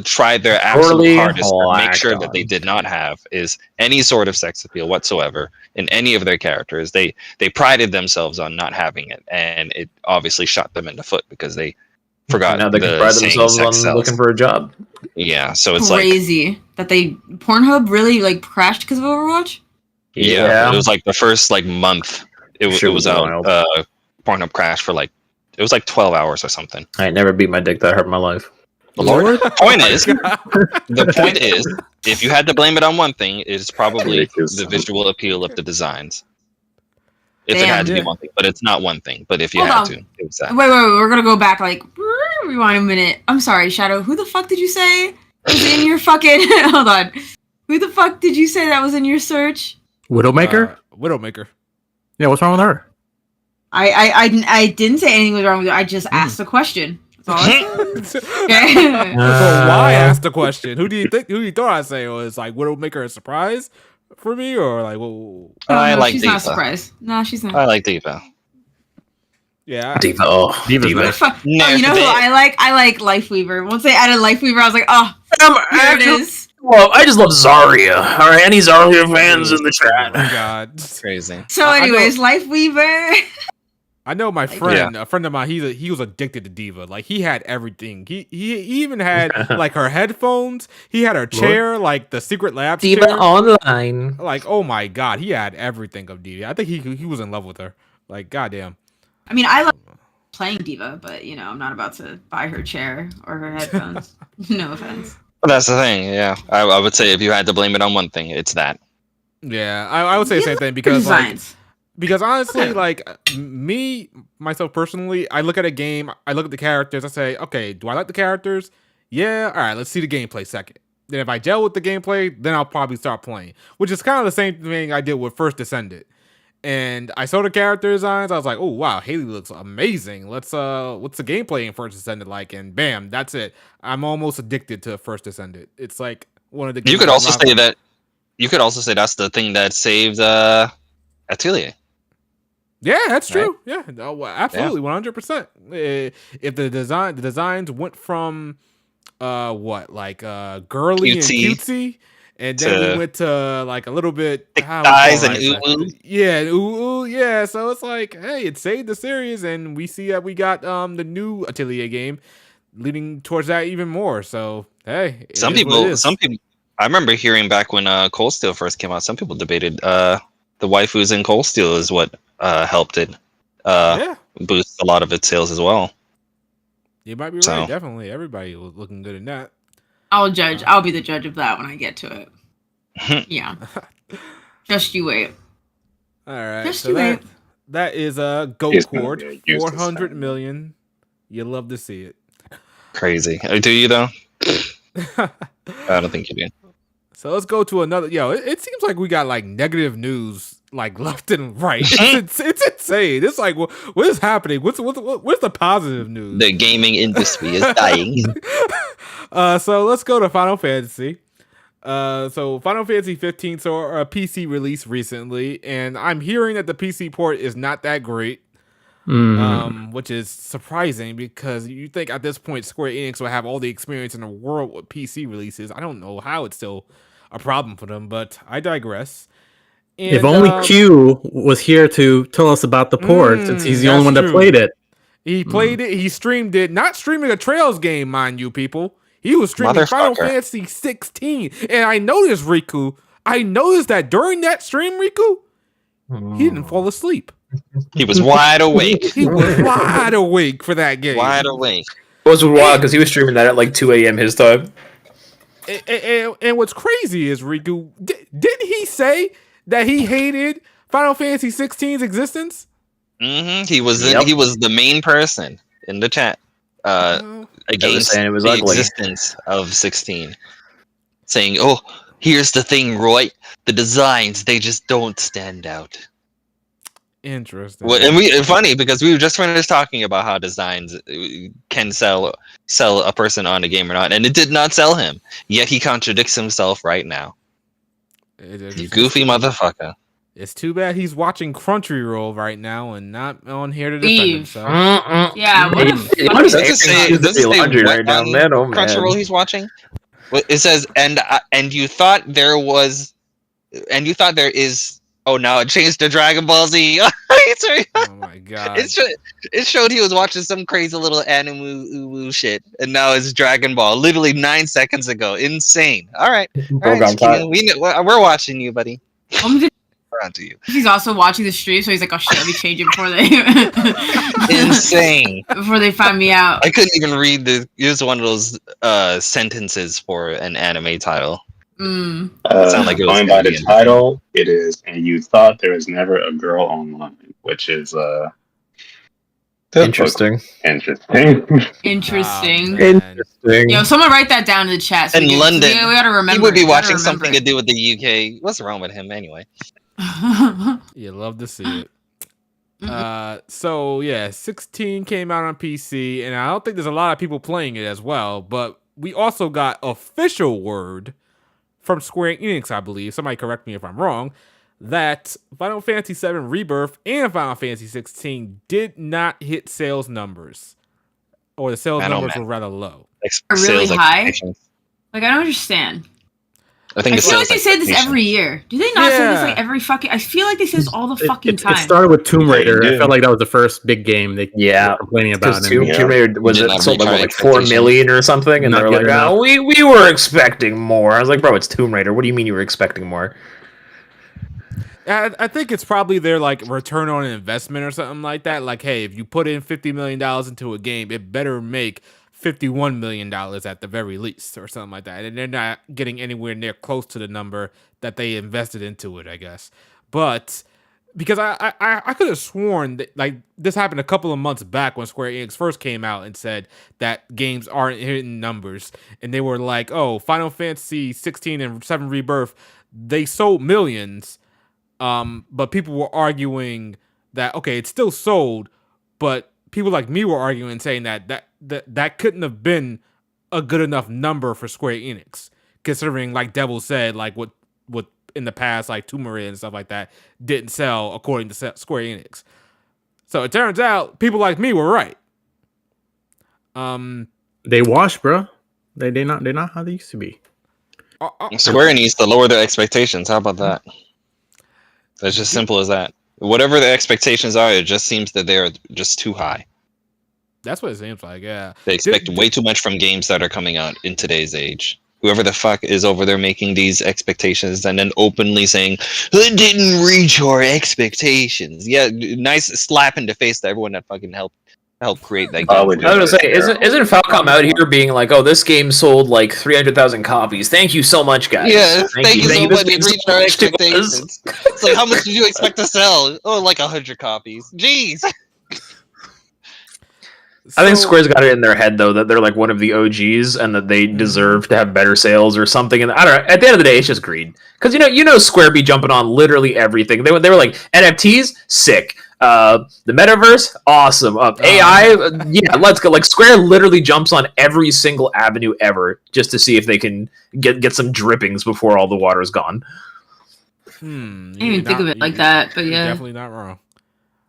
Speaker 7: tried their absolute
Speaker 3: Totally
Speaker 7: hardest to make sure
Speaker 3: whacked
Speaker 7: that they
Speaker 3: on.
Speaker 7: did not have is any sort of sex appeal whatsoever in any of their characters. They prided themselves on not having it, and it obviously shot them in the foot because they forgot
Speaker 3: Now they can
Speaker 7: the
Speaker 3: pride
Speaker 7: saying
Speaker 3: themselves on
Speaker 7: sex sells.
Speaker 3: looking for a job.
Speaker 7: Yeah, so it's like
Speaker 6: Crazy that they Pornhub really like crashed because of Overwatch.
Speaker 7: yeah, it was like the first like month it
Speaker 3: Shit
Speaker 7: was
Speaker 3: was
Speaker 7: out.
Speaker 3: wild.
Speaker 7: Pornhub crashed for like it was like 12 hours or something.
Speaker 3: I ain't never beat my dick that hurt in my life.
Speaker 1: Lord?
Speaker 7: Point is,
Speaker 1: God.
Speaker 7: the point is, if you had to blame it on one thing, it's probably
Speaker 2: Ridiculous.
Speaker 7: the visual appeal of the designs. If it
Speaker 6: Damn.
Speaker 7: had to be
Speaker 1: Yeah.
Speaker 7: one thing, but it's not one thing. But if you
Speaker 6: Hold
Speaker 7: had
Speaker 6: on.
Speaker 7: to, it was that.
Speaker 6: Wait, we're gonna go back like rewind a minute. I'm sorry, Shadow. Who the fuck did you say was in your fucking? Hold on. Who the fuck did you say that was in your search?
Speaker 5: Widowmaker?
Speaker 1: Widowmaker.
Speaker 5: Yeah, what's wrong with her?
Speaker 6: I didn't say anything was wrong with it. I just asked a question. That's all I said. Okay.
Speaker 1: So why ask the question? Who do you thought I'd say was like Widowmaker a surprise for me or like whoa?
Speaker 7: I
Speaker 6: no,
Speaker 7: like
Speaker 6: she's
Speaker 7: Diva.
Speaker 6: not surprised. No, she's not.
Speaker 7: I like Diva.
Speaker 1: Yeah.
Speaker 3: Diva. Oh,
Speaker 5: Diva's
Speaker 3: Diva.
Speaker 5: nice.
Speaker 6: Oh, you know who I like? I like Lifeweaver. Once they added Lifeweaver, I was like, oh, here it is.
Speaker 3: Well, I just love Zarya. All right, any Zarya fans in the
Speaker 1: Oh my
Speaker 3: chat?
Speaker 1: god.
Speaker 7: Crazy.
Speaker 6: So,
Speaker 1: I know-
Speaker 6: anyways, Lifeweaver.
Speaker 1: I know my friend, a friend of mine. He was addicted to Diva. Like he had everything. He even had like her headphones. He had her chair, like the Secret Labs
Speaker 3: Diva
Speaker 1: chair.
Speaker 3: Online.
Speaker 1: Like oh my god, he had everything of Diva. I think he was in love with her. Like goddamn.
Speaker 6: I mean, I love playing Diva, but you know, I'm not about to buy her chair or her headphones. No offense.
Speaker 7: But that's the thing. Yeah, I would say if you had to blame it on one thing, it's that.
Speaker 1: Yeah, I would say the same thing because
Speaker 6: Designs.
Speaker 1: because honestly,
Speaker 6: Okay.
Speaker 1: like myself personally, I look at a game, I look at the characters, I say, okay, do I like the characters? Yeah, all right, let's see the gameplay second. Then if I gel with the gameplay, then I'll probably start playing. Which is kind of the same thing I did with First Descended. And I saw the character designs, I was like, oh wow, Haley looks amazing. What's the gameplay in First Descended like? And bam, that's it. I'm almost addicted to First Descended. It's like one of the games
Speaker 7: You could
Speaker 1: I
Speaker 7: also
Speaker 1: love.
Speaker 7: say that. You could also say that's the thing that saved Atelier.
Speaker 1: Yeah, that's
Speaker 7: Right?
Speaker 1: true. Yeah, no, well, absolutely, 100%. If the designs went from girly
Speaker 7: Cutesy
Speaker 1: and cutesy, and then
Speaker 7: to
Speaker 1: we went to like a little bit
Speaker 7: thick
Speaker 1: how
Speaker 7: thighs
Speaker 1: would
Speaker 7: and
Speaker 1: I say?
Speaker 7: ooh-ooh.
Speaker 1: Yeah, ooh, yeah. So it's like, hey, it saved the series, and we see that we got the new Atelier game leading towards that even more. So hey, it
Speaker 7: Some
Speaker 1: is what it
Speaker 7: people.
Speaker 1: is.
Speaker 7: I remember hearing back when Cold Steel first came out. Some people debated the waifus in Cold Steel is what helped it
Speaker 1: Yeah,
Speaker 7: boost a lot of its sales as well.
Speaker 1: you might be
Speaker 7: So-
Speaker 1: right. Definitely, everybody was looking good in that.
Speaker 6: I'll judge. I'll be the judge of that when I get to it. Yeah. Just you wait.
Speaker 1: All right,
Speaker 6: Just
Speaker 1: so
Speaker 6: you wait.
Speaker 1: that is a
Speaker 2: It's gonna
Speaker 1: Cord,
Speaker 2: be a useless
Speaker 1: 400
Speaker 2: thing.
Speaker 1: million. You love to see it.
Speaker 7: Crazy. Do you though? I don't think you do.
Speaker 1: So let's go to another. Yo, it seems like we got like negative news like left and right. It's insane. It's like what is happening? What's the positive news?
Speaker 7: The gaming industry is dying.
Speaker 1: So let's go to Final Fantasy. So Final Fantasy 15 saw a PC release recently, and I'm hearing that the PC port is not that great. Which is surprising because you think at this point Square Enix will have all the experience in the world with PC releases. I don't know how it's still a problem for them, but I digress. And,
Speaker 5: If only Q was here to tell us about the port, since he's the only
Speaker 1: that's
Speaker 5: one that
Speaker 1: true.
Speaker 5: played it.
Speaker 1: He played it, he streamed it, not streaming a Trails game, mind you, people. He was streaming Final
Speaker 7: Motherfucker.
Speaker 1: Fantasy 16. And I noticed, Riku, that during that stream, Riku, he didn't fall asleep.
Speaker 7: He was wide awake.
Speaker 1: He was wide awake for that game.
Speaker 7: Wide awake.
Speaker 3: It was wild because he was streaming that at like 2 a.m. his time.
Speaker 1: And what's crazy is, Riku, didn't he say that he hated Final Fantasy 16's existence?
Speaker 7: He was
Speaker 3: Yep.
Speaker 7: he was the main person in the chat against
Speaker 3: saying it was
Speaker 7: the
Speaker 3: ugly.
Speaker 7: existence of 16, saying, "Oh, here's the thing, Roy. The designs they just don't stand out."
Speaker 1: Interesting.
Speaker 7: Well, and it's funny because we were just finished talking about how designs can sell a person on a game or not, and it did not sell him. Yet he contradicts himself right now. You goofy motherfucker.
Speaker 1: It's too bad he's watching Crunchyroll right now and not on here to defend
Speaker 6: Leave.
Speaker 1: himself.
Speaker 6: Yeah, what a fucking-
Speaker 3: What is
Speaker 7: Does it say
Speaker 3: laundry
Speaker 7: what
Speaker 3: right now,
Speaker 7: on
Speaker 3: man? Oh, man.
Speaker 7: Crunchyroll he's watching? Well, it says and you thought there is. Oh, now it changed to Dragon Ball Z.
Speaker 1: Oh my god!
Speaker 7: It showed he was watching some crazy little anime shit, and now it's Dragon Ball. Literally 9 seconds ago. Insane. All right, we're watching you, buddy. We're on to you.
Speaker 6: He's also watching the stream, so he's like, "Oh shit, let me change it before they
Speaker 7: Insane.
Speaker 6: before they find me out."
Speaker 7: I couldn't even read it was one of those sentences for an anime title.
Speaker 6: Mm.
Speaker 7: Sound like it was
Speaker 2: going by the
Speaker 7: Canadian.
Speaker 2: title, it is, and you thought there was never a girl online, which is
Speaker 3: Interesting.
Speaker 6: Interesting.
Speaker 1: Interesting.
Speaker 6: Yo, someone write that down in the chat. So
Speaker 7: In London,
Speaker 6: we gotta remember.
Speaker 7: He would be
Speaker 6: We gotta
Speaker 7: watching something
Speaker 6: remember
Speaker 7: to do with the UK. What's wrong with him anyway?
Speaker 1: You love to see it. So yeah, 16 came out on PC, and I don't think there's a lot of people playing it as well. But we also got official word from Square Enix, I believe. Somebody correct me if I'm wrong. That Final Fantasy VII Rebirth and Final Fantasy 16 did not hit sales numbers, or the sales numbers were rather low.
Speaker 6: Really high? Like, I don't understand.
Speaker 7: I think
Speaker 6: I feel like they say this every year. Do they not say this like every fucking? I feel like they say this all the fucking time.
Speaker 5: It started with Tomb Raider. I felt like that was the first big game they were complaining about.
Speaker 3: Tomb Raider was it sold like 4 million or something, and they were like, "Oh, we were expecting more." I was like, "Bro, it's Tomb Raider. What do you mean you were expecting more?"
Speaker 1: I think it's probably their like return on investment or something like that. Like, hey, if you put in $50 million into a game, it better make $51 million at the very least, or something like that. And they're not getting anywhere near close to the number that they invested into it, I guess. But because I could have sworn that like this happened a couple of months back when Square Enix first came out and said that games aren't hitting numbers, and they were like, "Oh, Final Fantasy 16 and 7 Rebirth, they sold millions." But people were arguing that, okay, it's still sold, but people like me were arguing, saying that couldn't have been a good enough number for Square Enix, considering, like Devil said, like what in the past, like Tomb Raider and stuff like that didn't sell according to Square Enix. So it turns out people like me were right.
Speaker 5: They wash, bro. They're not how they used to be.
Speaker 7: Square needs to lower their expectations. How about that? That's just simple as that. Whatever the expectations are, it just seems that they're just too high.
Speaker 1: That's what it seems like, yeah.
Speaker 7: They expect way too much from games that are coming out in today's age. Whoever the fuck is over there making these expectations and then openly saying, "It didn't reach our expectations." Yeah, nice slap in the face to everyone that fucking helped create that game.
Speaker 3: I was gonna say, isn't Falcom out here being like, "Oh, this game sold like 300,000 copies. Thank you so much, guys."
Speaker 7: Yeah, thank you so much.
Speaker 3: It
Speaker 7: It reached our expectations. It's like, how much did you expect to sell? Oh, like 100 copies. Jeez.
Speaker 3: I think Square's got it in their head though that they're like one of the OGs and that they deserve to have better sales or something. And I don't know. At the end of the day, it's just greed. Because you know, Square be jumping on literally everything. They were like, NFTs, sick. The metaverse, awesome. AI, yeah, let's go. Like Square literally jumps on every single avenue ever just to see if they can get some drippings before all the water's gone.
Speaker 6: I didn't even think of it like that, but yeah,
Speaker 1: you're definitely not wrong.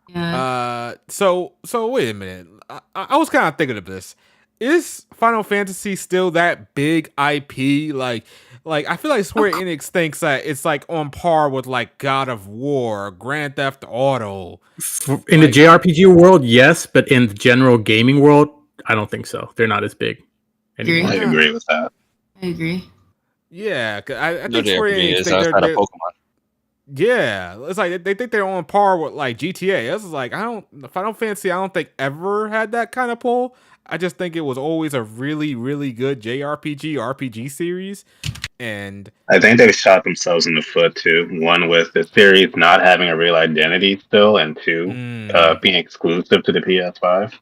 Speaker 6: Yeah.
Speaker 1: So wait a minute. I was kind of thinking of this. Is Final Fantasy still that big IP? Like I feel like Square Enix thinks that it's like on par with like God of War, Grand Theft Auto.
Speaker 5: In the JRPG world, yes, but in the general gaming world, I don't think so. They're not as big anymore.
Speaker 2: I agree with that.
Speaker 6: I agree.
Speaker 1: Yeah, cause I
Speaker 7: No
Speaker 1: think Square
Speaker 7: JRPG
Speaker 1: Enix
Speaker 7: is
Speaker 1: think
Speaker 7: outside
Speaker 1: they're
Speaker 7: of Pokemon.
Speaker 1: yeah, it's like they think they're on par with like GTA. This is like Final Fantasy. I don't think ever had that kind of pull. I just think it was always a really, really good JRPG RPG series, and
Speaker 2: I think they shot themselves in the foot too. One with the series not having a real identity still, and two, being exclusive to the PS5.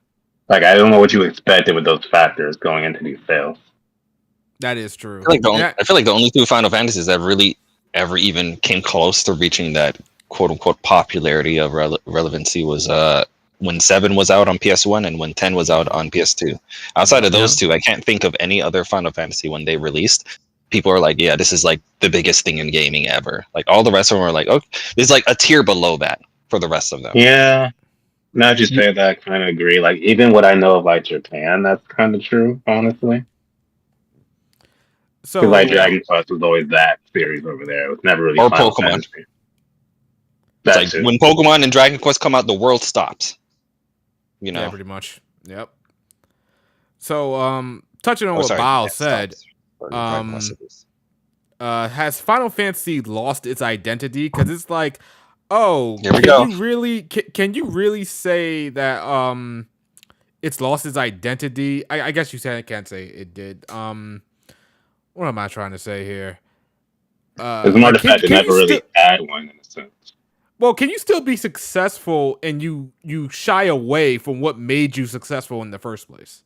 Speaker 2: Like I don't know what you expected with those factors going into these sales.
Speaker 1: that is true.
Speaker 7: I feel like the only two Final Fantasies that really ever even came close to reaching that quote unquote popularity of relevancy was when 7 was out on PS1 and when 10 was out on PS2. Outside of those two, I can't think of any other Final Fantasy when they released. People are like, yeah, this is like the biggest thing in gaming ever. Like all the rest of them are like, oh, there's like a tier below that for the rest of them.
Speaker 2: Yeah. Now that you say that, I kind of agree. Like even what I know of like Japan, that's kind of true, honestly.
Speaker 1: So
Speaker 2: Because like Dragon Quest was always that series over there. It was never really
Speaker 7: Or
Speaker 2: Final
Speaker 7: Pokemon.
Speaker 2: Fantasy.
Speaker 7: It's
Speaker 2: That
Speaker 7: like
Speaker 2: too.
Speaker 7: when Pokemon and Dragon Quest come out, the world stops. You know.
Speaker 1: yeah, pretty much. Yep. So touching on
Speaker 7: Oh,
Speaker 1: what
Speaker 7: sorry,
Speaker 1: Bao
Speaker 7: it
Speaker 1: said,
Speaker 7: stops. Or Dragon Quest it is.
Speaker 1: has Final Fantasy lost its identity? Because it's like, oh,
Speaker 7: Here we go.
Speaker 1: can you really say that it's lost its identity? I guess you can't say it did. What am I trying to say here?
Speaker 2: It's more the fact they never really had one in a sense.
Speaker 1: Well, can you still be successful and you shy away from what made you successful in the first place?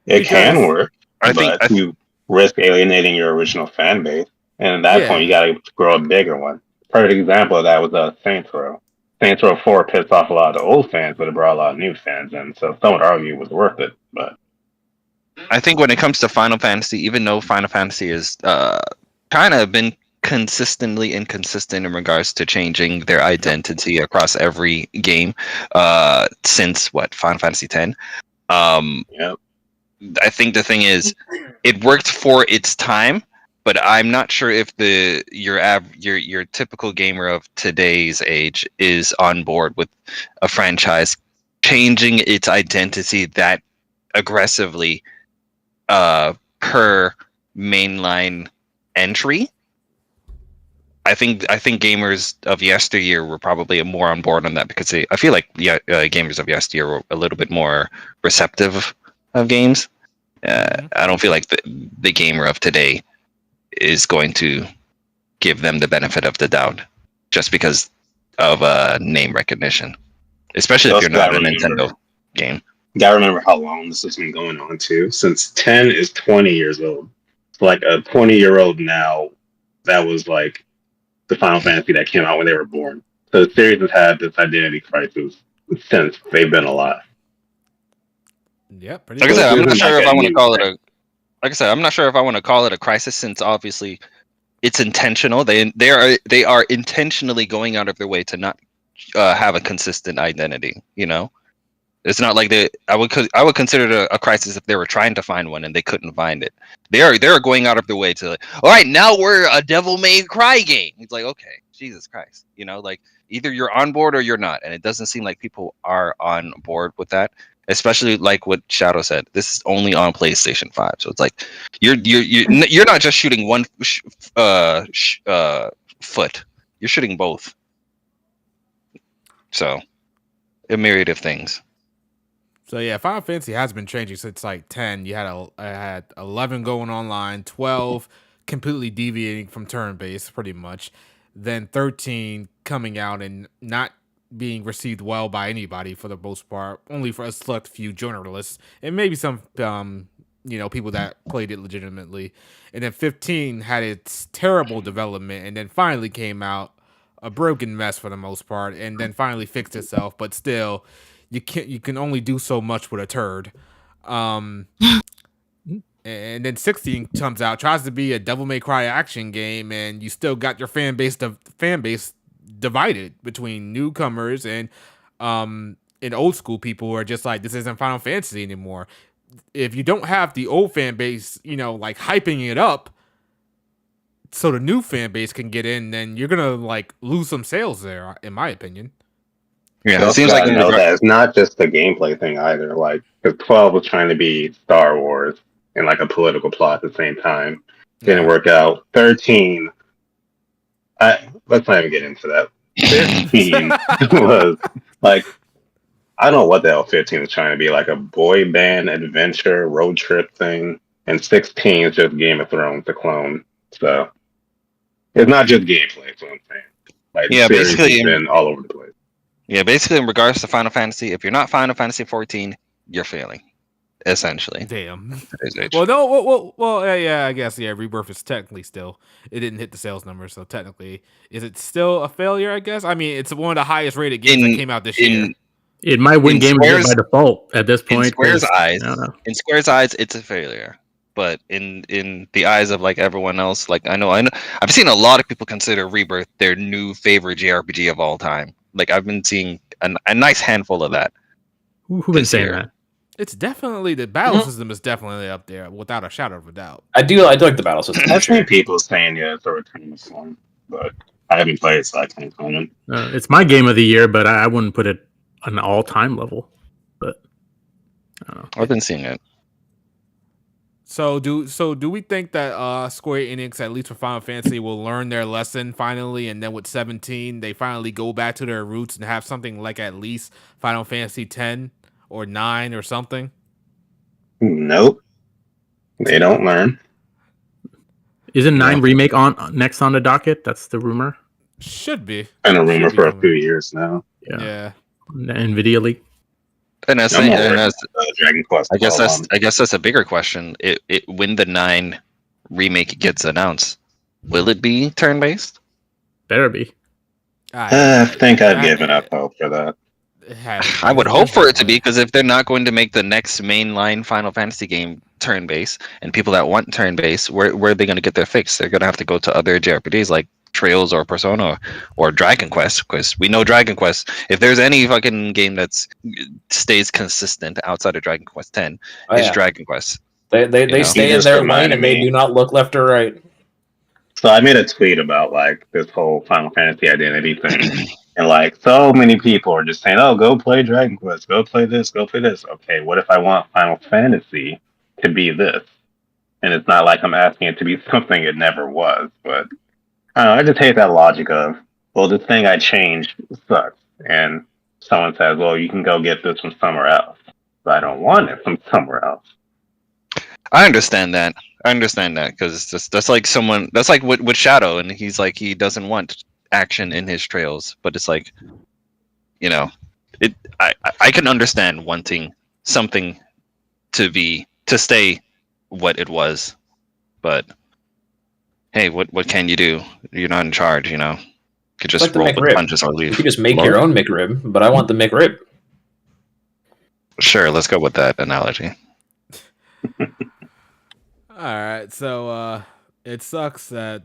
Speaker 2: It can work,
Speaker 7: I think
Speaker 2: you risk alienating your original fan base, and at that point, you got to grow a bigger one. Perfect example of that was Saints Row. Saints Row 4 pissed off a lot of the old fans, but it brought a lot of new fans in. So some would argue it was worth it. But
Speaker 7: I think when it comes to Final Fantasy, even though Final Fantasy is kind of been consistently inconsistent in regards to changing their identity across every game since Final Fantasy X.
Speaker 2: yep.
Speaker 7: I think the thing is, it worked for its time, but I'm not sure if your typical gamer of today's age is on board with a franchise changing its identity that aggressively per mainline entry. I think gamers of yesteryear were probably more on board on that because I feel like gamers of yesteryear were a little bit more receptive of games. I don't feel like the gamer of today is going to give them the benefit of the doubt just because of name recognition, especially if you're not a Nintendo game.
Speaker 2: You gotta remember how long this has been going on too. Since 10 is 20 years old. Like a 20-year-old now, that was like the Final Fantasy that came out when they were born. So the series has had this identity crisis since they've been alive.
Speaker 1: Yep.
Speaker 7: Like I said, I'm not sure if I want to call it I'm not sure if I want to call it a crisis since obviously it's intentional. They are intentionally going out of their way to not have a consistent identity. You know, it's not like I would consider it a crisis if they were trying to find one and they couldn't find it. They are going out of their way to like, all right, now we're a Devil May Cry game. It's like, okay, Jesus Christ, you know, like either you're on board or you're not, and it doesn't seem like people are on board with that. Especially like what Shadow said, this is only on PlayStation 5, so it's like you're not just shooting one foot, you're shooting both. So, a myriad of things.
Speaker 1: So yeah, Final Fantasy has been changing since like 10. You had 11 going online, 12 completely deviating from turn-based, pretty much. Then 13 coming out and not being received well by anybody for the most part, only for a select few journalists and maybe some people that played it legitimately. And then 15 had its terrible development and then finally came out a broken mess for the most part and then finally fixed itself, but still you can only do so much with a turd. And then 16 comes out, tries to be a Devil May Cry action game, and you still got your fan base divided between newcomers and old school people who are just like, this isn't Final Fantasy anymore. If you don't have the old fan base, like hyping it up so the new fan base can get in, then you're gonna like lose some sales there, in my opinion.
Speaker 7: Yeah, it seems like
Speaker 2: that it's not just the gameplay thing either. Like, because 12 was trying to be Star Wars and like a political plot at the same time. Didn't work out. 13. Let's not even get into that. 15 was like, I don't know what the hell 15 is trying to be, like a boy band adventure road trip thing. And 16 is just Game of Thrones, the clone. So it's not just gameplay, that's what I'm saying. Like,
Speaker 7: yeah, basically
Speaker 2: has been all over the place.
Speaker 7: Yeah, basically in regards to Final Fantasy, if you're not Final Fantasy 14, you're failing. essentially.
Speaker 1: Damn.
Speaker 7: Today's age.
Speaker 1: Well, no. Well. Yeah. I guess. Yeah. Rebirth is technically still. It didn't hit the sales numbers, so technically, is it still a failure? I guess. I mean, it's one of the highest rated games that came out this year.
Speaker 5: It might win Game of the Year by default at this point.
Speaker 7: In Square's
Speaker 5: 'cause,
Speaker 7: eyes,
Speaker 5: I don't know.
Speaker 7: in Square's eyes, it's a failure. But in the eyes of like everyone else, like I know, I've seen a lot of people consider Rebirth their new favorite JRPG of all time. Like I've been seeing a nice handful of that.
Speaker 5: Who been
Speaker 7: this
Speaker 5: saying
Speaker 7: year.
Speaker 5: that?
Speaker 1: It's definitely the battle system is definitely up there without a shadow of a doubt.
Speaker 3: I do like the battle system.
Speaker 2: I've
Speaker 3: for sure.
Speaker 2: seen people saying yeah, it's a return of form, but I haven't played, so I can't comment.
Speaker 5: It's my Game of the Year, but I wouldn't put it on an all-time level. But I don't know.
Speaker 7: I've been seeing it.
Speaker 1: So do we think that Square Enix, at least for Final Fantasy, will learn their lesson finally, and then with 17 they finally go back to their roots and have something like at least Final Fantasy 10 or 9 or something?
Speaker 2: Nope, they don't learn.
Speaker 5: Isn't 9 remake on next on the docket? That's the rumor.
Speaker 1: Should be.
Speaker 2: Been a rumor
Speaker 1: Should be
Speaker 2: for a
Speaker 1: coming.
Speaker 2: few years now.
Speaker 1: Yeah.
Speaker 5: Nvidia leak.
Speaker 7: And that's,
Speaker 2: I'm
Speaker 7: and
Speaker 2: more
Speaker 7: that's
Speaker 2: Dragon Quest.
Speaker 7: I guess
Speaker 2: 12
Speaker 7: that's a bigger question. It when the 9 remake gets announced, will it be turn based?
Speaker 5: Better be.
Speaker 2: I think I've given up hope for that.
Speaker 7: I would hope for it to be, because if they're not going to make the next mainline Final Fantasy game turn based, and people that want turn based, where are they going to get their fix? They're going to have to go to other JRPGs like Trails or Persona or Dragon Quest, because we know Dragon Quest. If there's any fucking game that stays consistent outside of Dragon Quest 10, it's Dragon Quest.
Speaker 3: They
Speaker 7: know?
Speaker 3: stay
Speaker 2: You
Speaker 3: in
Speaker 2: just
Speaker 3: their lane
Speaker 2: reminded
Speaker 3: and they
Speaker 2: me.
Speaker 3: do not look left or right.
Speaker 2: So I made a tweet about like this whole Final Fantasy identity thing, and like so many people are just saying, "Oh, go play Dragon Quest, go play this, go play this." Okay, what if I want Final Fantasy to be this? And it's not like I'm asking it to be something it never was, but I don't know, I just hate that logic of, well, this thing I changed sucks, and someone says, well, you can go get this from somewhere else, but I don't want it from somewhere else.
Speaker 7: I understand that. Because that's like someone that's like with Shadow, and he's like he doesn't want action in his trails, but it's like, you know, I can understand wanting something to stay what it was, but hey, what can you do? You're not in charge, you know. You could just
Speaker 3: like the
Speaker 7: roll with
Speaker 3: McRib.
Speaker 7: punches or leave.
Speaker 3: You could just make your own McRib, but I want the McRib.
Speaker 7: Sure, let's go with that analogy.
Speaker 1: All right, so it sucks that,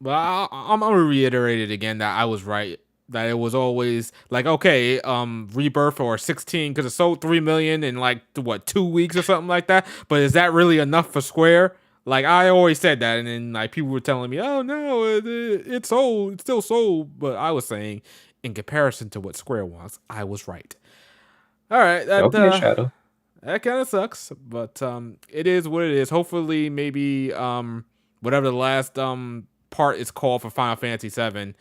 Speaker 1: but I'm gonna reiterate it again that I was right. That it was always like, okay, Rebirth or 16 because it sold 3 million in like what 2 weeks or something like that. But is that really enough for Square? Like I always said that, and then like people were telling me, oh no, it sold, it still sold. But I was saying, in comparison to what Square wants, I was right. All right, that
Speaker 3: Shadow.
Speaker 1: That kind of sucks, but it is what it is. Hopefully, maybe whatever the last part is called for Final Fantasy VII,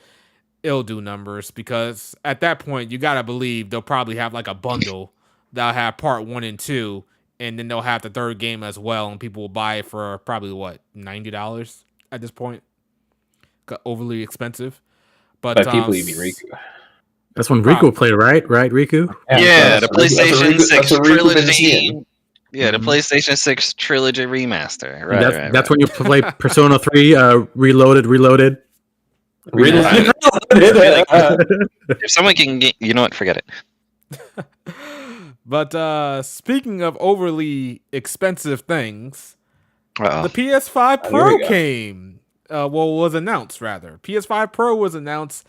Speaker 1: it'll do numbers, because at that point you gotta believe they'll probably have like a bundle that'll have part 1 and 2, and then they'll have the third game as well, and people will buy it for probably what $90 at this point. Overly expensive, but
Speaker 3: By people you mean Riku.
Speaker 5: That's when Riku played, right? Right, Riku?
Speaker 7: Yeah, the PlayStation 6 trilogy.
Speaker 3: trilogy.
Speaker 7: Yeah, the PlayStation 6 trilogy remaster. Right,
Speaker 5: That's when you play Persona 3 Reloaded.
Speaker 7: If someone can get, you know what, forget it.
Speaker 1: But speaking of overly expensive things,
Speaker 7: Uh-oh.
Speaker 1: the PS5
Speaker 3: here
Speaker 1: Pro
Speaker 3: we go.
Speaker 1: came. Was announced rather. PS5 Pro was announced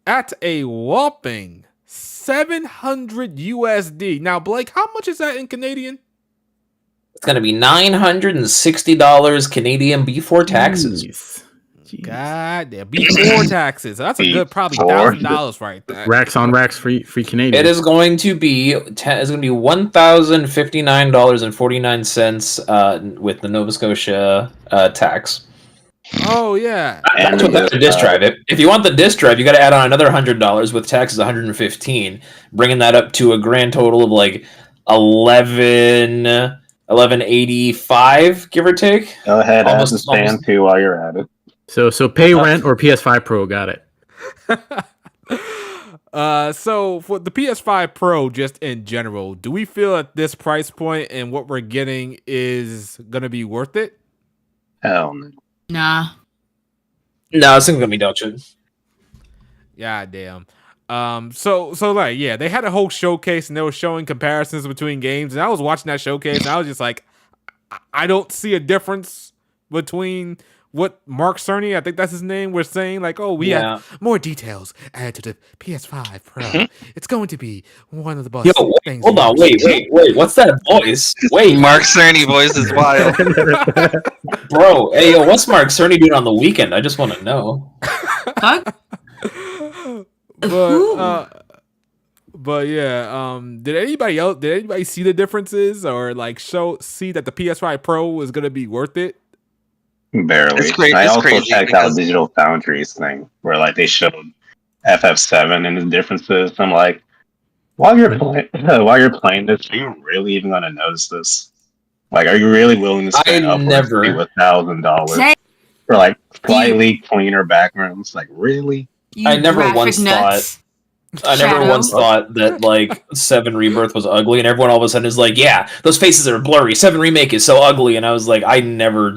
Speaker 1: at a whopping $700 USD. Now, Blake, how much is that in Canadian?
Speaker 3: It's going to be $960 Canadian before taxes.
Speaker 5: Jeez.
Speaker 1: God damn, before taxes. That's a good probably
Speaker 2: Before.
Speaker 1: $1,000 right there.
Speaker 5: Racks on racks, free Canadian.
Speaker 3: It is going to be $1,059.49 with the Nova Scotia tax.
Speaker 1: Oh yeah.
Speaker 3: That's without the disc drive. If you want the disc drive, you got to add on another $100 with taxes, $115, bringing that up to a grand total of like $1185, give or take.
Speaker 2: Go ahead,
Speaker 3: Almost-
Speaker 2: add the stand too while you're at it.
Speaker 5: So pay rent or PS5 Pro got it.
Speaker 1: So for the PS5 Pro, just in general, do we feel at this price point and what we're getting is gonna be worth it?
Speaker 2: Hell no.
Speaker 6: Nah.
Speaker 3: No, it's gonna be Dutchin.
Speaker 1: God damn. So like, yeah, they had a whole showcase and they were showing comparisons between games, and I was watching that showcase and I was just like, I don't see a difference between what Mark Cerny, I think that's his name, was saying. Like, oh, we have more details added to the PS5 Pro. It's going to be one of the best things.
Speaker 3: Hold on, wait. What's that voice? Wait,
Speaker 7: Mark Cerny voice is wild.
Speaker 3: bro. Hey, yo, what's Mark Cerny doing on the weekend? I just want to know.
Speaker 6: Fuck.
Speaker 1: But yeah, did anybody see the differences or like see that the PS5 Pro was gonna be worth it?
Speaker 2: Barely.
Speaker 7: It's crazy.
Speaker 2: I
Speaker 7: It's
Speaker 2: also
Speaker 7: crazy
Speaker 2: checked out
Speaker 7: because-
Speaker 2: Digital Foundry's thing where like they showed FF7 and the differences. I'm like, while you're playing this, are you really even gonna notice this? Like, are you really willing to spend upwards to $1,000 for like slightly cleaner backgrounds? Like, really?
Speaker 6: You
Speaker 3: I never
Speaker 6: graphic
Speaker 3: once
Speaker 6: nuts.
Speaker 3: I never
Speaker 6: Shadow.
Speaker 3: once thought that like 7 Rebirth was ugly, and everyone all of a sudden is like, "Yeah, those faces are blurry. 7 Remake is so ugly," and I was like, I never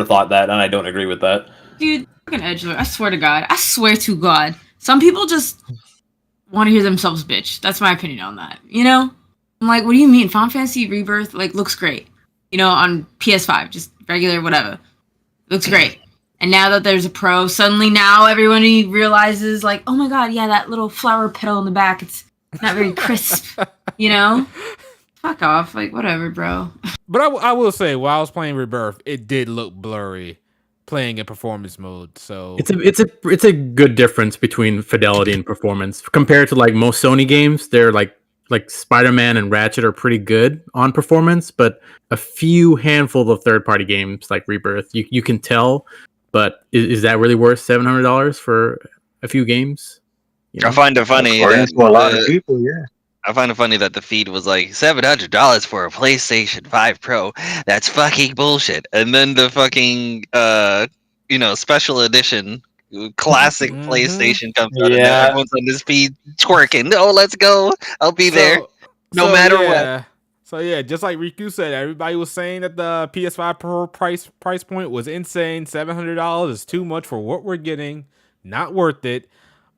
Speaker 3: thought that, and I don't agree with that.
Speaker 6: Dude, fucking edgelord. I swear to God. I swear to God. Some people just want to hear themselves bitch. That's my opinion on that. You know? I'm like, what do you mean? Final Fantasy Rebirth like looks great. You know, on PS5, just regular whatever. Looks great. And now that there's a Pro, suddenly now everybody realizes like, oh my God, yeah, that little flower petal in the back, it's not very crisp. You know? Fuck off. Like, whatever, bro.
Speaker 1: But I will say, while I was playing Rebirth, it did look blurry playing in performance mode. So
Speaker 5: It's a good difference between fidelity and performance compared to like most Sony games. They're like Spider-Man and Ratchet are pretty good on performance, but a few handful of third-party games like Rebirth, you can tell. But is that really worth $700 for a few games? You know?
Speaker 7: I find it funny
Speaker 2: According
Speaker 7: that
Speaker 2: to a lot of people, yeah.
Speaker 7: I find it funny that the feed was like $700 for a PlayStation 5 Pro. That's fucking bullshit. And then the fucking special edition classic PlayStation comes out, and everyone's on this feed twerking. Oh, let's go! I'll be there, no matter what.
Speaker 1: So yeah, just like Riku said, everybody was saying that the PS5 Pro price point was insane. $700 is too much for what we're getting. Not worth it.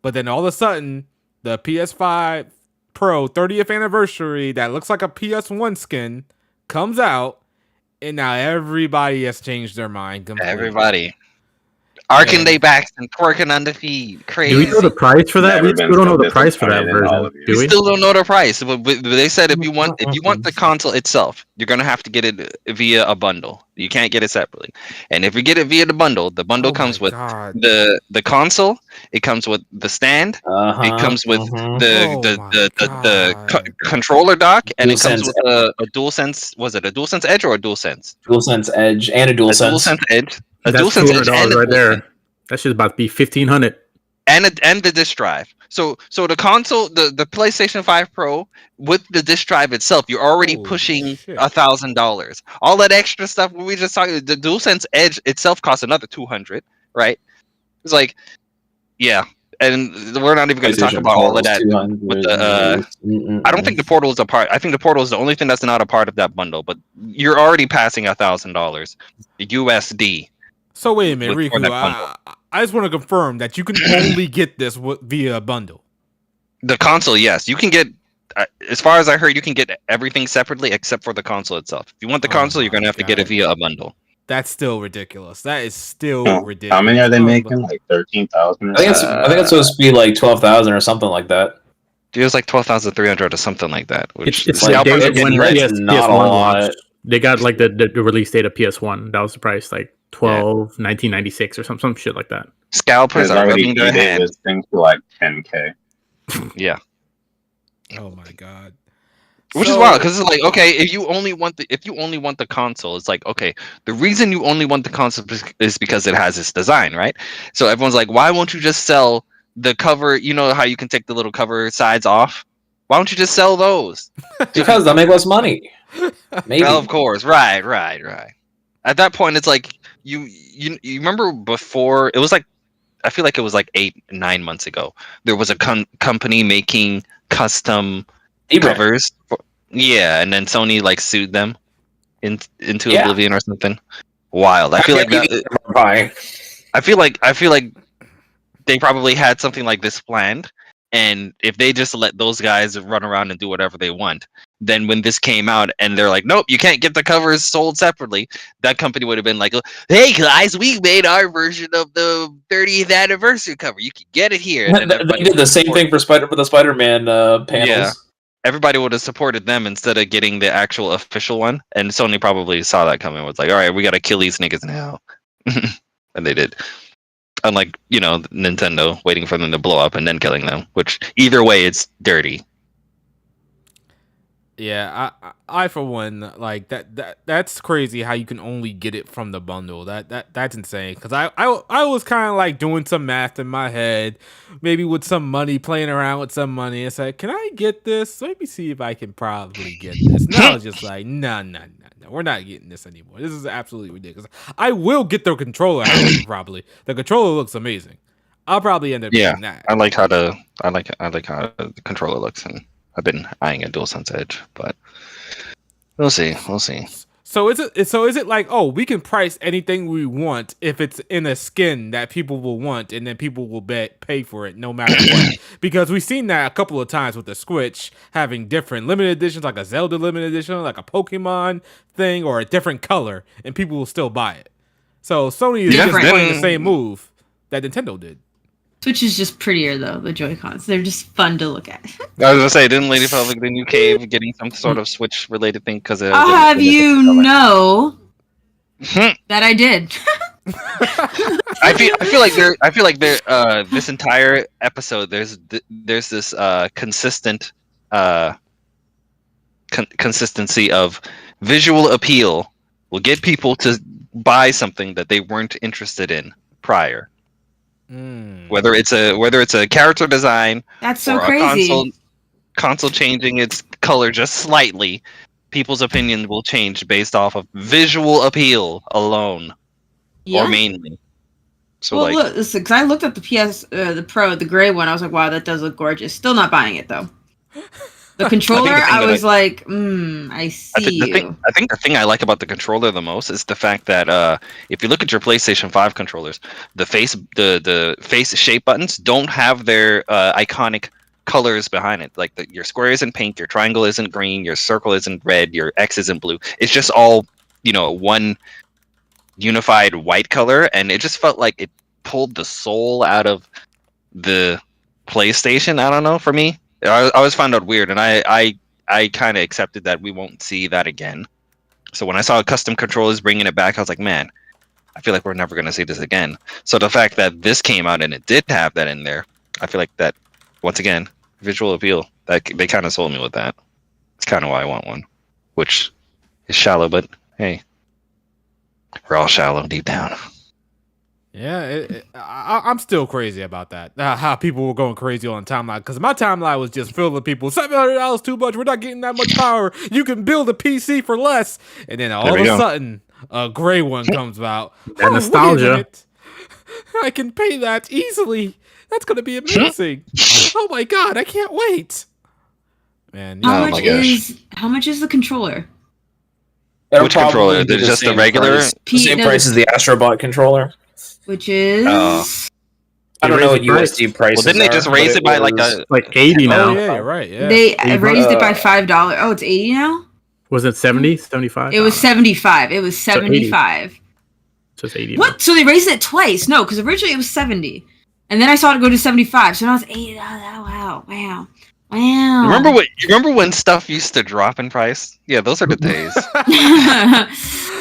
Speaker 1: But then all of a sudden, the PS5 Pro 30th anniversary that looks like a PS1 skin comes out, and now everybody has changed their mind completely.
Speaker 7: Everybody. Arcing they backs and twerking on the feed. Crazy.
Speaker 5: Do we know the price for that? We still don't know the price for that version. Do we?
Speaker 7: Still don't know the price. But they said if you want the console itself, you're gonna have to get it via a bundle. You can't get it separately. And if you get it via the bundle comes with the console. It comes with the stand. It comes with the controller dock, and it comes with a DualSense. Was it a DualSense Edge or a DualSense?
Speaker 3: DualSense Edge and a DualSense.
Speaker 7: DualSense Edge.
Speaker 5: That's $200 right there. That shit's about to be $1,500.
Speaker 7: And the disc drive. So the console, the PlayStation 5 Pro with the disc drive itself, you're already pushing $1,000. All that extra stuff we just talked. The DualSense Edge itself costs another $200, right? It's like, yeah, and we're not even going to talk about all of that. With the, I don't think the Portal is a part. I think the Portal is the only thing that's not a part of that bundle. But you're already passing $1,000 USD.
Speaker 1: So wait a minute, Riku. I just want to confirm that you can only get this via a bundle.
Speaker 7: The console, yes, you can get. As far as I heard, you can get everything separately except for the console itself. If you want the console, you're gonna have to get it via a bundle.
Speaker 1: That's still ridiculous. That is still ridiculous.
Speaker 2: How many are they making? Like 13,000?
Speaker 3: I think it's supposed to be like 12,000 or something like that.
Speaker 7: It was like 12,300 or something like that. Which
Speaker 5: It's
Speaker 7: like,
Speaker 5: when
Speaker 3: not a lot.
Speaker 5: They got like the release date of PS1. That was the price, like 1996 or some shit like that.
Speaker 7: Scalpers are rubbing their hands.
Speaker 2: This thing for like 10K.
Speaker 7: Yeah.
Speaker 1: Oh my God.
Speaker 7: Which is wild because it's like, okay, if you only want the console, it's like, okay, the reason you only want the console is because it has this design, right? So everyone's like, why won't you just sell the cover? You know how you can take the little cover sides off? Why don't you just sell those?
Speaker 3: Because they'll make less money. Maybe.
Speaker 7: Well, of course, right. At that point, it's like you remember before it was like I feel like it was like 8-9 months ago. There was a company making custom covers. Yeah, and then Sony like sued them into oblivion or something. Wild. I feel like that. I feel like they probably had something like this planned, and if they just let those guys run around and do whatever they want, then when this came out and they're like, nope, you can't get the covers sold separately, that company would have been like, hey guys, we made our version of the 30th anniversary cover. You can get it here. And then
Speaker 3: they did the same thing for the Spider-Man panels.
Speaker 7: Yeah. Everybody would have supported them instead of getting the actual official one. And Sony probably saw that coming. Was like, all right, we got to kill these niggas now. And they did. Unlike, Nintendo waiting for them to blow up and then killing them, which either way, it's dirty.
Speaker 1: Yeah, I for one, like that's crazy how you can only get it from the bundle. That's insane. Because I was kind of like doing some math in my head, maybe with some money, playing around with some money. It's like, can I get this? Let me see if I can probably get this. Now it's just like, no, we're not getting this anymore. This is absolutely ridiculous. I will get the controller, however, probably. The controller looks amazing. I'll probably end up getting that.
Speaker 7: I like how the controller looks, and I've been eyeing a DualSense Edge, but we'll see.
Speaker 1: So is it like, oh, we can price anything we want if it's in a skin that people will want, and then people will pay for it no matter what? Because we've seen that a couple of times with the Switch having different limited editions, like a Zelda limited edition, like a Pokemon thing, or a different color, and people will still buy it. So Sony is just playing the same move that Nintendo did.
Speaker 6: Switch is just prettier though. The Joy-Cons, they're just fun to look at.
Speaker 7: I was gonna say, didn't Lady Public the new cave getting some sort of Switch related thing? Because
Speaker 6: I'll have you know that I did.
Speaker 7: I feel like there this entire episode there's this consistent consistency of visual appeal will get people to buy something that they weren't interested in prior. Whether it's a character design,
Speaker 6: that's so
Speaker 7: or
Speaker 6: crazy.
Speaker 7: A console changing its color just slightly, people's opinion will change based off of visual appeal alone, or mainly. So
Speaker 6: well, look, because I looked at the the Pro, the gray one, I was like, wow, that does look gorgeous. Still not buying it though. The controller, I was like, I see
Speaker 7: I think the thing I like about the controller the most is the fact that if you look at your PlayStation 5 controllers, the face shape buttons don't have their iconic colors behind it. Like your square isn't pink, your triangle isn't green, your circle isn't red, your X isn't blue. It's just all, one unified white color, and it just felt like it pulled the soul out of the PlayStation. I don't know, for me. I always found out weird, and I kind of accepted that we won't see that again. So when I saw custom controllers bringing it back, I was like, man, I feel like we're never going to see this again. So the fact that this came out and it did have that in there, I feel like that, once again, visual appeal, that they kind of sold me with that. It's kind of why I want one, which is shallow, but hey, we're all shallow deep down.
Speaker 1: Yeah, I'm still crazy about that. How people were going crazy on the timeline, because my timeline was just filled with people. $700 too much. We're not getting that much power. You can build a PC for less, and then all of a sudden, a gray one comes out.
Speaker 5: That nostalgia.
Speaker 1: I can pay that easily. That's gonna be amazing. Oh my god, I can't wait. Man,
Speaker 6: how much is the controller?
Speaker 7: Which controller? Just the regular?
Speaker 3: The same price as the Astrobot controller.
Speaker 6: Which is
Speaker 3: I don't know what USD prices.
Speaker 7: Well, didn't they just raise it by
Speaker 5: like 80 now?
Speaker 1: Oh yeah, you're right. Yeah,
Speaker 6: they raised it by $5. Oh, it's 80 now.
Speaker 5: Was it 70, 75?
Speaker 6: It was 75. It was 75.
Speaker 5: So it's 80.
Speaker 6: What? Now. So they raised it twice? No, because originally it was 70, and then I saw it go to 75. So now it's 80. Wow.
Speaker 7: Remember when stuff used to drop in price? Yeah, those are the days.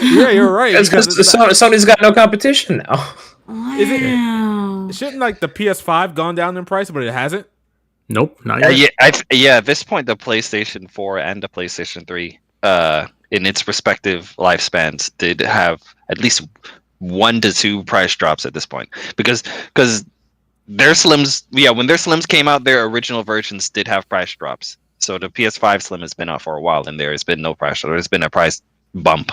Speaker 1: Yeah, you're right.
Speaker 3: It's because Sony's got no competition now.
Speaker 6: Wow.
Speaker 1: Shouldn't like the PS5 gone down in price, but it hasn't?
Speaker 5: Nope, not yet.
Speaker 7: At this point, the PlayStation 4 and the PlayStation 3, in its respective lifespans, did have at least 1 to 2 price drops at this point, because their Slims, when their Slims came out, their original versions did have price drops. So the PS5 Slim has been out for a while, and there has been no price drop. There's been a price bump.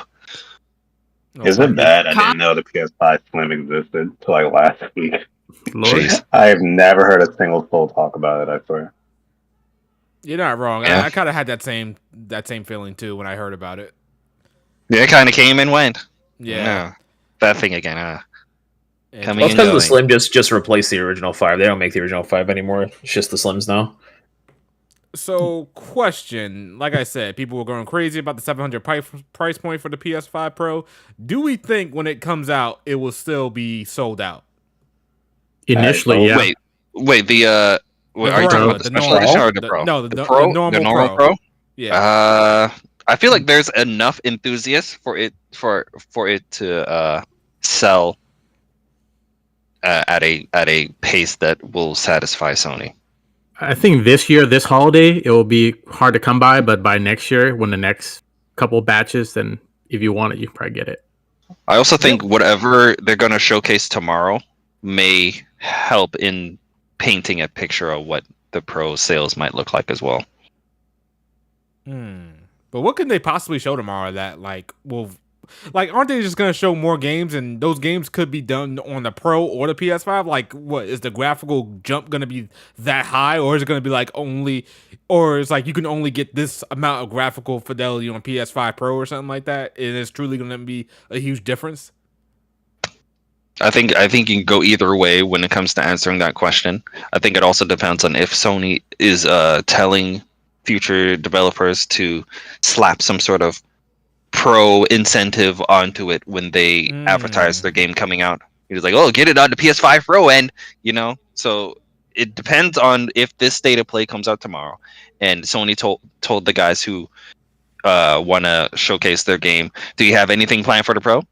Speaker 2: Is it bad? I didn't know the PS5 Slim existed till like last week.
Speaker 5: Lord.
Speaker 7: Jeez.
Speaker 2: I have never heard a single soul talk about it. I swear.
Speaker 1: You're not wrong.
Speaker 7: Yeah.
Speaker 1: I kind of had that same feeling too when I heard about it.
Speaker 7: Yeah, it kind of came and went.
Speaker 1: Yeah.
Speaker 7: That thing again.
Speaker 1: And
Speaker 7: Coming
Speaker 3: Well, it's
Speaker 7: and
Speaker 3: because the
Speaker 7: going.
Speaker 3: Slim just replaced the original 5. They don't make the original 5 anymore. It's just the Slims now.
Speaker 1: So, question. Like I said, people were going crazy about the $700 price point for the PS5 Pro. Do we think when it comes out, it will still be sold out?
Speaker 5: Initially, yeah.
Speaker 7: Wait. Are you talking
Speaker 1: Pro,
Speaker 7: about the
Speaker 1: the
Speaker 7: special
Speaker 1: normal-
Speaker 7: edition or the
Speaker 1: the-
Speaker 7: Pro?
Speaker 1: no, the
Speaker 7: Pro,
Speaker 1: normal
Speaker 7: the normal
Speaker 1: Pro.
Speaker 7: Pro.
Speaker 1: Yeah.
Speaker 7: I feel like there's enough enthusiasts for it to sell at a pace that will satisfy Sony.
Speaker 5: I think this year, this holiday, it will be hard to come by, but by next year, when the next couple batches, then if you want it, you can probably get it.
Speaker 7: I also think whatever they're going to showcase tomorrow may help in painting a picture of what the Pro sales might look like as well.
Speaker 1: But what can they possibly show tomorrow that aren't they just gonna show more games, and those games could be done on the Pro or the PS5? Like, what is the graphical jump gonna be that high, or is it gonna be or it's like you can only get this amount of graphical fidelity on PS5 Pro or something like that, and it's truly gonna be a huge difference?
Speaker 7: I think you can go either way when it comes to answering that question. I think it also depends on if Sony is telling future developers to slap some sort of pro incentive onto it when they advertise their game coming out. He was like, "Oh, get it on the PS5 Pro," and so it depends on if this state of play comes out tomorrow, and Sony told the guys who want to showcase their game, "Do you have anything planned for the Pro?"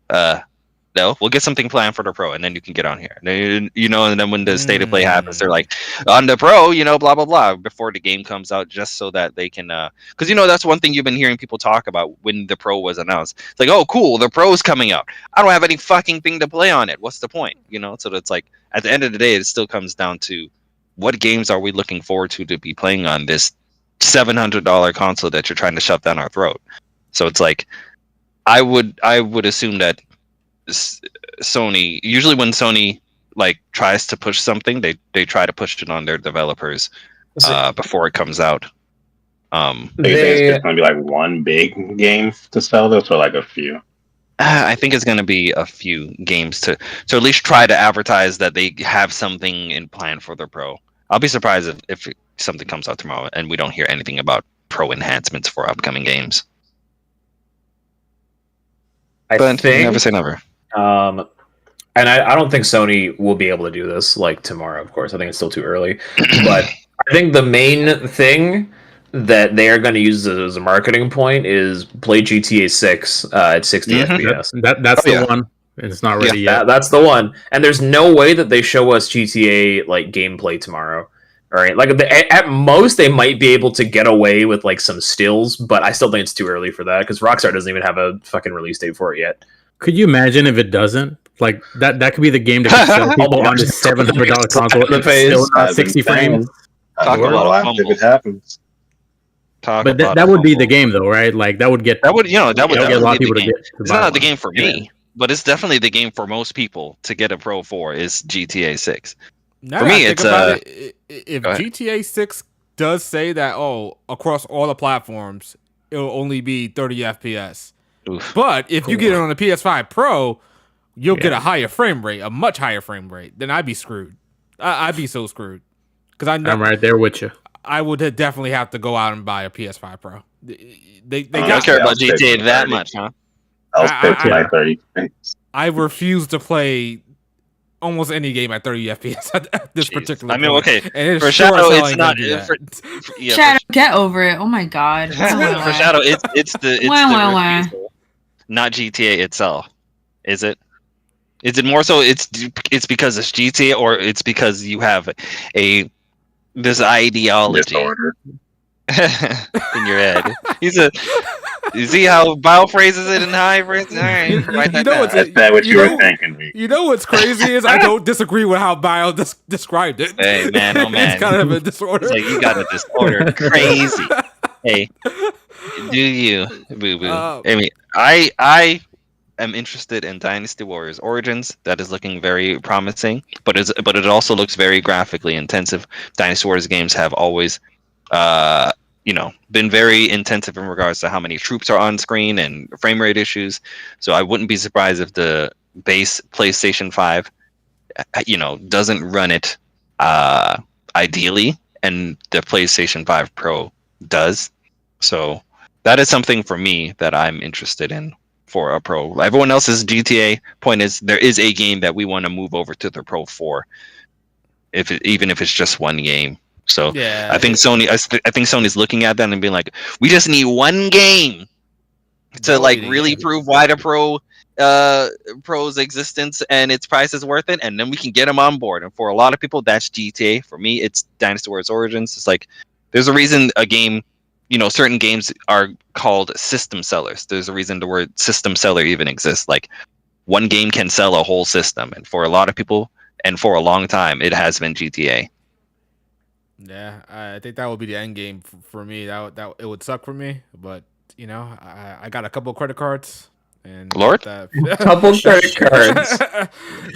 Speaker 7: No, we'll get something planned for the Pro, and then you can get on here. And then when the state of play happens, they're like, on the Pro, blah blah blah, before the game comes out, just so that they can, because that's one thing you've been hearing people talk about when the Pro was announced. It's like, oh, cool, the Pro is coming out. I don't have any fucking thing to play on it. What's the point? So it's like, at the end of the day, it still comes down to what games are we looking forward to be playing on this $700 console that you're trying to shove down our throat. So it's like, I would assume that Sony, usually when Sony tries to push something, they try to push it on their developers before it comes out.
Speaker 2: It's going to be one big game to sell this, or a few?
Speaker 7: I think it's going to be a few games to at least try to advertise that they have something in plan for the Pro. I'll be surprised if something comes out tomorrow and we don't hear anything about Pro enhancements for upcoming games. But never say never.
Speaker 3: And I don't think Sony will be able to do this tomorrow, of course. I think it's still too early. But I think the main thing that they are going to use as a marketing point is play GTA 6 at 60 FPS.
Speaker 5: That's the one. It's not ready yet.
Speaker 3: That's the one. And there's no way that they show us GTA gameplay tomorrow. All right, at most they might be able to get away with some stills, but I still think it's too early for that because Rockstar doesn't even have a fucking release date for it yet.
Speaker 5: Could you imagine if it doesn't? That could be the game that could sell people on this $700 console. It's still not 60 frames.
Speaker 7: Talk about
Speaker 2: if it happens.
Speaker 5: But that would be the game, though, right? That would get
Speaker 7: get a lot of
Speaker 5: people to get.
Speaker 7: It's not the game for me, but it's definitely the game for most people to get a Pro 4 is GTA 6.
Speaker 1: Now
Speaker 7: for me, it's
Speaker 1: if GTA 6 does say that across all the platforms it'll only be 30 FPS.
Speaker 7: Oof.
Speaker 1: But if you get it on the PS5 Pro, you'll get a higher frame rate, a much higher frame rate. Then I'd be screwed. I'd be so screwed because I'm
Speaker 5: right there with you.
Speaker 1: I would definitely have to go out and buy a PS5 Pro. They
Speaker 7: don't care about GTA that much, huh?
Speaker 2: I'll pay my 30.
Speaker 1: I refuse to play almost any game at 30 FPS at this particular point.
Speaker 7: Okay.
Speaker 1: And
Speaker 7: for Shadow, it's not.
Speaker 6: Shadow, get over it. Oh my god.
Speaker 7: For Shadow, it's the refusal, not GTA itself. Is it? Is it more so? It's because it's GTA, or it's because you have this ideology in your head? You see how Bao phrases it in high phrases? All right, write that down.
Speaker 2: Is that what you were thinking?
Speaker 1: You know what's crazy is I don't disagree with how Bao described it.
Speaker 7: Hey man, oh man,
Speaker 1: it's kind of a disorder.
Speaker 7: It's you got a disorder, crazy. Hey, do you, boo boo? I mean, I am interested in Dynasty Warriors Origins. That is looking very promising, but it also looks very graphically intensive. Dynasty Warriors games have always, been very intensive in regards to how many troops are on screen and frame rate issues. So I wouldn't be surprised if the base PlayStation 5, doesn't run it ideally, and the PlayStation 5 Pro does. So that is something for me that I'm interested in for a Pro. Everyone else's GTA point is there is a game that we want to move over to the Pro for, even if it's just one game. So
Speaker 1: Yeah,
Speaker 7: I think Sony's looking at that and being like, we just need one game to really prove why the Pro's existence and its price is worth it, and then we can get them on board. And for a lot of people, that's GTA. For me, it's Dynasty Warriors Origins. It's like there's a reason a game, certain games are called system sellers. There's a reason the word system seller even exists. Like one game can sell a whole system, and for a lot of people, and for a long time, it has been GTA.
Speaker 1: Yeah, I think that would be the end game for me. That it would suck for me, but I got a couple of credit cards and
Speaker 7: Lord?
Speaker 3: Couple credit cards.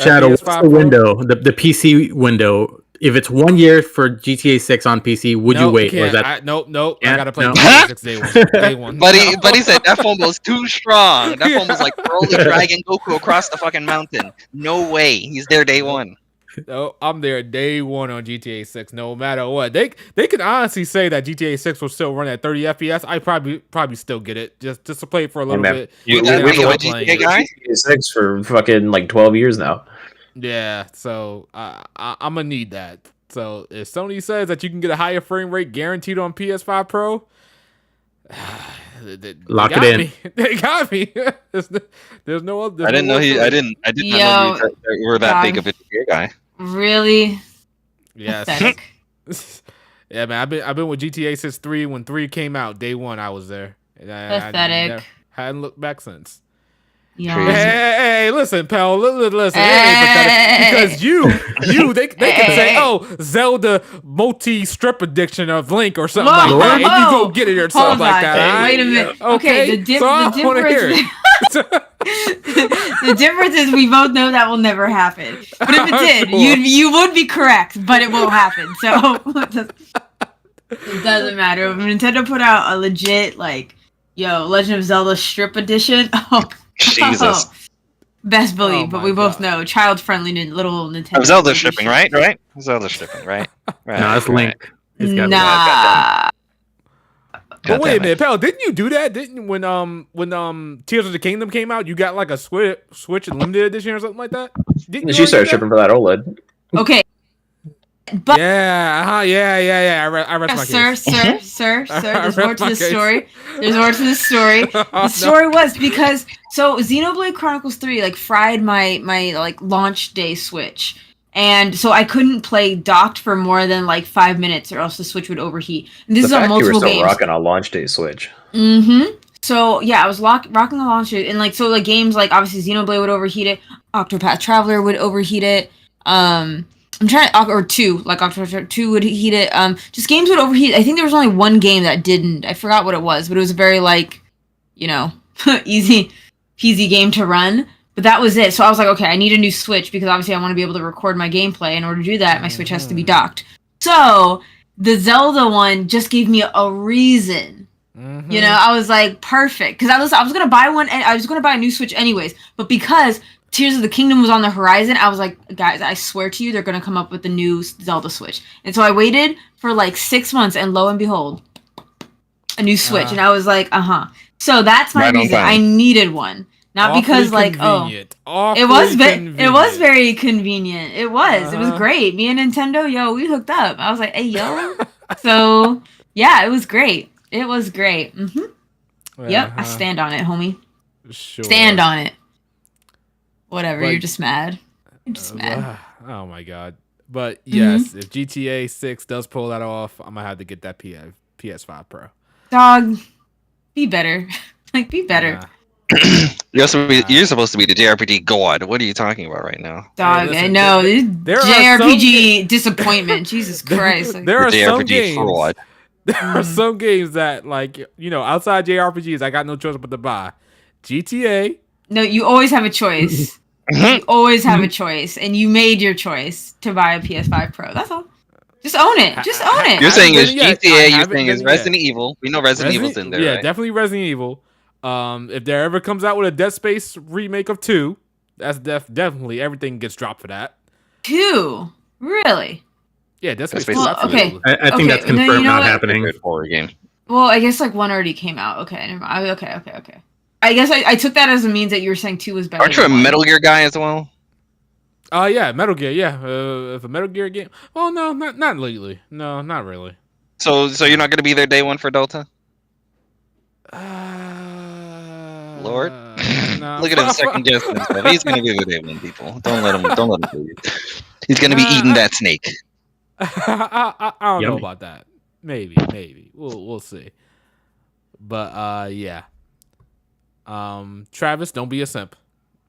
Speaker 5: Shadow, what's the window? The PC window. If it's 1 year for GTA 6 on PC, would you wait? Or is that
Speaker 1: nope.
Speaker 5: Yeah,
Speaker 1: I gotta play
Speaker 5: no.
Speaker 1: GTA 6 day one. Day one.
Speaker 7: But he said that phone was too strong. That phone was like Broly dragging Goku across the fucking mountain. No way. He's there day one.
Speaker 1: No, I'm there day one on GTA 6. No matter what, they can honestly say that GTA 6 will still run at 30 FPS. I probably still get it just to play it for a little bit.
Speaker 7: We've
Speaker 1: and then
Speaker 7: been
Speaker 1: I'll
Speaker 7: with
Speaker 1: stop playing
Speaker 7: GTA
Speaker 1: it.
Speaker 7: guy?
Speaker 3: GTA 6 for fucking like 12 years now.
Speaker 1: Yeah, so I'm gonna need that. So if Sony says that you can get a higher frame rate guaranteed on PS5 Pro,
Speaker 5: Lock it in.
Speaker 1: They got me. There's no other.
Speaker 7: I didn't know I didn't know you were that big of a GTA guy.
Speaker 6: Really?
Speaker 1: Yes.
Speaker 6: Pathetic.
Speaker 1: Yeah, man. I've been with GTA since 3. When 3 came out, day one I was there. And
Speaker 6: Pathetic.
Speaker 1: Hadn't looked back since.
Speaker 6: Yeah.
Speaker 1: Hey, listen, pal. Listen. It ain't pathetic because they can say, "Oh, Zelda multi-strip addiction of Link or something like that," and you go get it or something like that.
Speaker 6: Wait a minute.
Speaker 1: Okay,
Speaker 6: the
Speaker 1: so I want to hear it.
Speaker 6: The difference is we both know that will never happen. But if it did, you would be correct, but it won't happen. So it doesn't matter. If Nintendo put out a legit Legend of Zelda strip edition,
Speaker 7: Jesus.
Speaker 6: Best believe,
Speaker 1: Oh
Speaker 6: but
Speaker 1: my
Speaker 6: we both
Speaker 1: God.
Speaker 6: know child-friendly little Nintendo.
Speaker 7: Zelda shipping, right? Zelda shipping, right?
Speaker 5: No, it's Link. It's gotta be-
Speaker 6: Nah.
Speaker 1: But wait a minute, pal. Didn't you do that? Didn't when Tears of the Kingdom came out, you got like a Switch limited edition or something like that? Didn't
Speaker 3: She started shipping for that OLED.
Speaker 6: Okay. But
Speaker 1: Yeah, yeah. I rest my case.
Speaker 6: sir. There's
Speaker 1: I
Speaker 6: more
Speaker 1: rest
Speaker 6: to
Speaker 1: my
Speaker 6: the
Speaker 1: case.
Speaker 6: story. There's more to the story. The story was because Xenoblade Chronicles 3 fried my launch day Switch. And so I couldn't play docked for more than 5 minutes or else the Switch would overheat. And this is on multiple
Speaker 3: you were still
Speaker 6: games.
Speaker 3: rocking a launch day Switch.
Speaker 6: Mm-hmm. So yeah, I was rocking the launch day, and games obviously Xenoblade would overheat it, Octopath Traveler would overheat it. I'm trying or 2, Octopath 2 would heat it. Just games would overheat. I think there was only one game that didn't. I forgot what it was, but it was a very easy peasy game to run. But that was it. So I was like, okay, I need a new Switch because obviously I want to be able to record my gameplay. In order to do that, my Switch has to be docked. So the Zelda one just gave me a reason.
Speaker 1: Mm-hmm.
Speaker 6: I was like, perfect. Because I was gonna buy one, and I was gonna buy a new Switch anyways. But because Tears of the Kingdom was on the horizon, I was like, guys, I swear to you, they're gonna come up with the new Zelda Switch. And so I waited for 6 months, and lo and behold, a new Switch. And I was like, So that's my reason. I needed one. Not because it was it was very convenient. It was great. Me and Nintendo, we hooked up. I was like, hey yo. So yeah, it was great. It was great. Yep, I stand on it, homie.
Speaker 1: Sure.
Speaker 6: Stand on it. Whatever, you're just mad. You're just mad.
Speaker 1: Oh my god. But yes, if GTA 6 does pull that off, I'm gonna have to get that PS5 Pro.
Speaker 6: Dog, be better. Be better.
Speaker 7: You're supposed to be the JRPG god. What are you talking about right now?
Speaker 6: Dog,
Speaker 1: listen,
Speaker 6: I know.
Speaker 1: there are
Speaker 6: JRPG disappointment. Jesus Christ.
Speaker 1: There are some
Speaker 7: JRPG
Speaker 1: games.
Speaker 7: fraud.
Speaker 1: There are some games that outside JRPGs, I got no choice but to buy GTA,
Speaker 6: No, you always have a choice. You always have a choice, and you made your choice to buy a PS5 Pro. That's all. Just own it. Just own it.
Speaker 7: You're saying it's
Speaker 1: done it yet. I
Speaker 7: GTA. You're
Speaker 1: haven't
Speaker 7: saying
Speaker 1: done
Speaker 7: it's
Speaker 1: it yet.
Speaker 7: Resident Evil. We know Resident Evil's in there,
Speaker 1: Yeah,
Speaker 7: right?
Speaker 1: definitely Resident Evil. If there ever comes out with a Dead Space remake of 2, that's definitely everything gets dropped for that.
Speaker 6: 2? Really?
Speaker 1: Yeah, Dead Space.
Speaker 7: Space
Speaker 1: 2,
Speaker 7: is
Speaker 1: absolutely.
Speaker 6: okay.
Speaker 5: I think that's
Speaker 6: Okay, no,
Speaker 5: confirmed
Speaker 6: you know
Speaker 5: not
Speaker 6: what?
Speaker 5: happening.
Speaker 7: Good horror game.
Speaker 6: Well, I guess like 1 already came out. Okay, never mind. Okay. I guess I took that as a means that you were saying 2 was better.
Speaker 7: Aren't you a
Speaker 6: than 1.
Speaker 7: Metal Gear guy as well?
Speaker 1: Yeah, Metal Gear. Yeah, if a Metal Gear game. Well, no, not lately. No, not really.
Speaker 7: So you're not gonna be there day 1 for Delta? Lord,
Speaker 1: nah.
Speaker 7: look at him second guessing himself. He's gonna be there day 1, people. Don't let him do it. He's gonna be eating that snake.
Speaker 1: I don't know
Speaker 5: Yummy.
Speaker 1: about that. Maybe. We'll see. But yeah. Travis, don't be a simp.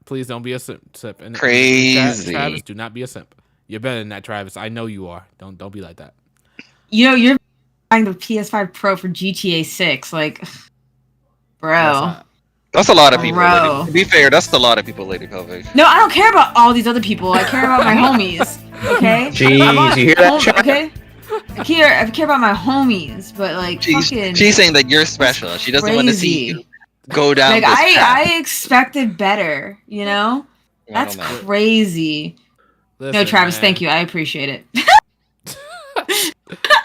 Speaker 1: Please don't be a simp. And
Speaker 7: Crazy.
Speaker 1: Travis, do not be a simp. You're better than that, Travis. I know you are. Don't be like that.
Speaker 6: You know, you're buying the PS5 Pro for GTA 6, like, bro.
Speaker 7: That's a lot of people.
Speaker 6: Bro.
Speaker 7: Lady. To be fair, that's a lot of people, Lady Pelvic.
Speaker 6: No, I don't care about all these other people. I care about my homies. Okay.
Speaker 3: Jeez, you hear that, chat?
Speaker 6: Okay. I care about my homies, but like, fucking.
Speaker 7: She's saying that you're special. She doesn't want to see you go down.
Speaker 6: Like
Speaker 7: this path.
Speaker 6: I expected better. You know. That's crazy.
Speaker 1: Listen,
Speaker 6: No, Travis,
Speaker 1: man.
Speaker 6: thank you. I appreciate it.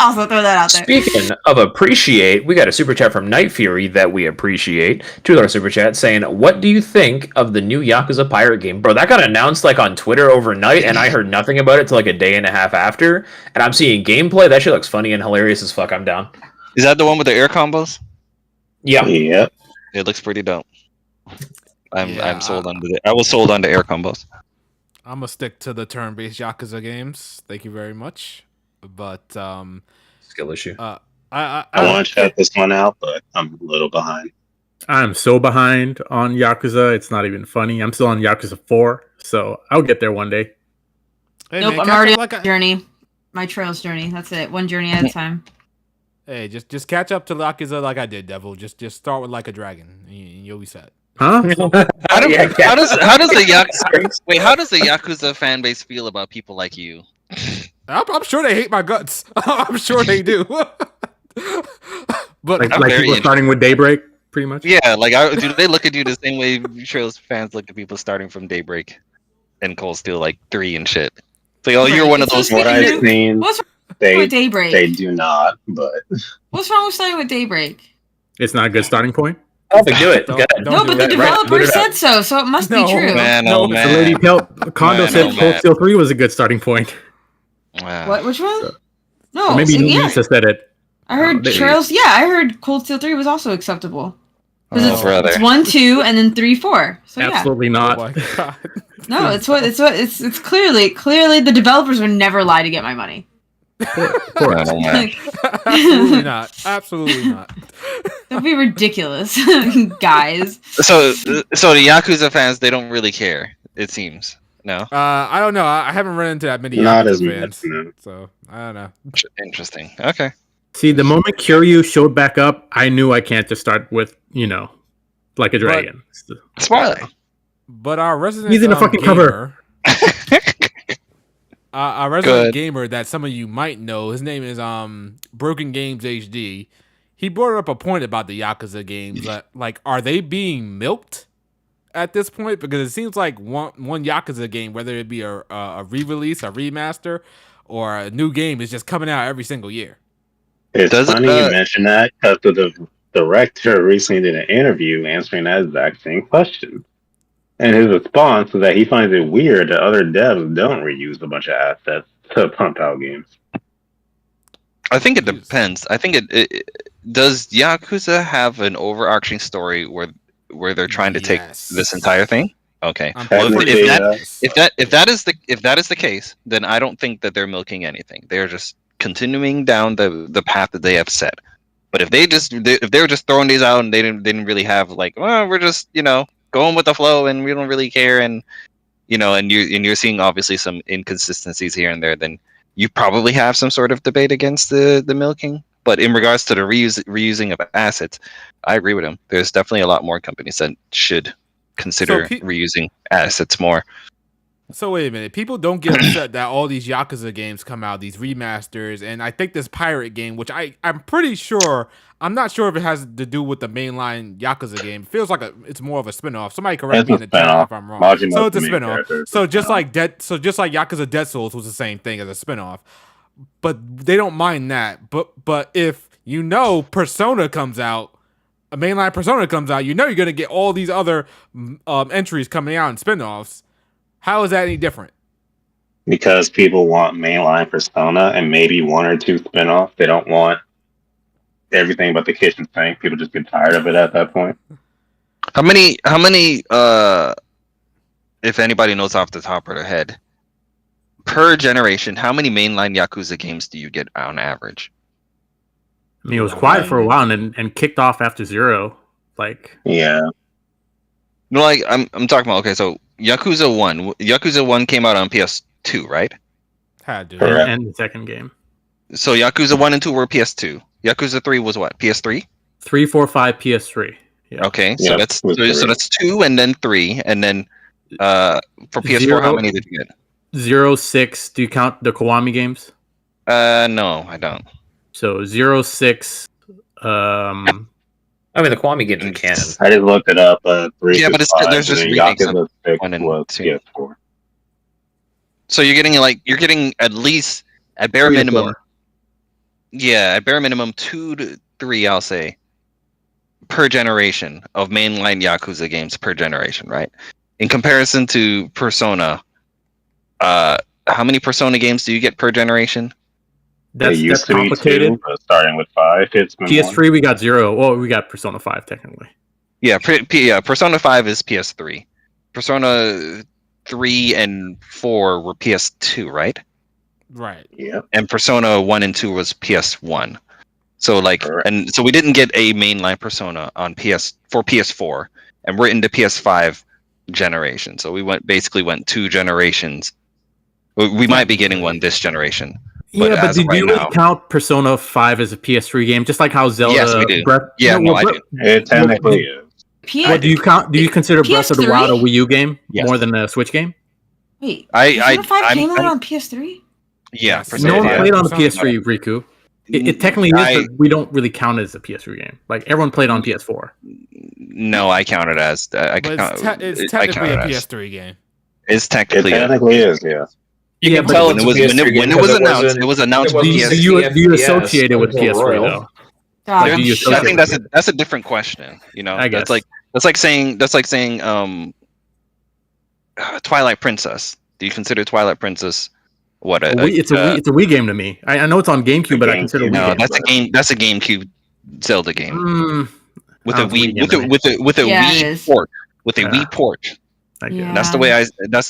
Speaker 6: Also throw that out there.
Speaker 3: Speaking of appreciate, we got a super chat from Night Fury that we appreciate. $2 super chat saying, "What do you think of the new Yakuza pirate game, bro? That got announced like on Twitter overnight, and I heard nothing about it till like a day and a half after. And I'm seeing gameplay. That shit looks funny and hilarious as fuck. I'm down.
Speaker 7: Is that the one with the air combos?
Speaker 3: Yeah,
Speaker 2: Yep.
Speaker 7: It looks pretty dope.
Speaker 1: Yeah,
Speaker 7: I'm sold on the. I was sold on the air combos.
Speaker 1: I'm gonna stick to the turn-based Yakuza games. Thank you very much. But
Speaker 3: skill issue.
Speaker 2: I want to check this one out, but I'm a little behind.
Speaker 5: I'm so behind on Yakuza. It's not even funny. I'm still on Yakuza 4, so I'll get there one day.
Speaker 1: Hey,
Speaker 6: Nope,
Speaker 1: man,
Speaker 6: I'm
Speaker 1: catch
Speaker 6: already
Speaker 1: up
Speaker 6: on
Speaker 1: like
Speaker 6: my journey. My Trails journey. That's it. One journey at a time.
Speaker 1: Hey, just catch up to Yakuza like I did, Devil. Just start with Like a Dragon, and you'll be set.
Speaker 5: Huh?
Speaker 7: How does the Yakuza how does the Yakuza fan base feel about people like you?
Speaker 1: I'm sure they hate my guts. I'm sure they do. But
Speaker 5: Like
Speaker 7: I'm
Speaker 5: people
Speaker 7: very
Speaker 5: starting with Daybreak, pretty much.
Speaker 7: Yeah, like do they look at you the same way Trails fans look at people starting from Daybreak and Cold Steel like 3 and shit? It's like, oh, you're one of those.
Speaker 2: What I've seen,
Speaker 6: What's wrong
Speaker 2: they
Speaker 6: with Daybreak?
Speaker 2: they do not. But
Speaker 6: What's wrong with starting with Daybreak?
Speaker 5: It's not a good starting point.
Speaker 3: Perfect, do it.
Speaker 1: Don't-
Speaker 3: Go ahead.
Speaker 1: don't
Speaker 6: No,
Speaker 1: do
Speaker 6: but the
Speaker 1: it.
Speaker 6: developer
Speaker 3: Boot it
Speaker 6: said
Speaker 3: up.
Speaker 6: so it must
Speaker 1: No,
Speaker 6: be true.
Speaker 7: Man,
Speaker 1: No,
Speaker 7: oh
Speaker 1: the
Speaker 5: The
Speaker 7: man.
Speaker 5: lady Kondo
Speaker 7: Man,
Speaker 5: said
Speaker 7: oh,
Speaker 5: Cold
Speaker 7: man.
Speaker 5: Steel 3 was a good starting point.
Speaker 7: Wow.
Speaker 6: What? Which one? No,
Speaker 5: Or maybe
Speaker 6: yeah.
Speaker 5: Lisa said it.
Speaker 6: I heard
Speaker 5: they-
Speaker 6: Trails. Yeah, I heard Cold Steel 3 was also acceptable. Because
Speaker 7: Oh, brother.
Speaker 6: it's 1, 2, and then 3, 4. So yeah.
Speaker 5: Absolutely
Speaker 1: Oh
Speaker 5: not.
Speaker 1: my god.
Speaker 6: No, it's clearly the developers would never lie to get my money.
Speaker 5: Poor
Speaker 7: Man, oh, man.
Speaker 1: Absolutely not. Absolutely not.
Speaker 6: That'd be ridiculous, guys.
Speaker 7: So the Yakuza fans, they don't really care. It seems. No.
Speaker 1: I don't know. I haven't run into that many
Speaker 2: not
Speaker 1: Yakuza
Speaker 2: as
Speaker 1: fans,
Speaker 2: much. No.
Speaker 1: so I don't know.
Speaker 7: Interesting. Okay.
Speaker 5: See, the moment Kiryu showed back up, I knew I can't just start with, like a dragon.
Speaker 7: Spoiler.
Speaker 1: But our resident
Speaker 5: He's in the fucking cover.
Speaker 1: Our resident
Speaker 7: Good.
Speaker 1: gamer that some of you might know, his name is Broken Games HD. He brought up a point about the Yakuza games. Like, are they being milked at this point? Because it seems like one Yakuza game, whether it be a re-release, a remaster, or a new game, is just coming out every single year.
Speaker 2: it's
Speaker 7: Does it,
Speaker 2: funny you mention that because the director recently did an interview answering that exact same question. And his response was that he finds it weird that other devs don't reuse a bunch of assets to pump out games.
Speaker 7: I think it depends. I think it does Yakuza have an overarching story where they're trying to take
Speaker 1: Yes.
Speaker 7: this entire thing? Okay.
Speaker 1: I'm
Speaker 7: Well,
Speaker 2: Technically,
Speaker 7: if that is the case, then I don't think that they're milking anything. They're just continuing down the path that they have set. But if they were just throwing these out and they didn't really have like, well, we're just going with the flow and we don't really care, and you're seeing obviously some inconsistencies here and there, then you probably have some sort of debate against the milking. But in regards to the reusing of assets, I agree with him. There's definitely a lot more companies that should consider reusing assets more.
Speaker 1: So wait a minute. People don't get upset that all these Yakuza games come out, these remasters, and I think this pirate game, which I'm pretty sure, I'm not sure if it has to do with the mainline Yakuza game. It feels like it's more of a spinoff. Somebody correct me in the chat if I'm wrong. So it's a spinoff. So just like Yakuza Dead Souls was the same thing as a spinoff. But they don't mind that. But if Persona comes out, a mainline Persona comes out, you're gonna get all these other entries coming out in spinoffs. How is that any different?
Speaker 2: Because people want mainline Persona and maybe one or two spin-offs. They don't want everything but the kitchen sink. People just get tired of it at that point.
Speaker 7: How many if anybody knows off the top of their head, per generation, how many mainline Yakuza games do you get on average?
Speaker 5: I mean, it was quiet for a while and kicked off after 0.
Speaker 2: Yeah.
Speaker 7: No, like I'm talking about. Okay, so Yakuza 1 came out on PS2, right?
Speaker 1: Had to.
Speaker 5: And the second game.
Speaker 7: So Yakuza 1 and 2 were PS2. Yakuza 3 was what? PS3?
Speaker 5: 3, 4, 5, PS3. Yeah.
Speaker 7: Okay, so that's 2 and then 3 and then for PS4 how many did you get?
Speaker 5: 0, 6. Do you count the Kiwami games?
Speaker 7: No, I don't.
Speaker 5: So 0, 6.
Speaker 3: I mean, the Kiwami games are canon.
Speaker 2: I just looked it up. 3,
Speaker 7: yeah, but there's just remakes of 1 and 2.
Speaker 2: PS4.
Speaker 7: So you're getting at least at bare minimum. Yeah, at bare minimum 2 to 3, I'll say, per generation of mainline Yakuza games per generation, right? In comparison to Persona, how many Persona games do you get per generation?
Speaker 5: That's complicated.
Speaker 2: 2, starting with 5.
Speaker 5: PS3, we got 0. Well, we got Persona 5 technically.
Speaker 7: Yeah, Persona 5 is PS3. Persona 3 and 4 were PS2, right?
Speaker 1: Right.
Speaker 2: Yeah.
Speaker 7: And Persona 1 and 2 was PS1. So
Speaker 2: Correct.
Speaker 7: and so we didn't get a mainline Persona on PS4, and we're into PS5 generation. So we basically went 2 generations. We might be getting one this generation. But
Speaker 5: yeah, but did you really count Persona 5 as a PS3 game? Just like how Zelda.
Speaker 7: Yes, we do. I do.
Speaker 2: It technically is.
Speaker 5: What do you count? Do you consider Breath of the Wild a Wii U game more than a Switch game?
Speaker 6: Wait, Persona 5 came out
Speaker 7: I'm
Speaker 6: on PS3?
Speaker 7: Yeah,
Speaker 5: no one played on the PS3, Riku. It technically is, but we don't really count it as a PS3 game. Like everyone played on PS4.
Speaker 7: No, I count it as.
Speaker 1: It's technically a PS3 game.
Speaker 7: It's technically.
Speaker 2: It technically is, yeah.
Speaker 3: You can tell
Speaker 7: when it was announced. It was announced.
Speaker 5: Do you associate it with PS3 though?
Speaker 7: I think that's a different question.
Speaker 5: I guess
Speaker 7: that's like saying Twilight Princess. Do you consider Twilight Princess
Speaker 5: it's a Wii game to me? I know it's on GameCube, but I consider
Speaker 7: no. That's a GameCube Zelda game with a Wii port. With a Wii port.
Speaker 6: Yeah.
Speaker 7: That's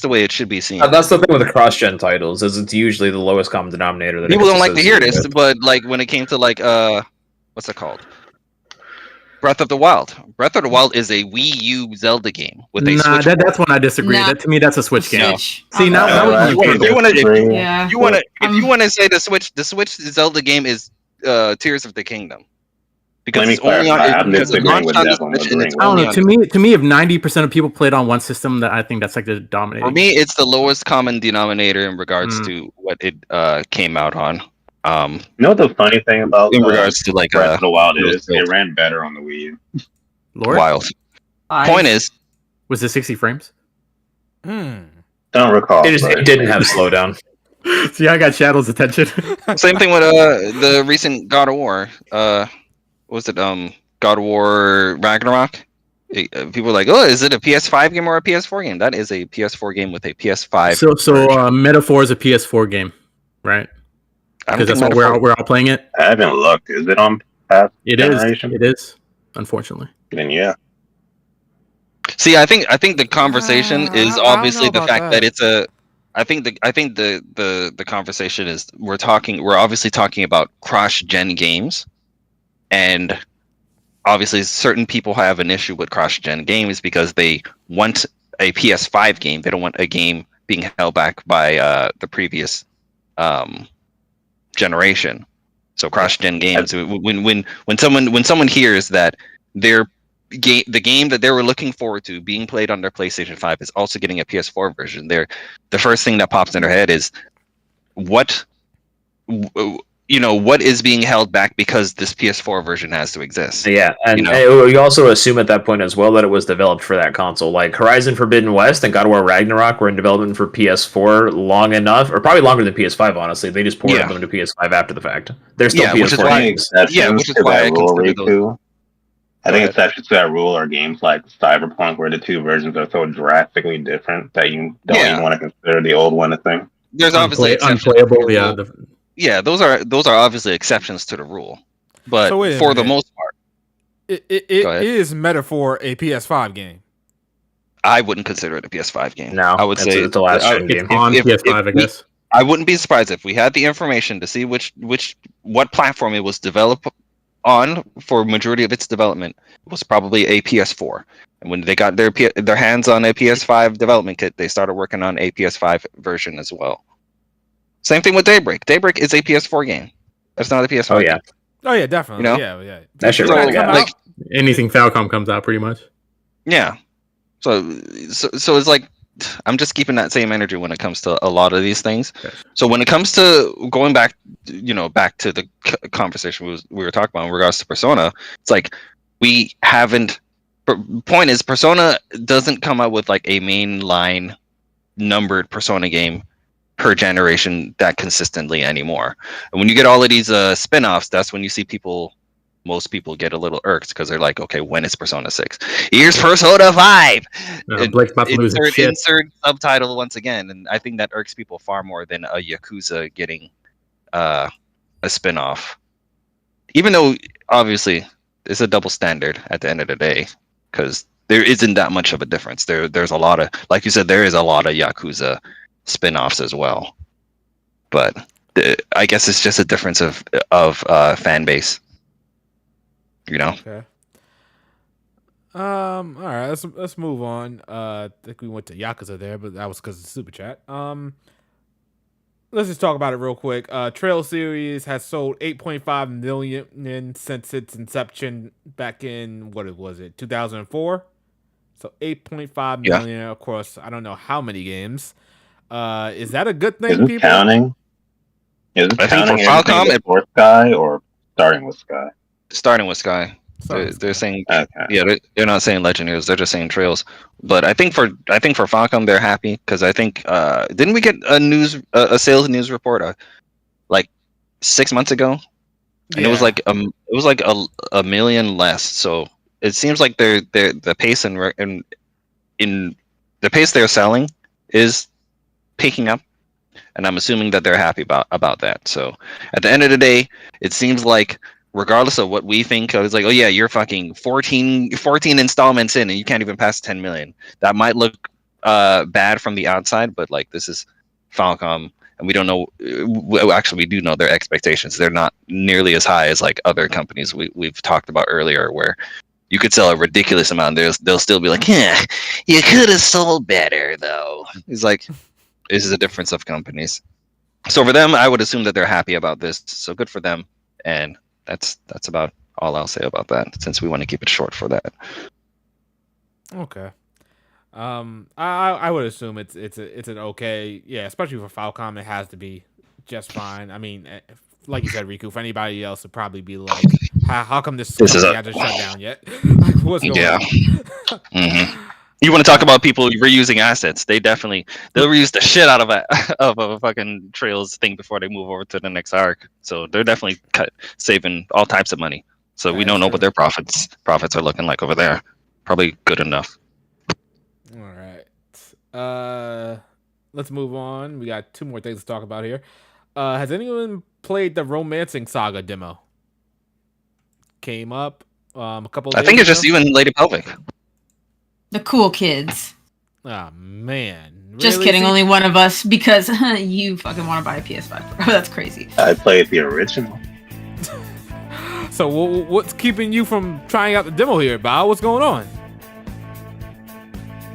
Speaker 7: the way it should be seen.
Speaker 3: That's the thing with the cross-gen titles, is it's usually the lowest common denominator. That
Speaker 7: people don't like to hear this, but when it came to what's it called? Breath of the Wild. Breath of the Wild is a Wii U Zelda game with a Switch.
Speaker 5: That's when I disagree.
Speaker 6: Nah.
Speaker 5: To me, that's a Switch game.
Speaker 6: Switch.
Speaker 5: See, now
Speaker 7: you want to
Speaker 6: Yeah.
Speaker 7: if you want to say the Switch Zelda game is Tears of the Kingdom. Because it's only on.
Speaker 2: I'm disagreeing with that one.
Speaker 5: I don't know. To me, if 90% of people played on one system, I think that's like the dominating.
Speaker 7: For me, it's the lowest common denominator in regards to what it came out on.
Speaker 2: You know what the funny thing about
Speaker 7: in regards to Breath
Speaker 2: of the Wild is? It ran better on the Wii U.
Speaker 5: Lord?
Speaker 7: Wild. Point is,
Speaker 5: was it 60 frames?
Speaker 2: Don't recall.
Speaker 3: It didn't have slowdown.
Speaker 5: See, I got Shadow's attention.
Speaker 7: Same thing with the recent God of War. Was it God of War Ragnarok? People are like, oh, is it a PS5 game or a PS4 game? That is a PS4 game with a PS5.
Speaker 5: So Metaphor is a PS4 game, right? Because that's what we're all playing it.
Speaker 2: I haven't looked. Is it on past
Speaker 5: generation? It is. Unfortunately.
Speaker 2: Then yeah.
Speaker 7: See, I think the conversation is obviously the fact that it's a. I think the conversation is we're obviously talking about cross-gen games, and obviously certain people have an issue with cross-gen games because they want a PS5 game. They don't want a game being held back by the previous generation. So cross-gen games, when someone hears that their the game that they were looking forward to being played on their PlayStation 5 is also getting a PS4 version. The first thing that pops in their head is what is being held back because this PS4 version has to exist.
Speaker 3: Yeah, and you also assume at that point as well that it was developed for that console. Like Horizon Forbidden West and God of War Ragnarok were in development for PS4 long enough, or probably longer than PS5. Honestly, they just ported them to PS5 after the fact. They're still PS4
Speaker 7: which is why,
Speaker 3: games.
Speaker 7: which is why I consider those.
Speaker 2: I think exceptions to that rule are games like Cyberpunk, where the two versions are so drastically different that you don't even want to consider the old one a thing.
Speaker 7: There's obviously
Speaker 5: unplayable. Yeah,
Speaker 7: those are obviously exceptions to the rule, but for the most part,
Speaker 1: it is meta for a PS5 game.
Speaker 7: I wouldn't consider it a PS5 game.
Speaker 3: No,
Speaker 7: I would say
Speaker 3: it's a last gen game
Speaker 5: on PS5. I guess
Speaker 7: I wouldn't be surprised if we had the information to see what platform it was developed on for majority of its development. It was probably a PS4, and when they got their hands on a PS5 development kit, they started working on a PS5 version as well. Same thing with Daybreak. Daybreak is a PS4 game. That's not a PS5.
Speaker 3: Oh yeah.
Speaker 1: Oh yeah, definitely.
Speaker 7: You know?
Speaker 1: Yeah.
Speaker 3: That shit
Speaker 1: like
Speaker 5: anything Falcom comes out, pretty much.
Speaker 7: Yeah. So it's like I'm just keeping that same energy when it comes to a lot of these things. Okay. So when it comes to going back to the conversation we were talking about in regards to Persona, it's like we haven't. Point is, Persona doesn't come out with like a mainline numbered Persona game per generation that consistently anymore. And when you get all of these spin-offs, that's when you see most people get a little irked because they're like, okay, when is Persona 6? Here's Persona 5!
Speaker 5: Blake's about to lose his shit.
Speaker 7: Insert subtitle once again, and I think that irks people far more than a Yakuza getting a spin-off. Even though, obviously, it's a double standard at the end of the day, because there isn't that much of a difference. There's a lot of, like you said, there is a lot of Yakuza spin-offs as well, but I guess it's just a difference of fan base,
Speaker 1: Okay. All right, let's move on. I think we went to Yakuza there, but that was because of the super chat. Let's just talk about it real quick. Trail series has sold 8.5 million since its inception back in 2004. So 8.5 million. Of course, I don't know how many games. Is that a good thing,
Speaker 2: people?
Speaker 1: Counting?
Speaker 2: Is it
Speaker 7: I
Speaker 2: counting
Speaker 7: think for Falcom,
Speaker 2: before Sky or starting with Sky?
Speaker 7: Starting with Sky. They're saying, they're not saying Legionnaires. They're just saying Trails. But I think for Falcom, they're happy because I think didn't we get a sales news report like 6 months ago? And it was like a million less. So it seems like the pace in the pace they're selling is picking up, and I'm assuming that they're happy about that. So at the end of the day, it seems like regardless of what we think, I was like, oh yeah, you're fucking 14 installments in and you can't even pass 10 million. That might look bad from the outside, but like this is Falcom, and we don't know. Actually, we do know their expectations. They're not nearly as high as like other companies we've talked about earlier, where you could sell a ridiculous amount. They'll still be like, yeah, you could have sold better though. It's like, this is a difference of companies. So for them, I would assume that they're happy about this. So good for them. And that's about all I'll say about that, since we want to keep it short for that.
Speaker 1: Okay. I would assume it's an okay, especially for Falcom, it has to be just fine. I mean, like you said, Riku, for anybody else, would probably be like, how come this company hasn't shut down yet? Like, what's going on?
Speaker 7: Mm-hmm. You want to talk about people reusing assets? They'll reuse the shit out of a fucking Trails thing before they move over to the next arc. So they're definitely saving all types of money. So we don't know what their profits are looking like over there. Probably good enough.
Speaker 1: All right. Let's move on. We got 2 more things to talk about here. Has anyone played the Romancing Saga demo? Came up a couple of days
Speaker 7: I think it's
Speaker 1: ago.
Speaker 7: just you and Lady Pelvic.
Speaker 6: The cool kids.
Speaker 1: Oh man.
Speaker 6: Just
Speaker 1: really?
Speaker 6: kidding, only one of us, because you fucking want to buy a PS5 Pro. That's crazy.
Speaker 2: I played the original.
Speaker 1: So what's keeping you from trying out the demo here, Bao? What's going on?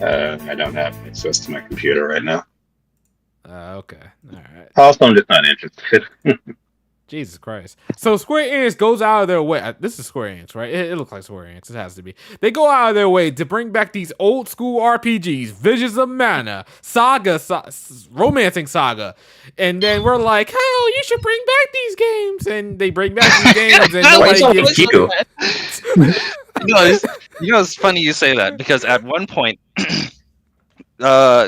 Speaker 2: I don't have access to my computer right now.
Speaker 1: Okay. All right.
Speaker 2: Also, I'm just not interested.
Speaker 1: Jesus Christ. So Square Enix goes out of their way. This is Square Enix, right? It looks like Square Enix. It has to be. They go out of their way to bring back these old school RPGs, Visions of Mana, Saga, Romancing Saga. And then we're like, hell, you should bring back these games. And they bring back these games and nobody gives
Speaker 3: you.
Speaker 7: It's funny you say that because at one point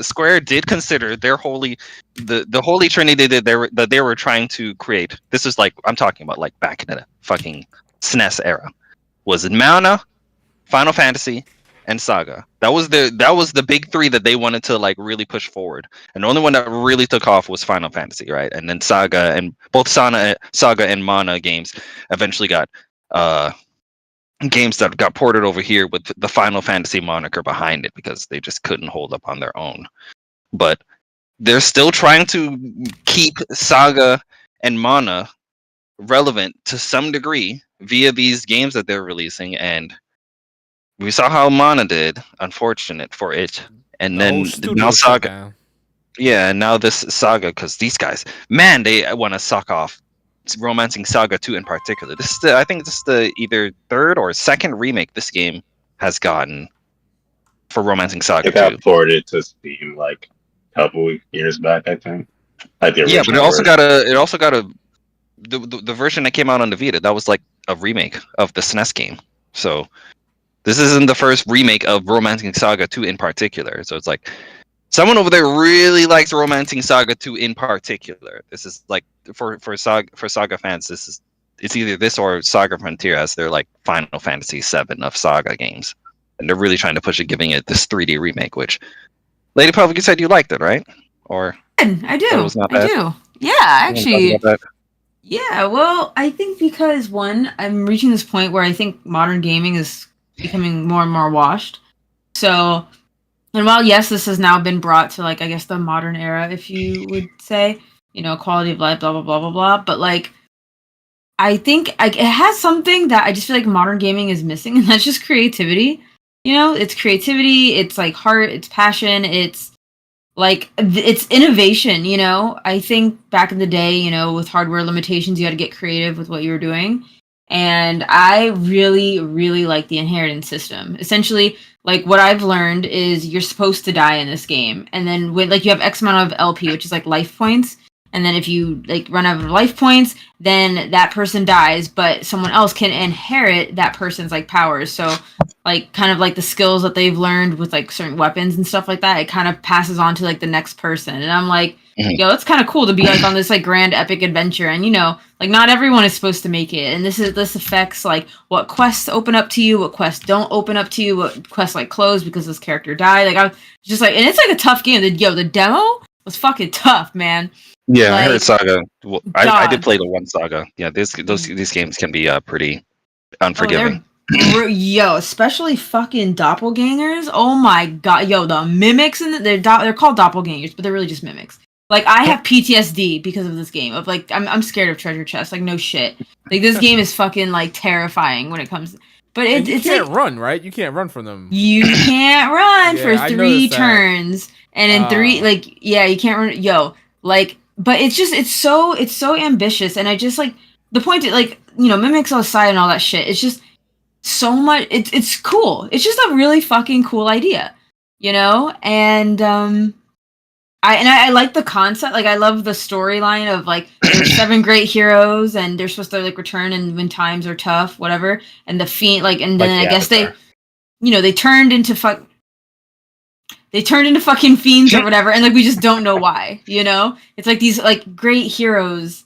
Speaker 7: Square did consider their holy trinity that they were trying to create. This is like I'm talking about like back in the fucking SNES era. Was it Mana, Final Fantasy, and Saga? That was the big three that they wanted to like really push forward. And the only one that really took off was Final Fantasy, right? And then Saga and both Saga and Mana games eventually got games that got ported over here with the Final Fantasy moniker behind it because they just couldn't hold up on their own. But they're still trying to keep Saga and Mana relevant to some degree via these games that they're releasing, and we saw how Mana did. Unfortunate for it, and then now Saga. Yeah, and now this Saga, because these guys, man, they want to suck off Romancing Saga 2 in particular. I think this is the either third or second remake this game has gotten for Romancing Saga 2.
Speaker 2: It got ported to Steam like a couple years back, I think. Like the
Speaker 7: yeah, but it also
Speaker 2: version.
Speaker 7: got the version that came out on the Vita. That was like a remake of the SNES game. So this isn't the first remake of Romancing Saga 2 in particular. So it's like someone over there really likes Romancing Saga 2 in particular. This is like for Saga fans. It's either this or Saga Frontier as their like Final Fantasy 7 of Saga games, and they're really trying to push it, giving it this 3D remake. Which, Lady Public, you said you liked it, right? Or
Speaker 6: I do.
Speaker 7: It was not bad?
Speaker 6: I do. Yeah, actually. Yeah, well, I think because one, I'm reaching this point where I think modern gaming is becoming more and more washed. So, and while yes, this has now been brought to like I guess the modern era, if you would say, quality of life, blah blah blah blah blah. But like, I think it has something that I just feel like modern gaming is missing, and that's just creativity. It's creativity, it's like heart, it's passion, it's like it's innovation. I think back in the day, with hardware limitations, you had to get creative with what you were doing. And I really, really like the inheritance system. Essentially, like what I've learned is you're supposed to die in this game. And then when like you have X amount of LP, which is like life points. And then if you like run out of life points, then that person dies, but someone else can inherit that person's like powers. So like kind of like the skills that they've learned with like certain weapons and stuff like that, it kind of passes on to like the next person. And I'm like, yo, it's kind of cool to be like on this like grand epic adventure. And like not everyone is supposed to make it. And this affects like what quests open up to you, what quests don't open up to you, what quests like close because this character died. Like I'm just like, and it's like a tough game. The demo was fucking tough, man.
Speaker 7: Yeah, I heard Saga. Well, I did play the one Saga. Yeah, these games can be pretty unforgiving.
Speaker 6: Yo, especially fucking doppelgangers. Oh my god, yo, the mimics and they're called doppelgangers, but they're really just mimics. Like I have PTSD because of this game. Of like I'm scared of treasure chests. Like no shit. Like this game is fucking like terrifying when it comes. But
Speaker 1: you can't run, right? You can't run from them.
Speaker 6: You can't run for 3 turns, and in 3 like you can't run. Yo, like. But it's so ambitious, and I just like the point that like mimics aside and all that shit. It's just so much. It's cool. It's just a really fucking cool idea, And I like the concept. Like I love the storyline of like there's 7 great heroes, and they're supposed to like return and when times are tough, whatever. And the fiend like, and then I guess they turned into They turned into fucking fiends or whatever, and like we just don't know why, It's like these like great heroes,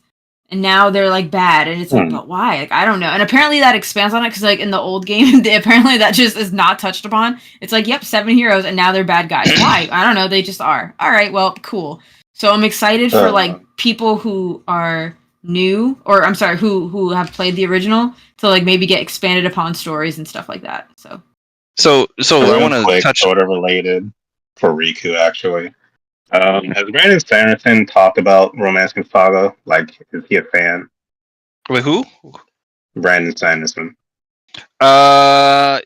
Speaker 6: and now they're like bad, and it's like, but why? Like I don't know. And apparently that expands on it because like in the old game, apparently that just is not touched upon. It's like, yep, 7 heroes, and now they're bad guys. Why? I don't know. They just are. All right, well, cool. So I'm excited for like people who are new, or I'm sorry, who have played the original to like maybe get expanded upon stories and stuff like that.
Speaker 7: So I want to touch
Speaker 2: sort of related. For Riku, actually. Has Brandon Sanderson talked about Romancing Saga? Like, is he a fan?
Speaker 7: Wait, who?
Speaker 2: Brandon Sanderson.
Speaker 7: No,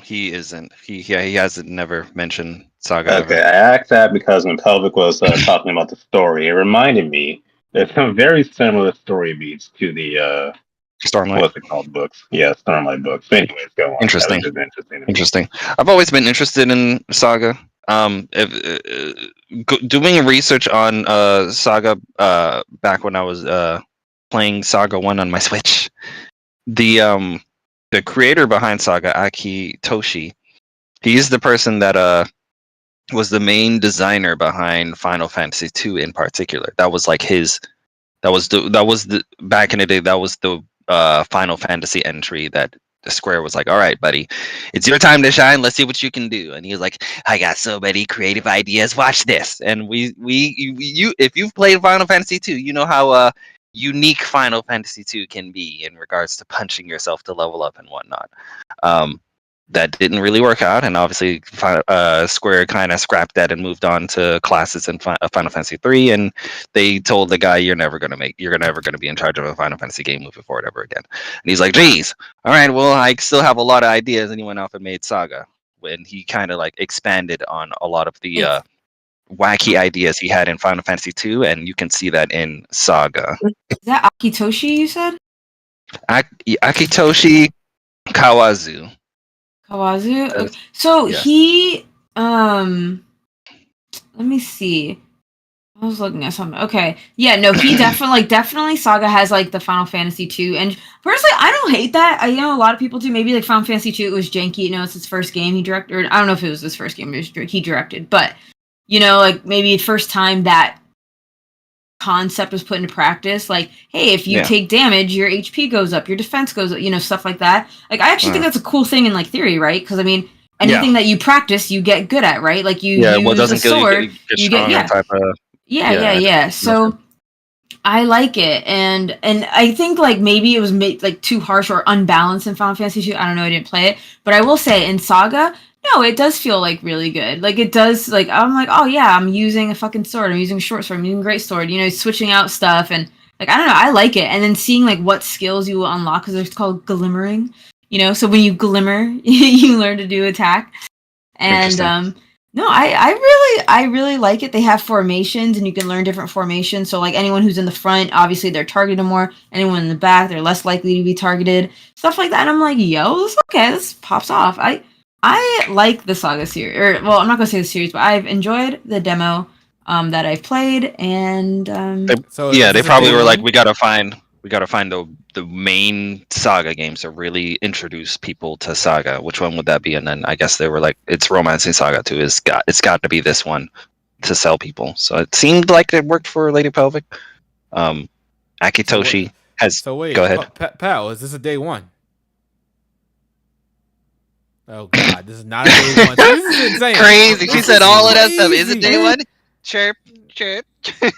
Speaker 7: he isn't. He hasn't never mentioned Saga.
Speaker 2: Okay, ever. I asked that because when Pelvic was talking about the story, it reminded me There's some very similar story beats to the
Speaker 7: Stormlight.
Speaker 2: what's it called books. Yeah, Stormlight books. Anyways, go on.
Speaker 7: Interesting.
Speaker 2: That was just interesting. To me.
Speaker 7: Interesting. I've always been interested in Saga. Doing research on Saga back when I was playing Saga 1 on my Switch. The creator behind Saga, Aki Toshi, he's the person that was the main designer behind Final Fantasy 2 in particular. That was like that was the back in the day, that was the Final Fantasy entry that the Square was like, all right, buddy, it's your time to shine. Let's see what you can do. And he was like, I got so many creative ideas. Watch this. And you if you've played Final Fantasy 2, you know how unique Final Fantasy 2 can be in regards to punching yourself to level up and whatnot. That didn't really work out, and obviously Square kind of scrapped that and moved on to classes in Final Fantasy 3, and they told the guy, you're never gonna be in charge of a Final Fantasy game moving forward ever again. And he's like, geez, all right, well, I still have a lot of ideas, and he went off and made Saga, when he kind of like expanded on a lot of the wacky ideas he had in Final Fantasy 2, and you can see that in Saga.
Speaker 6: Is that Akitoshi you said?
Speaker 7: Akitoshi Kawazu.
Speaker 6: Kawazu? Okay. So
Speaker 7: yes.
Speaker 6: he let me see. I was looking at something. Okay. Yeah, no, he definitely Saga has like the Final Fantasy 2. And personally, I don't hate that. I know a lot of people do. Maybe like Final Fantasy 2, it was janky. You know, it's his first game he directed. Or I don't know if it was his first game he directed. But, you know, like maybe first time that concept was put into practice. Like, hey, if you take damage, your HP goes up, your defense goes up, you know, stuff like that. Like, I actually think that's a cool thing in like theory, right? Because I mean, anything that you practice, you get good at, right? Like you use a sword, you get type of, yeah. So I like it, and I think like maybe it was made like too harsh or unbalanced in Final Fantasy 2. I don't know, I didn't play it, but I will say in Saga, no, it does feel like really good. Like it does, like I'm like, oh yeah, I'm using a fucking sword, I'm using a short sword, I'm using a great sword, you know, switching out stuff, and like I don't know, I like it. And then seeing like what skills you will unlock, because it's called glimmering, you know, so when you glimmer, you learn to do attack. And no, I really like it. They have formations, and you can learn different formations. So like anyone who's in the front, obviously they're targeted more. Anyone in the back, they're less likely to be targeted. Stuff like that. And I'm like, yo, this okay. This pops off. I like the Saga series. Or well, I'm not gonna say the series, but I've enjoyed the demo that I've played. And
Speaker 7: they probably were like, we gotta find the main Saga games to really introduce people to Saga. Which one would that be? And then I guess they were like, it's Romancing Saga 2. It's got to be this one to sell people. So it seemed like it worked for Lady Pelvic. Akitoshi has.
Speaker 1: So wait,
Speaker 7: go ahead.
Speaker 1: Pal, is this a day one? Oh God, this is not a day one. This is insane.
Speaker 7: Crazy. She said all of that stuff. Is it day one? Chirp.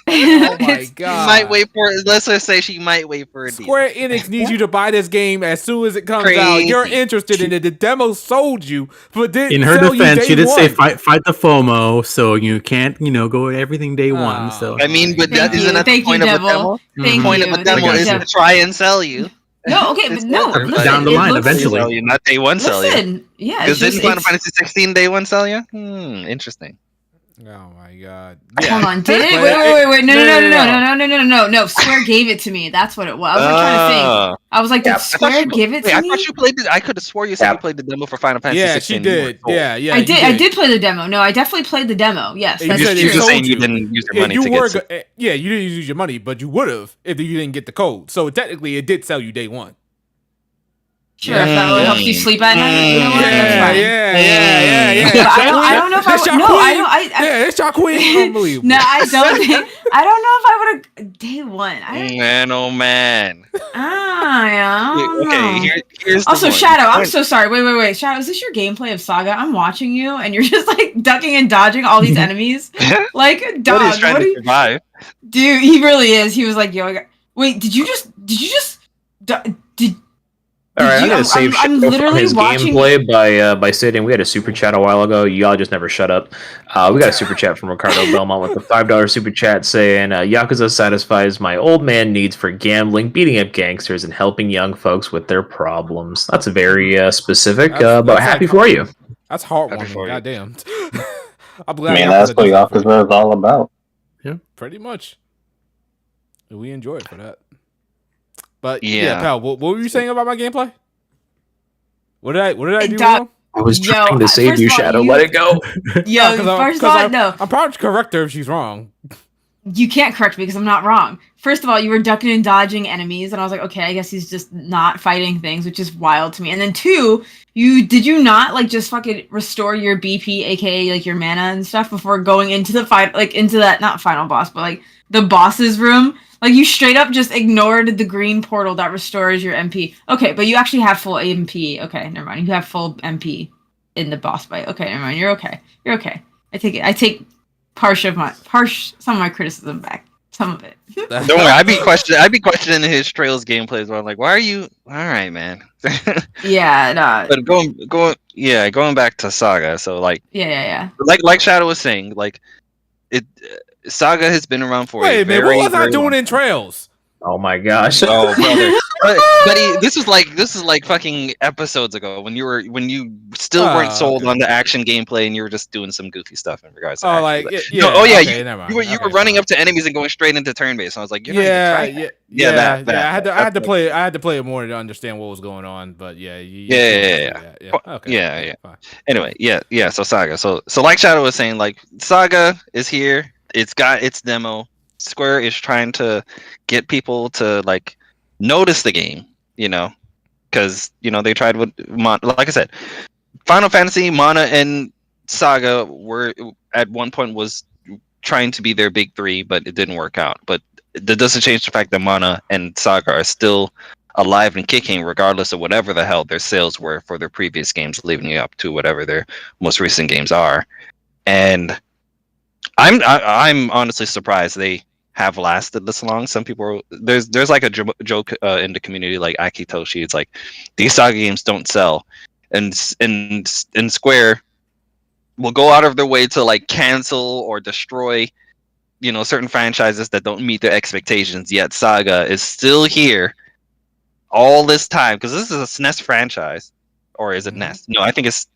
Speaker 1: Oh my God.
Speaker 7: She might wait for it. Let's just say she might wait for it.
Speaker 1: Square Enix needs you to buy this game as soon as it comes out. You're interested in it. The demo sold you, but didn't
Speaker 5: in her
Speaker 1: sell
Speaker 5: defense, she
Speaker 1: you
Speaker 5: did
Speaker 1: day
Speaker 5: say
Speaker 1: one.
Speaker 5: fight the FOMO, so you can't, go everything day one. So
Speaker 7: I mean, but that isn't that the point of a demo? The point of a demo is to try and sell you.
Speaker 6: No, okay, but no. Listen,
Speaker 5: down the line, eventually.
Speaker 7: Not day one sell you.
Speaker 6: Yeah,
Speaker 7: because didn't Final Fantasy 16 day one sell you? Interesting.
Speaker 1: Oh my God!
Speaker 6: Hold on, did it? Wait! No! Square gave it to me. That's what it was. I was like, trying to think. I was like, did Square give it to me?
Speaker 7: I thought you played it. I could have swore you said you played the demo for Final Fantasy 16.
Speaker 1: Yeah, she did. Yeah.
Speaker 6: I did. I did play the demo. No, I definitely played the demo. Yes, that's true.
Speaker 7: You're just saying you didn't use your money to get it.
Speaker 1: Yeah, you didn't use your money, but you would have if you didn't get the code. So technically, it did sell you day one.
Speaker 6: Sure, if that would help you sleep at night. You know what?
Speaker 1: Yeah.
Speaker 6: I don't know if I would. No,
Speaker 1: yeah, it's your queen. Unbelievable.
Speaker 6: No, I don't know if I would have day one.
Speaker 7: Man, oh man.
Speaker 6: Here's also Shadow. I'm so sorry. Wait. Shadow, is this your gameplay of Saga? I'm watching you, and you're just like ducking and dodging all these enemies. Like dog.
Speaker 7: He's trying to survive.
Speaker 6: Dude, he really is. He was like, yo, wait, did you just
Speaker 3: All right, I'm gonna save Shadow from his gameplay by stating we had a super chat a while ago. Y'all just never shut up. We got a super chat from Ricardo Belmont with a $5 super chat saying, "Yakuza satisfies my old man needs for gambling, beating up gangsters, and helping young folks with their problems." That's very specific, but happy for you.
Speaker 1: That's heartwarming. Goddamn. I'm glad.
Speaker 2: I mean, that's what Yakuza is all about.
Speaker 1: Yeah, pretty much. We enjoy it for that. But
Speaker 7: Yeah.
Speaker 1: pal, what were you saying about my gameplay? What did I do
Speaker 6: Doc,
Speaker 1: wrong?
Speaker 3: I was
Speaker 6: Yo,
Speaker 3: trying to save
Speaker 6: first
Speaker 3: you,
Speaker 6: of all,
Speaker 3: Shadow.
Speaker 6: you-
Speaker 3: Let it go.
Speaker 6: Yo, first of all, no.
Speaker 1: I'm probably correct her if she's wrong.
Speaker 6: You can't correct me because I'm not wrong. First of all, you were ducking and dodging enemies, and I was like, okay, I guess he's just not fighting things, which is wild to me. And then two, did you not like just fucking restore your BP, aka like your mana and stuff, before going into the fight, like into that not final boss, but like the boss's room? Like you straight up just ignored the green portal that restores your MP. Okay, but you actually have full MP. Okay, never mind. You have full MP in the boss fight. Okay, never mind. You're okay. You're okay. I take some of my criticism back. Some of it.
Speaker 7: Don't worry, I'd be questioning his Trails gameplays where I'm like, why are you alright, man?
Speaker 6: Yeah, no.
Speaker 7: But going back to Saga, so like
Speaker 6: Yeah.
Speaker 7: like Shadow was saying, like it Saga has been around for
Speaker 1: Wait
Speaker 7: a
Speaker 1: a minute,
Speaker 7: very,
Speaker 1: what was I
Speaker 7: very
Speaker 1: doing
Speaker 7: long
Speaker 1: in Trails?
Speaker 3: Oh my gosh.
Speaker 7: Oh brother, but this is like fucking episodes ago when you still weren't sold on the action gameplay and you were just doing some goofy stuff in regards to action.
Speaker 1: Like
Speaker 7: okay,
Speaker 1: never mind.
Speaker 7: you were running up to enemies and going straight into turn based. And I was like, you're not even trying.
Speaker 1: I had to play it more to understand what was going on. But
Speaker 7: okay. Anyway, So Saga, so like Shadow was saying, like Saga is here. It's got its demo. Square is trying to get people to like notice the game, because they tried with like I said, Final Fantasy, Mana, and Saga were at one point was trying to be their big three, but it didn't work out. But that doesn't change the fact that Mana and Saga are still alive and kicking, regardless of whatever the hell their sales were for their previous games, leading up to whatever their most recent games are. And I'm honestly surprised they have lasted this long. Some people there's like a joke in the community, like Akitoshi. It's like these Saga games don't sell, and Square will go out of their way to like cancel or destroy, certain franchises that don't meet their expectations. Yet Saga is still here all this time because this is a SNES franchise, or is it NES? No, I think it's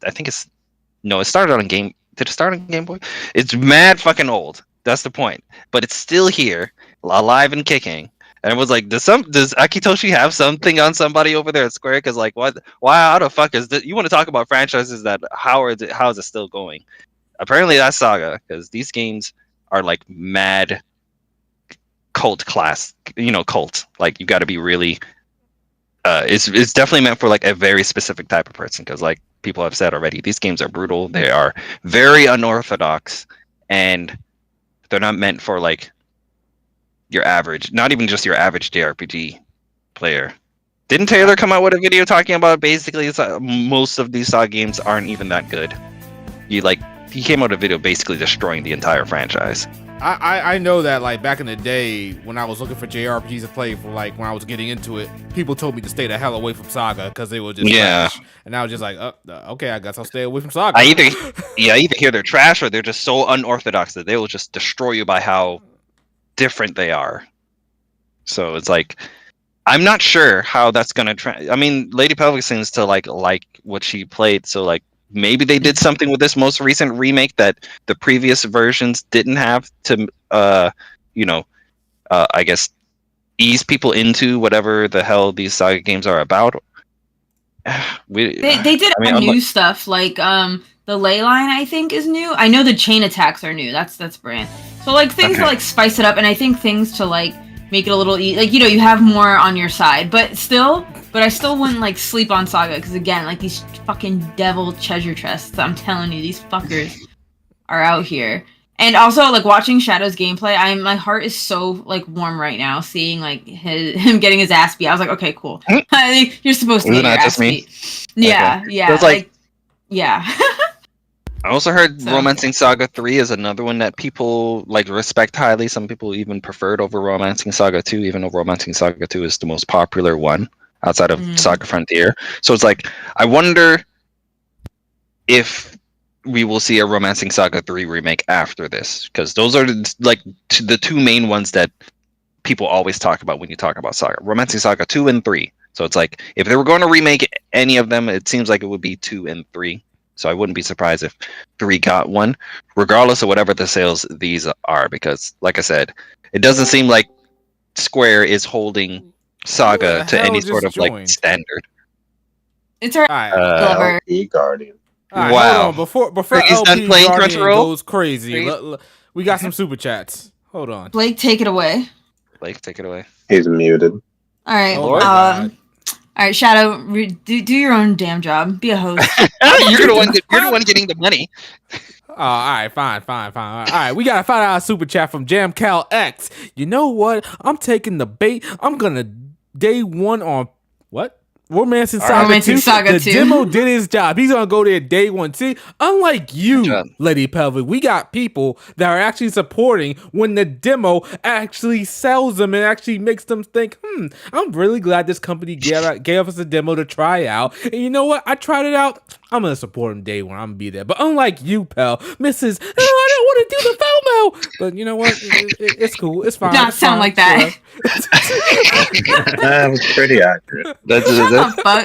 Speaker 7: no. It started on Game. Did it start on Game Boy? It's mad fucking old. That's the point. But it's still here, alive and kicking. And it was like, does Akitoshi have something on somebody over there at Square? Because like, what? Why? How the fuck is this? You want to talk about franchises that how is it still going? Apparently that's Saga, because these games are like mad cult class. Cult. Like you got to be really. It's definitely meant for like a very specific type of person. Because like people have said already, these games are brutal. They are very unorthodox, and they're not meant for like your average, not even just your average JRPG player. Didn't Taylor come out with a video talking about basically most of these Saga games aren't even that good? He came out with a video basically destroying the entire franchise.
Speaker 1: I know that like back in the day when I was looking for JRPGs to play for like when I was getting into it, people told me to stay the hell away from Saga because they were just trash. And I was just like, okay, I guess I'll stay away from Saga.
Speaker 7: I either hear they're trash or they're just so unorthodox that they will just destroy you by how different they are. So it's like, I'm not sure how that's gonna I mean, Lady Pelvic seems to like what she played, so like maybe they did something with this most recent remake that the previous versions didn't have to I guess ease people into whatever the hell these Saga games are about.
Speaker 6: They did new stuff like the ley line I think is new. I know the chain attacks are new. That's brand. So like things to like spice it up, and I think things to like make it a little like you have more on your side, but I still wouldn't like sleep on Saga because again, like these fucking devil treasure chests. I'm telling you, these fuckers are out here. And also like watching Shadow's gameplay, my heart is so like warm right now seeing like him getting his ass beat. I was like, okay, cool. I think you're supposed to get your ass beat. Yeah,
Speaker 7: okay.
Speaker 6: yeah.
Speaker 7: Like
Speaker 6: yeah.
Speaker 7: I also heard Romancing Saga 3 is another one that people like respect highly. Some people even preferred over Romancing Saga 2, even though Romancing Saga 2 is the most popular one outside of Saga Frontier. So it's like, I wonder if we will see a Romancing Saga 3 remake after this, because those are like the two main ones that people always talk about when you talk about Saga. Romancing Saga 2 and 3. So it's like, if they were going to remake any of them, it seems like it would be 2 and 3. So I wouldn't be surprised if 3 got one, regardless of whatever the sales these are, because like I said, it doesn't seem like Square is holding Saga
Speaker 1: the
Speaker 7: to
Speaker 1: hell
Speaker 7: any
Speaker 1: just
Speaker 7: sort of like
Speaker 1: joined?
Speaker 7: standard.
Speaker 6: It's alright,
Speaker 1: All right.
Speaker 6: Glover.
Speaker 2: LP Guardian.
Speaker 1: All right,
Speaker 7: Wow.
Speaker 1: hold on. Before
Speaker 7: Is done
Speaker 1: LP
Speaker 7: playing
Speaker 1: Guardian
Speaker 7: Crunchyroll?
Speaker 1: goes crazy,
Speaker 7: Please?
Speaker 1: we got some super chats. Hold on.
Speaker 6: Blake, take it away.
Speaker 7: Like, take it away.
Speaker 2: He's muted.
Speaker 6: All right.
Speaker 1: Oh my God.
Speaker 6: All right, Shadow, do your own damn job. Be a host.
Speaker 7: You're the one getting the money.
Speaker 1: Oh, all right, fine. All right, we got a $5 super chat from JamCal X. You know what? I'm taking the bait. I'm gonna day one on what? Romancing Saga
Speaker 6: Romancing
Speaker 1: 2.
Speaker 6: Saga
Speaker 1: The
Speaker 6: 2.
Speaker 1: demo did his job. He's gonna go there day one. See, unlike
Speaker 7: Good
Speaker 1: you,
Speaker 7: job.
Speaker 1: Lady Pelvic, we got people that are actually supporting when the demo actually sells them and actually makes them think, I'm really glad this company gave us a demo to try out. And you know what? I tried it out. I'm gonna support him day one. I'm gonna be there. But unlike you, pal, Mrs. I don't want to do the FOMO. But you know what? It's cool. It's fine.
Speaker 6: Not
Speaker 1: It's
Speaker 6: sound
Speaker 1: fine.
Speaker 6: like that.
Speaker 2: That was pretty accurate.
Speaker 7: That's
Speaker 6: Shut the fuck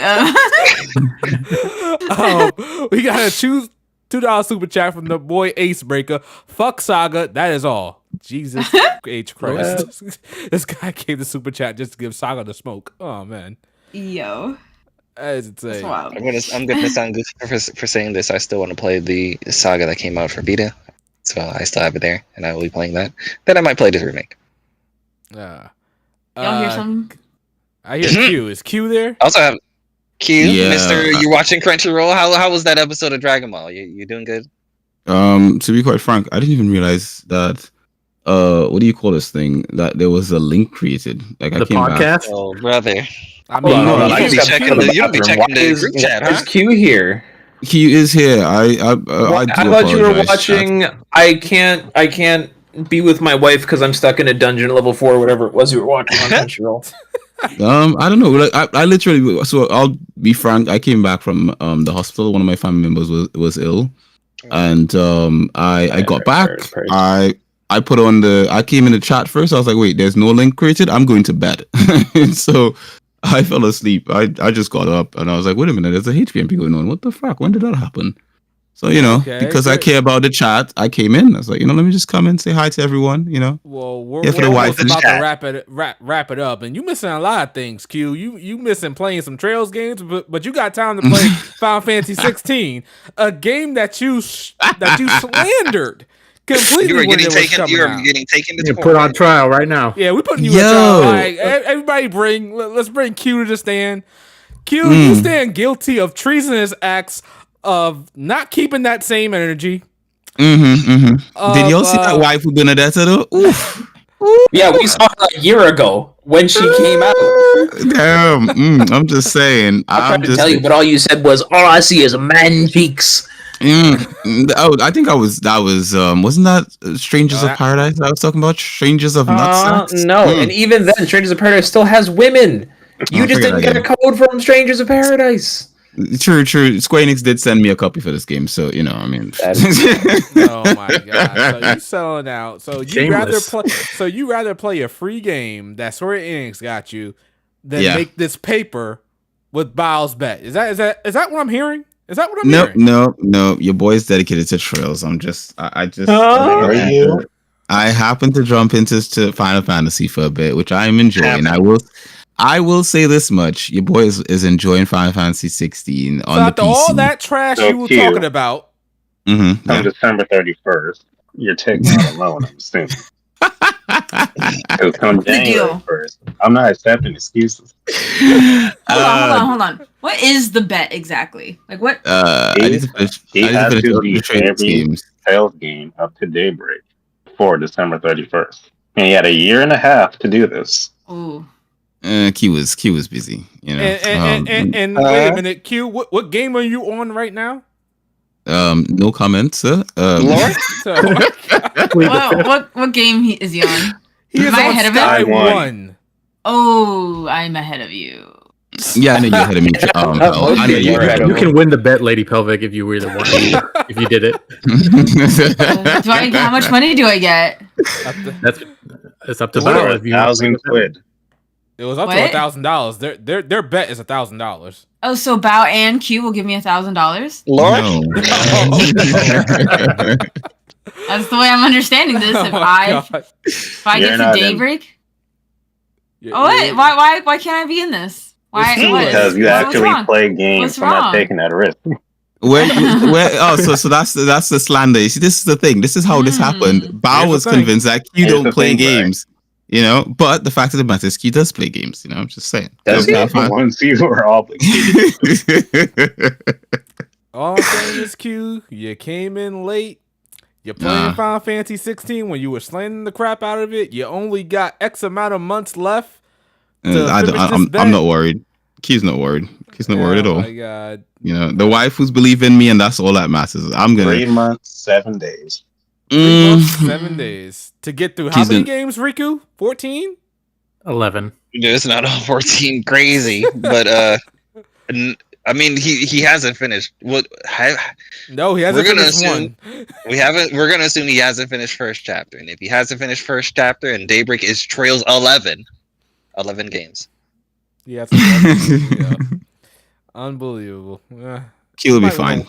Speaker 6: up.
Speaker 1: We gotta choose $2 super chat from the boy Ace Breaker. Fuck Saga. That is all. Jesus H Christ. This guy gave the super chat just to give Saga the smoke. Oh man,
Speaker 6: Yo,
Speaker 1: that is
Speaker 6: that's
Speaker 1: insane.
Speaker 6: wild.
Speaker 7: I'm gonna sound goofy for saying this. I still want to play the Saga that came out for Vita, so I still have it there, and I will be playing that. Then I might play this remake.
Speaker 6: Y'all hear something?
Speaker 1: I hear Q. Is Q there?
Speaker 7: I also have Q,
Speaker 8: Yeah.
Speaker 7: Mister. You're watching Crunchyroll. How was that episode of Dragon Ball? You doing good?
Speaker 8: To be quite frank, I didn't even realize that. What do you call this thing? That there was a link created. Like I
Speaker 5: The
Speaker 8: came back.
Speaker 5: podcast?
Speaker 7: Oh, brother.
Speaker 1: I mean,
Speaker 3: Hold on,
Speaker 7: you
Speaker 3: I
Speaker 7: don't be
Speaker 3: just gotta
Speaker 7: checking
Speaker 3: go to
Speaker 7: the- you don't be
Speaker 3: bathroom.
Speaker 7: checking
Speaker 3: Why
Speaker 7: the
Speaker 3: is-
Speaker 7: group chat,
Speaker 3: why is
Speaker 7: huh?
Speaker 3: Q here?
Speaker 8: He is here. I do
Speaker 3: I thought you were
Speaker 8: apologize,
Speaker 3: watching. I can't be with my wife because I'm stuck in a dungeon level 4 or whatever it was you were watching on Crunchyroll.
Speaker 8: I don't know. Like I literally. So I'll be frank. I came back from the hospital. One of my family members was ill, and I got back. I put on I came in the chat first. I was like, wait, there's no link created. I'm going to bed. So I fell asleep. I just got up and I was like, wait a minute, there's a HPMP going on. What the fuck? When did that happen? So,
Speaker 1: Okay,
Speaker 8: because I
Speaker 1: good.
Speaker 8: care about the chat, I came in. I was like, let me just come in, say hi to everyone,
Speaker 1: Well, we're,
Speaker 8: Yeah, for
Speaker 1: we're
Speaker 8: the
Speaker 1: almost
Speaker 8: wife and
Speaker 1: about
Speaker 7: chat.
Speaker 1: to wrap it up, and you missing a lot of things, Q. You missing playing some Trails games, but you got time to play Final Fantasy 16, a game that you slandered completely
Speaker 7: You were
Speaker 1: when
Speaker 7: getting
Speaker 1: it was
Speaker 7: taken.
Speaker 1: coming
Speaker 7: You were
Speaker 1: out.
Speaker 7: getting taken to
Speaker 5: You
Speaker 7: court.
Speaker 5: put on trial right now.
Speaker 1: Yeah, we putting you
Speaker 8: Yo.
Speaker 1: at trial. Like, everybody let's bring Q to the stand. Q, you stand guilty of treasonous acts of not keeping that same energy.
Speaker 8: Did y'all see that waifu Benedetta though? Oof.
Speaker 3: Yeah, we saw her a year ago when she came out.
Speaker 8: Damn. I'm just saying.
Speaker 3: I tried
Speaker 8: I'm
Speaker 3: to
Speaker 8: just
Speaker 3: tell you, but all you said was, "All I see is man cheeks."
Speaker 8: I think that was wasn't that Strangers of
Speaker 1: that-
Speaker 8: Paradise I was talking about? Strangers of Nutsacks?
Speaker 3: No, and even then, Strangers of Paradise still has women. You
Speaker 8: I
Speaker 3: just
Speaker 8: forget
Speaker 3: didn't
Speaker 8: that
Speaker 3: get a code from Strangers of Paradise.
Speaker 8: True. Square Enix did send me a copy for this game, so I mean.
Speaker 1: Oh my god! So you selling out? So you
Speaker 5: Shameless.
Speaker 1: rather play a free game that Square Enix got you than
Speaker 8: Yeah.
Speaker 1: make this paper with Biles Bet? Is that what I'm hearing? Is that what I'm hearing?
Speaker 8: No. Your boy's dedicated to Trails. I just.
Speaker 2: Are you?
Speaker 8: I happen to jump into Final Fantasy for a bit, which I am enjoying. I will say this much: your boy is enjoying Final Fantasy 16
Speaker 1: So
Speaker 8: on the
Speaker 1: after
Speaker 8: PC.
Speaker 1: all that trash
Speaker 2: So
Speaker 1: you were
Speaker 2: cute.
Speaker 1: talking about,
Speaker 8: Mhm,
Speaker 2: On
Speaker 8: yeah.
Speaker 2: December 31st, you're taking out a loan, I'm assuming. Because come
Speaker 6: What's the
Speaker 2: January
Speaker 6: deal?
Speaker 2: 1st, I'm not accepting excuses.
Speaker 6: Hold on. What is the bet exactly? Like what?
Speaker 8: I need to finish.
Speaker 2: He
Speaker 8: I need
Speaker 2: has
Speaker 8: to
Speaker 2: to
Speaker 8: finish
Speaker 2: beat
Speaker 8: the trading
Speaker 2: every
Speaker 8: games.
Speaker 2: sales game up to daybreak before December 31st. And he had a year and a half to do this.
Speaker 6: Ooh.
Speaker 8: Q was busy.
Speaker 1: and wait a minute, Q. What game are you on right now?
Speaker 8: No comments, sir.
Speaker 7: Lord?
Speaker 1: So,
Speaker 6: What game is he on?
Speaker 1: he is
Speaker 6: Am I
Speaker 1: on
Speaker 6: ahead of
Speaker 1: Sky
Speaker 2: him?
Speaker 1: One.
Speaker 6: Oh, I'm ahead of you.
Speaker 8: Yeah, I know you're ahead of me. I know
Speaker 5: You can win the bet, Lady Pelvic, if you really want to. If you did it,
Speaker 6: How much money do I get?
Speaker 5: it's up to
Speaker 1: What?
Speaker 5: Bauer if you want to make
Speaker 2: 1,000
Speaker 5: it bet.
Speaker 2: quid.
Speaker 1: It was up to
Speaker 6: What?
Speaker 1: $1,000. Their bet is $1,000.
Speaker 6: Oh, so Bao and Q will give me $1,000.
Speaker 7: Lord?
Speaker 8: No.
Speaker 6: That's the way I'm understanding this.
Speaker 1: Oh
Speaker 6: If
Speaker 1: my
Speaker 6: I
Speaker 1: God.
Speaker 6: if I
Speaker 2: You're
Speaker 6: get
Speaker 2: not
Speaker 6: to
Speaker 2: in.
Speaker 6: daybreak, Oh wait, why can't I be in this? Why?
Speaker 2: Because you
Speaker 6: what's
Speaker 2: actually
Speaker 6: wrong?
Speaker 2: play games,
Speaker 6: What's
Speaker 2: so I'm not
Speaker 6: wrong?
Speaker 2: taking that risk.
Speaker 8: So that's the slander. You see, this is the thing. This is how this happened. Bao was convinced that Q
Speaker 2: Here's
Speaker 8: don't
Speaker 2: the
Speaker 8: play
Speaker 2: thing,
Speaker 8: games. You know, but the fact of the matter is Q does play games. You know, I'm just saying.
Speaker 3: Does he?
Speaker 2: Not the ones you were obligated.
Speaker 1: All I'm saying is, Q, you came in late. You're playing Final Fantasy 16 when you were slaying the crap out of it. You only got X amount of months left.
Speaker 8: I'm not worried. Q's not worried. Q's not worried at all.
Speaker 1: Oh my god.
Speaker 8: You know, the waifus believe in me, and that's all that matters. I'm gonna
Speaker 2: 3 months, 7 days.
Speaker 1: 3 months, 7 days to get through how many games, Riku? 14?
Speaker 5: 11.
Speaker 7: Dude, it's not all 14 crazy, but I mean he hasn't finished. What?
Speaker 1: No, he hasn't finished one.
Speaker 7: We're gonna assume he hasn't finished first chapter, and if he hasn't finished first chapter, and Daybreak is trails 11 games.
Speaker 1: Yeah, yeah. Unbelievable.
Speaker 8: Q will be fine.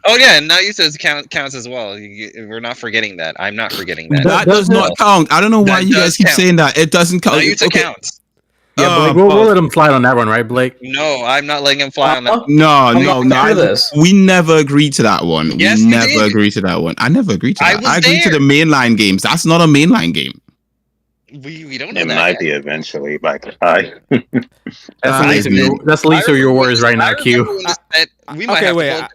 Speaker 7: Oh yeah, and Nayusa's counts as well. We're not forgetting that. I'm not forgetting that.
Speaker 8: That does not count. I don't know why you guys keep saying that. It doesn't count.
Speaker 7: Nayusa counts.
Speaker 5: Yeah, Blake, we'll let him slide on that one, right, Blake?
Speaker 7: No, I'm not letting him fly on that.
Speaker 8: No. We never agreed to that one.
Speaker 7: Yes,
Speaker 8: we never agreed to that one. I never agreed to that. I agreed to the mainline games. That's not a mainline game.
Speaker 7: We don't know
Speaker 2: it
Speaker 7: that
Speaker 2: might
Speaker 7: yet.
Speaker 2: be eventually by the time.
Speaker 5: That's the least of your worries right now, Q.
Speaker 7: We might have to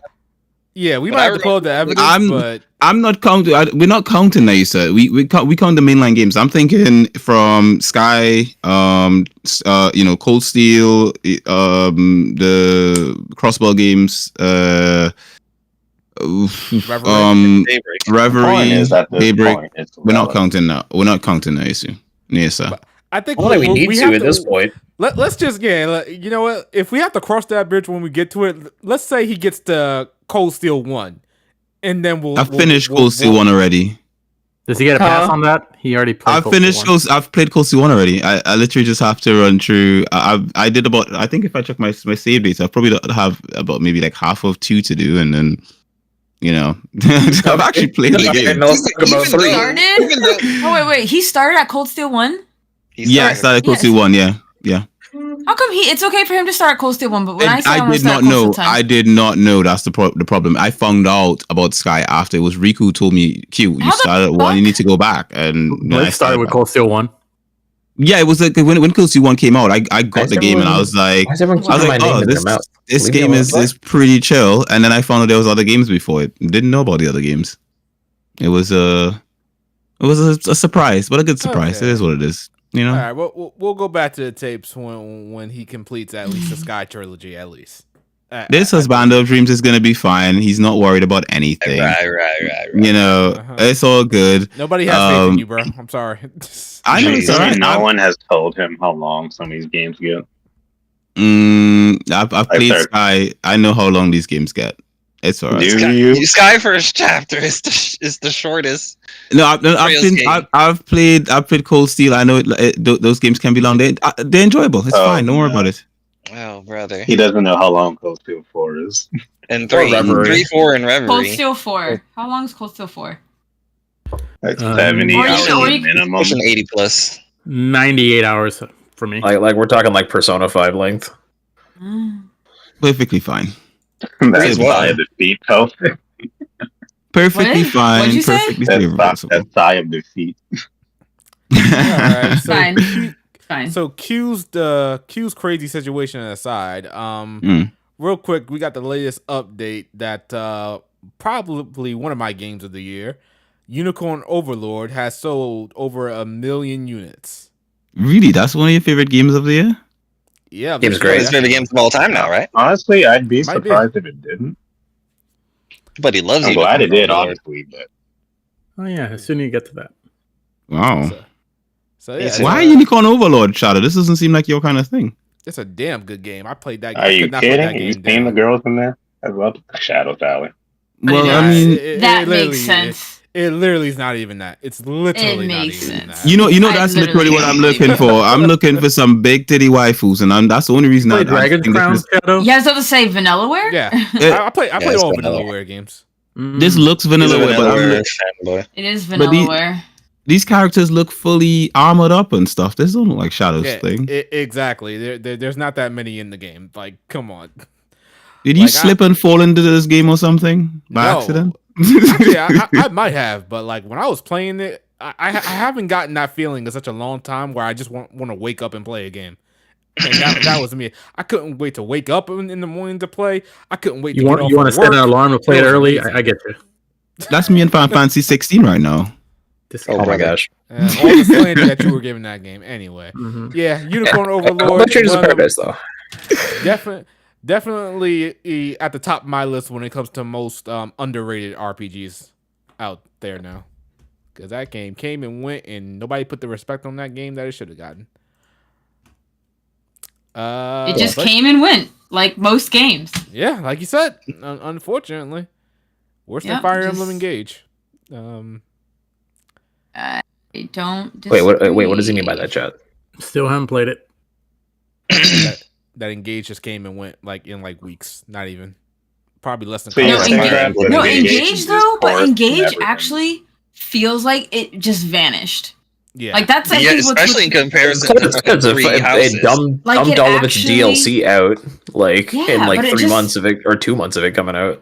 Speaker 1: we might have to pull up the evidence, but
Speaker 8: I'm not counting. We're not counting Nayusa. We count the mainline games. I'm thinking from Sky, Cold Steel, the Crossbell games, Reverie, Daybreak. We're not counting that. We're not counting Nayusa.
Speaker 1: I think
Speaker 3: we need to at this point.
Speaker 1: Let's just you know what? If we have to cross that bridge when we get to it, let's say he gets to Cold Steel 1, and then
Speaker 8: I've finished Cold Steel 1 already.
Speaker 5: Does he get a pass on that? He already played.
Speaker 8: I've played Cold Steel 1 already. I literally just have to run through. I did about. I think if I check my save data, I probably have about maybe like half of 2 to do, and then. You know, I've actually played the game.
Speaker 6: Wait. He started at Cold Steel 1?
Speaker 8: I started at Cold Steel 1, yeah.
Speaker 6: How come it's okay for him to start at Cold Steel 1, but when I
Speaker 8: did not know. I did not know that's the problem. I found out about Sky after it was Riku who told me, Q, you started at 1, you need to go back. And
Speaker 5: I started with Cold Steel 1.
Speaker 8: Yeah, it was like when Cold Steel 1 came out, I got the game and I was like, this game is pretty chill. And then I found out there was other games before it. Didn't know about the other games. It was a surprise, but a good surprise. Okay. It is what it is. You know.
Speaker 1: All right, we'll go back to the tapes when he completes at least the Sky trilogy. At least
Speaker 8: this husband of dreams is gonna be fine. He's not worried about anything.
Speaker 7: Right.
Speaker 8: You know, it's all good.
Speaker 1: Nobody has faith in you, bro. I'm sorry.
Speaker 2: I know. No one has told him how long some of these games get.
Speaker 8: I've played Sky. I know how long these games get. It's alright.
Speaker 7: Sky first chapter is the shortest.
Speaker 8: No, I've played Cold Steel. I know those games can be long. They're enjoyable. It's fine. Don't worry about it.
Speaker 7: Oh, brother.
Speaker 2: He doesn't know how long Cold Steel 4 is.
Speaker 7: And 3, 4, and Reverie.
Speaker 6: Cold Steel 4. How long is Cold Steel 4?
Speaker 2: Like 70 hours minimum.
Speaker 7: 80 plus.
Speaker 5: 98 hours for me.
Speaker 3: Like we're talking like Persona 5 length.
Speaker 8: Perfectly fine.
Speaker 2: That's sigh of defeat, though.
Speaker 8: Perfectly fine.
Speaker 6: What'd you say?
Speaker 2: That's sigh of defeat.
Speaker 1: Alright, so
Speaker 6: Fine.
Speaker 1: So Q's crazy situation aside, real quick, we got the latest update that probably one of my games of the year, Unicorn Overlord, has sold over 1 million units.
Speaker 8: Really? That's one of your favorite games of the year?
Speaker 1: Yeah,
Speaker 7: Game's great. It's favorite games of all time now, right?
Speaker 2: Honestly, I'd be surprised if it didn't.
Speaker 7: But he loves you.
Speaker 2: I'm glad it did, honestly. But
Speaker 5: oh yeah, as soon as you get to that.
Speaker 8: Wow.
Speaker 1: So yeah.
Speaker 8: Why Unicorn Overlord, Shadow? This doesn't seem like your kind of thing.
Speaker 1: It's a damn good game. I played that game.
Speaker 2: Are you kidding? You seen the girls in there? I love Shadow Valley.
Speaker 8: Well, I mean,
Speaker 6: that makes sense.
Speaker 1: It literally is not even that. It's literally not even that.
Speaker 8: You know that's literally what I'm looking for. I'm looking for some big titty waifus, and that's the only reason I
Speaker 5: Dragon Crown Shadow.
Speaker 6: You guys have to say Vanillaware?
Speaker 1: Yeah. I play all Vanillaware games.
Speaker 8: This looks Vanillaware, but
Speaker 6: it is Vanillaware.
Speaker 8: these characters look fully armored up and stuff. This don't look like Shadow's thing.
Speaker 1: Exactly. There's not that many in the game. Like, come on.
Speaker 8: Did you slip and fall into this game or something by accident?
Speaker 1: Actually, I might have, but like when I was playing it, I haven't gotten that feeling in such a long time where I just want to wake up and play a game. And that was me. I couldn't wait to wake up in the morning to play. I couldn't wait. You want to
Speaker 5: set an alarm to play it early? I get you.
Speaker 8: That's me in Final Fantasy 16 right now.
Speaker 3: Oh my gosh!
Speaker 1: All the slander that you were giving that game, anyway. Yeah, Unicorn Overlord.
Speaker 3: Changes of Paradise though.
Speaker 1: Definitely at the top of my list when it comes to most underrated RPGs out there now. Because that game came and went, and nobody put the respect on that game that it should have gotten.
Speaker 6: It just came and went, like most games.
Speaker 1: Yeah, like you said, unfortunately. Worse than Fire Emblem Engage.
Speaker 6: I don't disagree.
Speaker 3: Wait, what does he mean by that, chat?
Speaker 5: Still haven't played it.
Speaker 1: that Engage just came and went like in like weeks, not even. Probably less than.
Speaker 6: Engage though, but Engage actually feels like it just vanished.
Speaker 1: Yeah,
Speaker 6: like that's
Speaker 7: especially in comparison to Three Houses.
Speaker 3: It dumped all of its DLC out in like 3 months of it or 2 months of it coming out.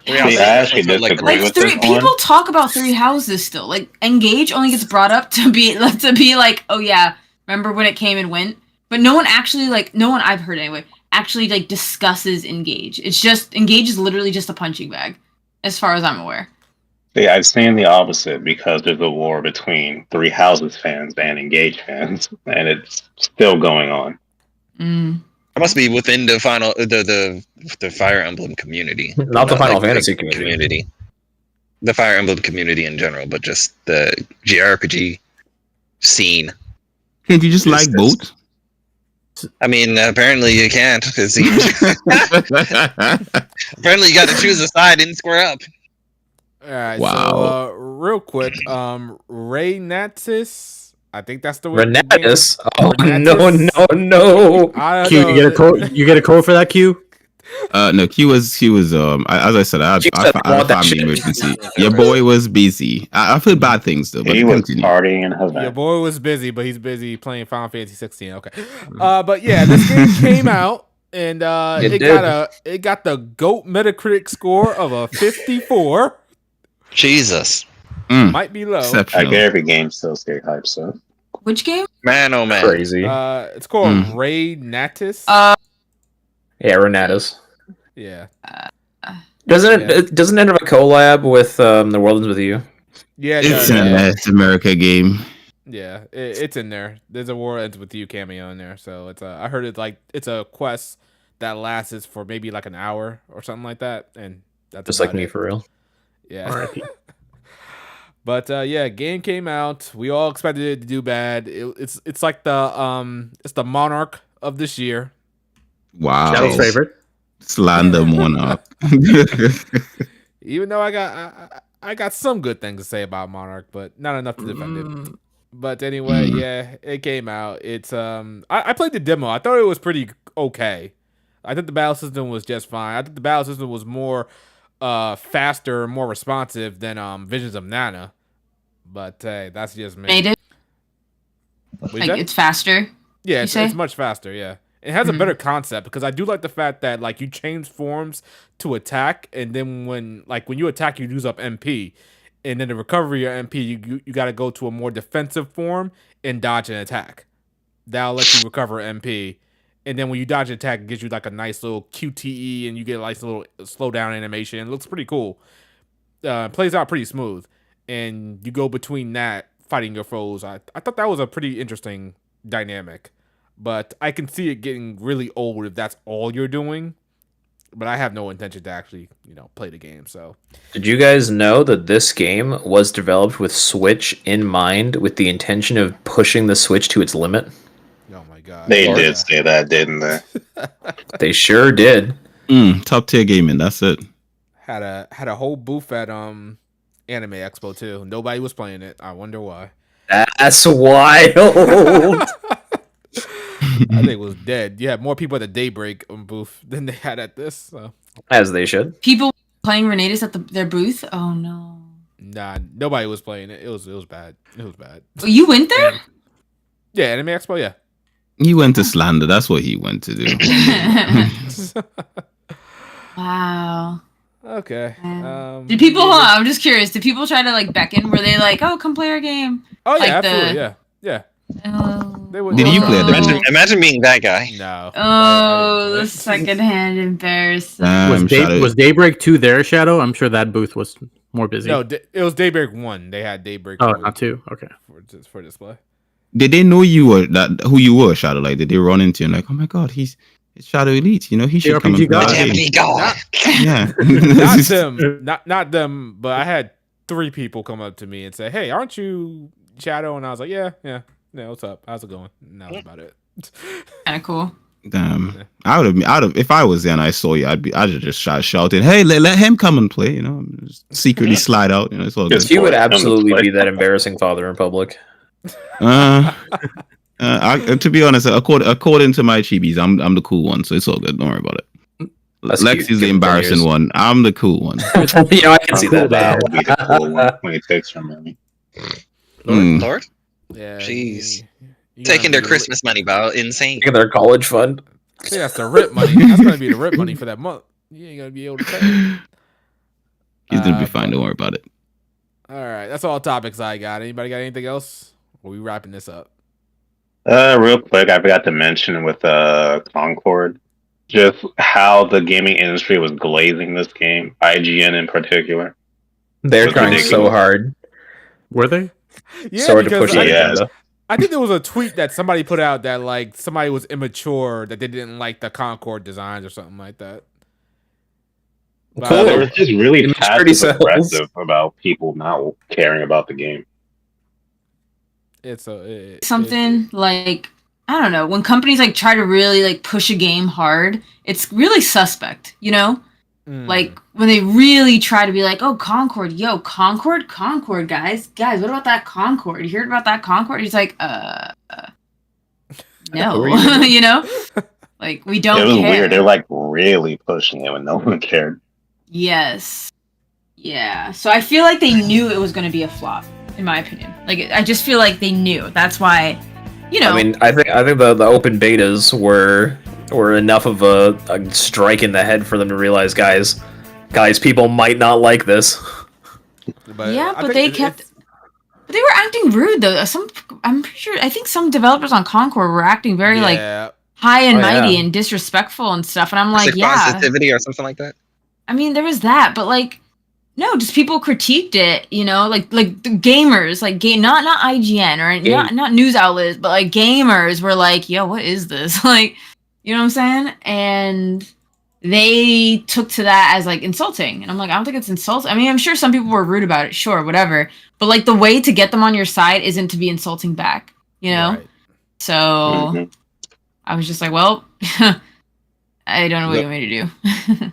Speaker 6: People talk about Three Houses still. Like Engage only gets brought up to be like, oh yeah, remember when it came and went? But no one actually no one I've heard anyway actually like discusses Engage. It's just Engage is literally just a punching bag, as far as I'm aware.
Speaker 2: Yeah, I've seen the opposite because there's a war between Three Houses fans and Engage fans, and it's still going on.
Speaker 7: It must be within the the Fire Emblem community,
Speaker 3: not the Final Fantasy community.
Speaker 7: The Fire Emblem community in general, but just the JRPG scene.
Speaker 8: Can't you just like both?
Speaker 7: I mean, apparently you can't. Because apparently you got to choose a side and square up.
Speaker 1: All right. Wow. So, real quick, Ray Natis. I think that's the word.
Speaker 3: Renatus. Oh no!
Speaker 5: Q, you get a code. You get a code for that, Q.
Speaker 8: No, Q was. As I said, I had a family emergency. Your boy was busy. I've heard bad things though. But
Speaker 2: he was partying in his.
Speaker 1: Your boy was busy, but he's busy playing Final Fantasy 16. Okay. But yeah, this game came out and it got the GOAT Metacritic score of a 54.
Speaker 7: Jesus.
Speaker 1: Might be low.
Speaker 2: Like every game still stay hype, so.
Speaker 6: Which game?
Speaker 7: Man, oh man.
Speaker 3: Crazy.
Speaker 1: It's called Ray Natis.
Speaker 3: Yeah, Renatus.
Speaker 1: Yeah.
Speaker 3: Doesn't it have a collab with The World Ends With You?
Speaker 1: Yeah,
Speaker 8: it's America game.
Speaker 1: Yeah, it's in there. There's a World Ends With You cameo in there, so it's I heard it's a quest that lasts for maybe like an hour or something like that, and that's
Speaker 3: just like me for real.
Speaker 1: Yeah. But yeah, game came out. We all expected it to do bad. It's like the Monarch of this year.
Speaker 8: Wow.
Speaker 5: Shadow's favorite.
Speaker 8: Slander Monarch.
Speaker 1: Even though I got some good things to say about Monarch, but not enough to defend it. But anyway, yeah, it came out. It's I played the demo. I thought it was pretty okay. I think the battle system was just fine. I think the battle system was more faster, more responsive than Visions of Nana. But hey, that's just me.
Speaker 6: It's faster.
Speaker 1: Yeah, it's much faster. Yeah, it has a better concept because I do like the fact that like you change forms to attack, and then when you attack, you use up MP, and then to recover your MP, you got to go to a more defensive form and dodge an attack. That'll let you recover MP. And then when you dodge an attack, it gives you like a nice little QTE, and you get a nice little slowdown animation. It looks pretty cool. Plays out pretty smooth. And you go between that, fighting your foes. I thought that was a pretty interesting dynamic. But I can see it getting really old if that's all you're doing. But I have no intention to actually, play the game. So,
Speaker 3: did you guys know that this game was developed with Switch in mind, with the intention of pushing the Switch to its limit?
Speaker 1: Oh my god.
Speaker 2: They did say that, didn't they?
Speaker 3: They sure did.
Speaker 8: Top tier gaming, that's it.
Speaker 1: Had a whole booth at Anime Expo too. Nobody was playing it. I wonder why.
Speaker 3: That's wild.
Speaker 1: I think it was dead. You had more people at the Daybreak booth than they had at this. So.
Speaker 3: As they should.
Speaker 6: People playing Renatus at their booth? Oh no.
Speaker 1: Nah, nobody was playing it. It was bad. It was bad.
Speaker 6: You went there?
Speaker 1: Yeah, Anime Expo. Yeah.
Speaker 8: He went to slander. That's what he went to do.
Speaker 6: Wow.
Speaker 1: Okay.
Speaker 6: Did people? Hold on, I'm just curious. Did people try to like beckon? Were they like, "Oh, come play our game"?
Speaker 1: Oh yeah,
Speaker 6: like
Speaker 1: absolutely. Yeah.
Speaker 6: Oh.
Speaker 8: Did you play the
Speaker 7: Imagine being that guy.
Speaker 1: No.
Speaker 6: Oh, the secondhand embarrassing.
Speaker 5: Was Daybreak 2 there, Shadow? I'm sure that booth was more busy.
Speaker 1: No, it was Daybreak 1. They had Daybreak.
Speaker 5: Oh, not 2. Okay.
Speaker 1: For display.
Speaker 8: Did they know you were who you were, Shadow? Like, did they run into you and like, oh my god, it's Shadow Elite? You know, he should come and play.
Speaker 7: JRPG God.
Speaker 8: Yeah.
Speaker 1: Not them. Not them. But I had 3 people come up to me and say, "Hey, aren't you Shadow?" And I was like, "Yeah. What's up? How's it going?" And that was about it.
Speaker 6: Kind of cool.
Speaker 8: Damn, I would have if I was there and I saw you, I'd have just shouted, "Hey, let him come and play!" You know, just secretly slide out. You know, it's all good.
Speaker 3: He would absolutely be that embarrassing father in public.
Speaker 8: To be honest, according to my chibis, I'm the cool one, so it's all good. Don't worry about it.
Speaker 3: That's
Speaker 8: Lex
Speaker 3: cute.
Speaker 8: is the embarrassing one. I'm the cool one.
Speaker 3: I can see that now.
Speaker 2: Be the cool one when he takes your money.
Speaker 7: Lord?
Speaker 1: Yeah.
Speaker 7: Jeez.
Speaker 1: You
Speaker 7: Taking their
Speaker 1: gotta be
Speaker 7: Christmas money, about insane.
Speaker 3: Taking their college fund.
Speaker 1: See, that's the rip money. That's gonna be the rip money for that month. You ain't gonna be able to pay.
Speaker 8: He's gonna be fine. Don't worry about it.
Speaker 1: All right, that's all topics I got. Anybody got anything else? Or are we wrapping this up?
Speaker 2: Real quick, I forgot to mention with Concord, just how the gaming industry was glazing this game, IGN in particular.
Speaker 3: They're
Speaker 2: Was
Speaker 3: trying
Speaker 2: ridiculous.
Speaker 3: so hard.
Speaker 5: Were they?
Speaker 1: Yeah,
Speaker 3: So hard to
Speaker 1: because
Speaker 3: push
Speaker 2: it.
Speaker 3: agenda.
Speaker 1: I think there was a tweet that somebody put out that like somebody was immature, that they didn't like the Concord designs or something like that. But
Speaker 3: Cool.
Speaker 2: They were just really
Speaker 3: Immaturity
Speaker 2: passive
Speaker 3: sells.
Speaker 2: aggressive about people not caring about the game.
Speaker 1: It's
Speaker 6: Something like, I don't know, when companies like try to really like push a game hard, it's really suspect, you know? Like when they really try to be like, "Oh, Concord, Concord, guys, what about that Concord? You heard about that Concord?" He's like, no, you know, like we don't.
Speaker 2: It was
Speaker 6: care.
Speaker 2: weird. They're like really pushing it when no one cared.
Speaker 6: Yes, yeah. So I feel like they knew it was going to be a flop, in my opinion. Like I just feel like they knew. That's why, you know.
Speaker 3: I mean, I think the open betas were enough of a strike in the head for them to realize, guys, people might not like this.
Speaker 6: But they kept. But they were acting rude though. I'm pretty sure. I think some developers on Concord were acting very like high and mighty and disrespectful and stuff. And I'm like,
Speaker 7: positivity or something like that.
Speaker 6: I mean, there was that, but like, no, just people critiqued it. You know, like the gamers, like not IGN or not news outlets, but like gamers were like, "Yo, what is this?" Like. You know what I'm saying? And they took to that as like insulting. And I'm like, I don't think it's insulting. I mean, I'm sure some people were rude about it, sure, whatever. But like the way to get them on your side isn't to be insulting back, you know? Right. So I was just like, well, I don't know what you want me to do.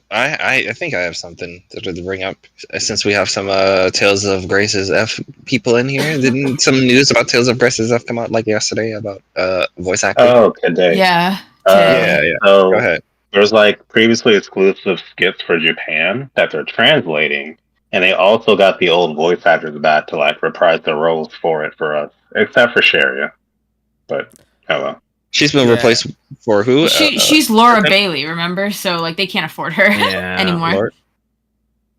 Speaker 7: I think I have something to bring up since we have some Tales of Grace's F people in here. Didn't some news about Tales of Grace's F come out like yesterday about voice acting?
Speaker 2: Oh, today.
Speaker 6: Yeah.
Speaker 2: So
Speaker 7: go ahead.
Speaker 2: There's like previously exclusive skits for Japan that they're translating, and they also got the old voice actors back to like reprise the roles for it for us, except for Sharia. But hello.
Speaker 7: She's been replaced for who?
Speaker 6: She's Laura Bailey, remember? So like they can't afford her anymore.
Speaker 7: Lord.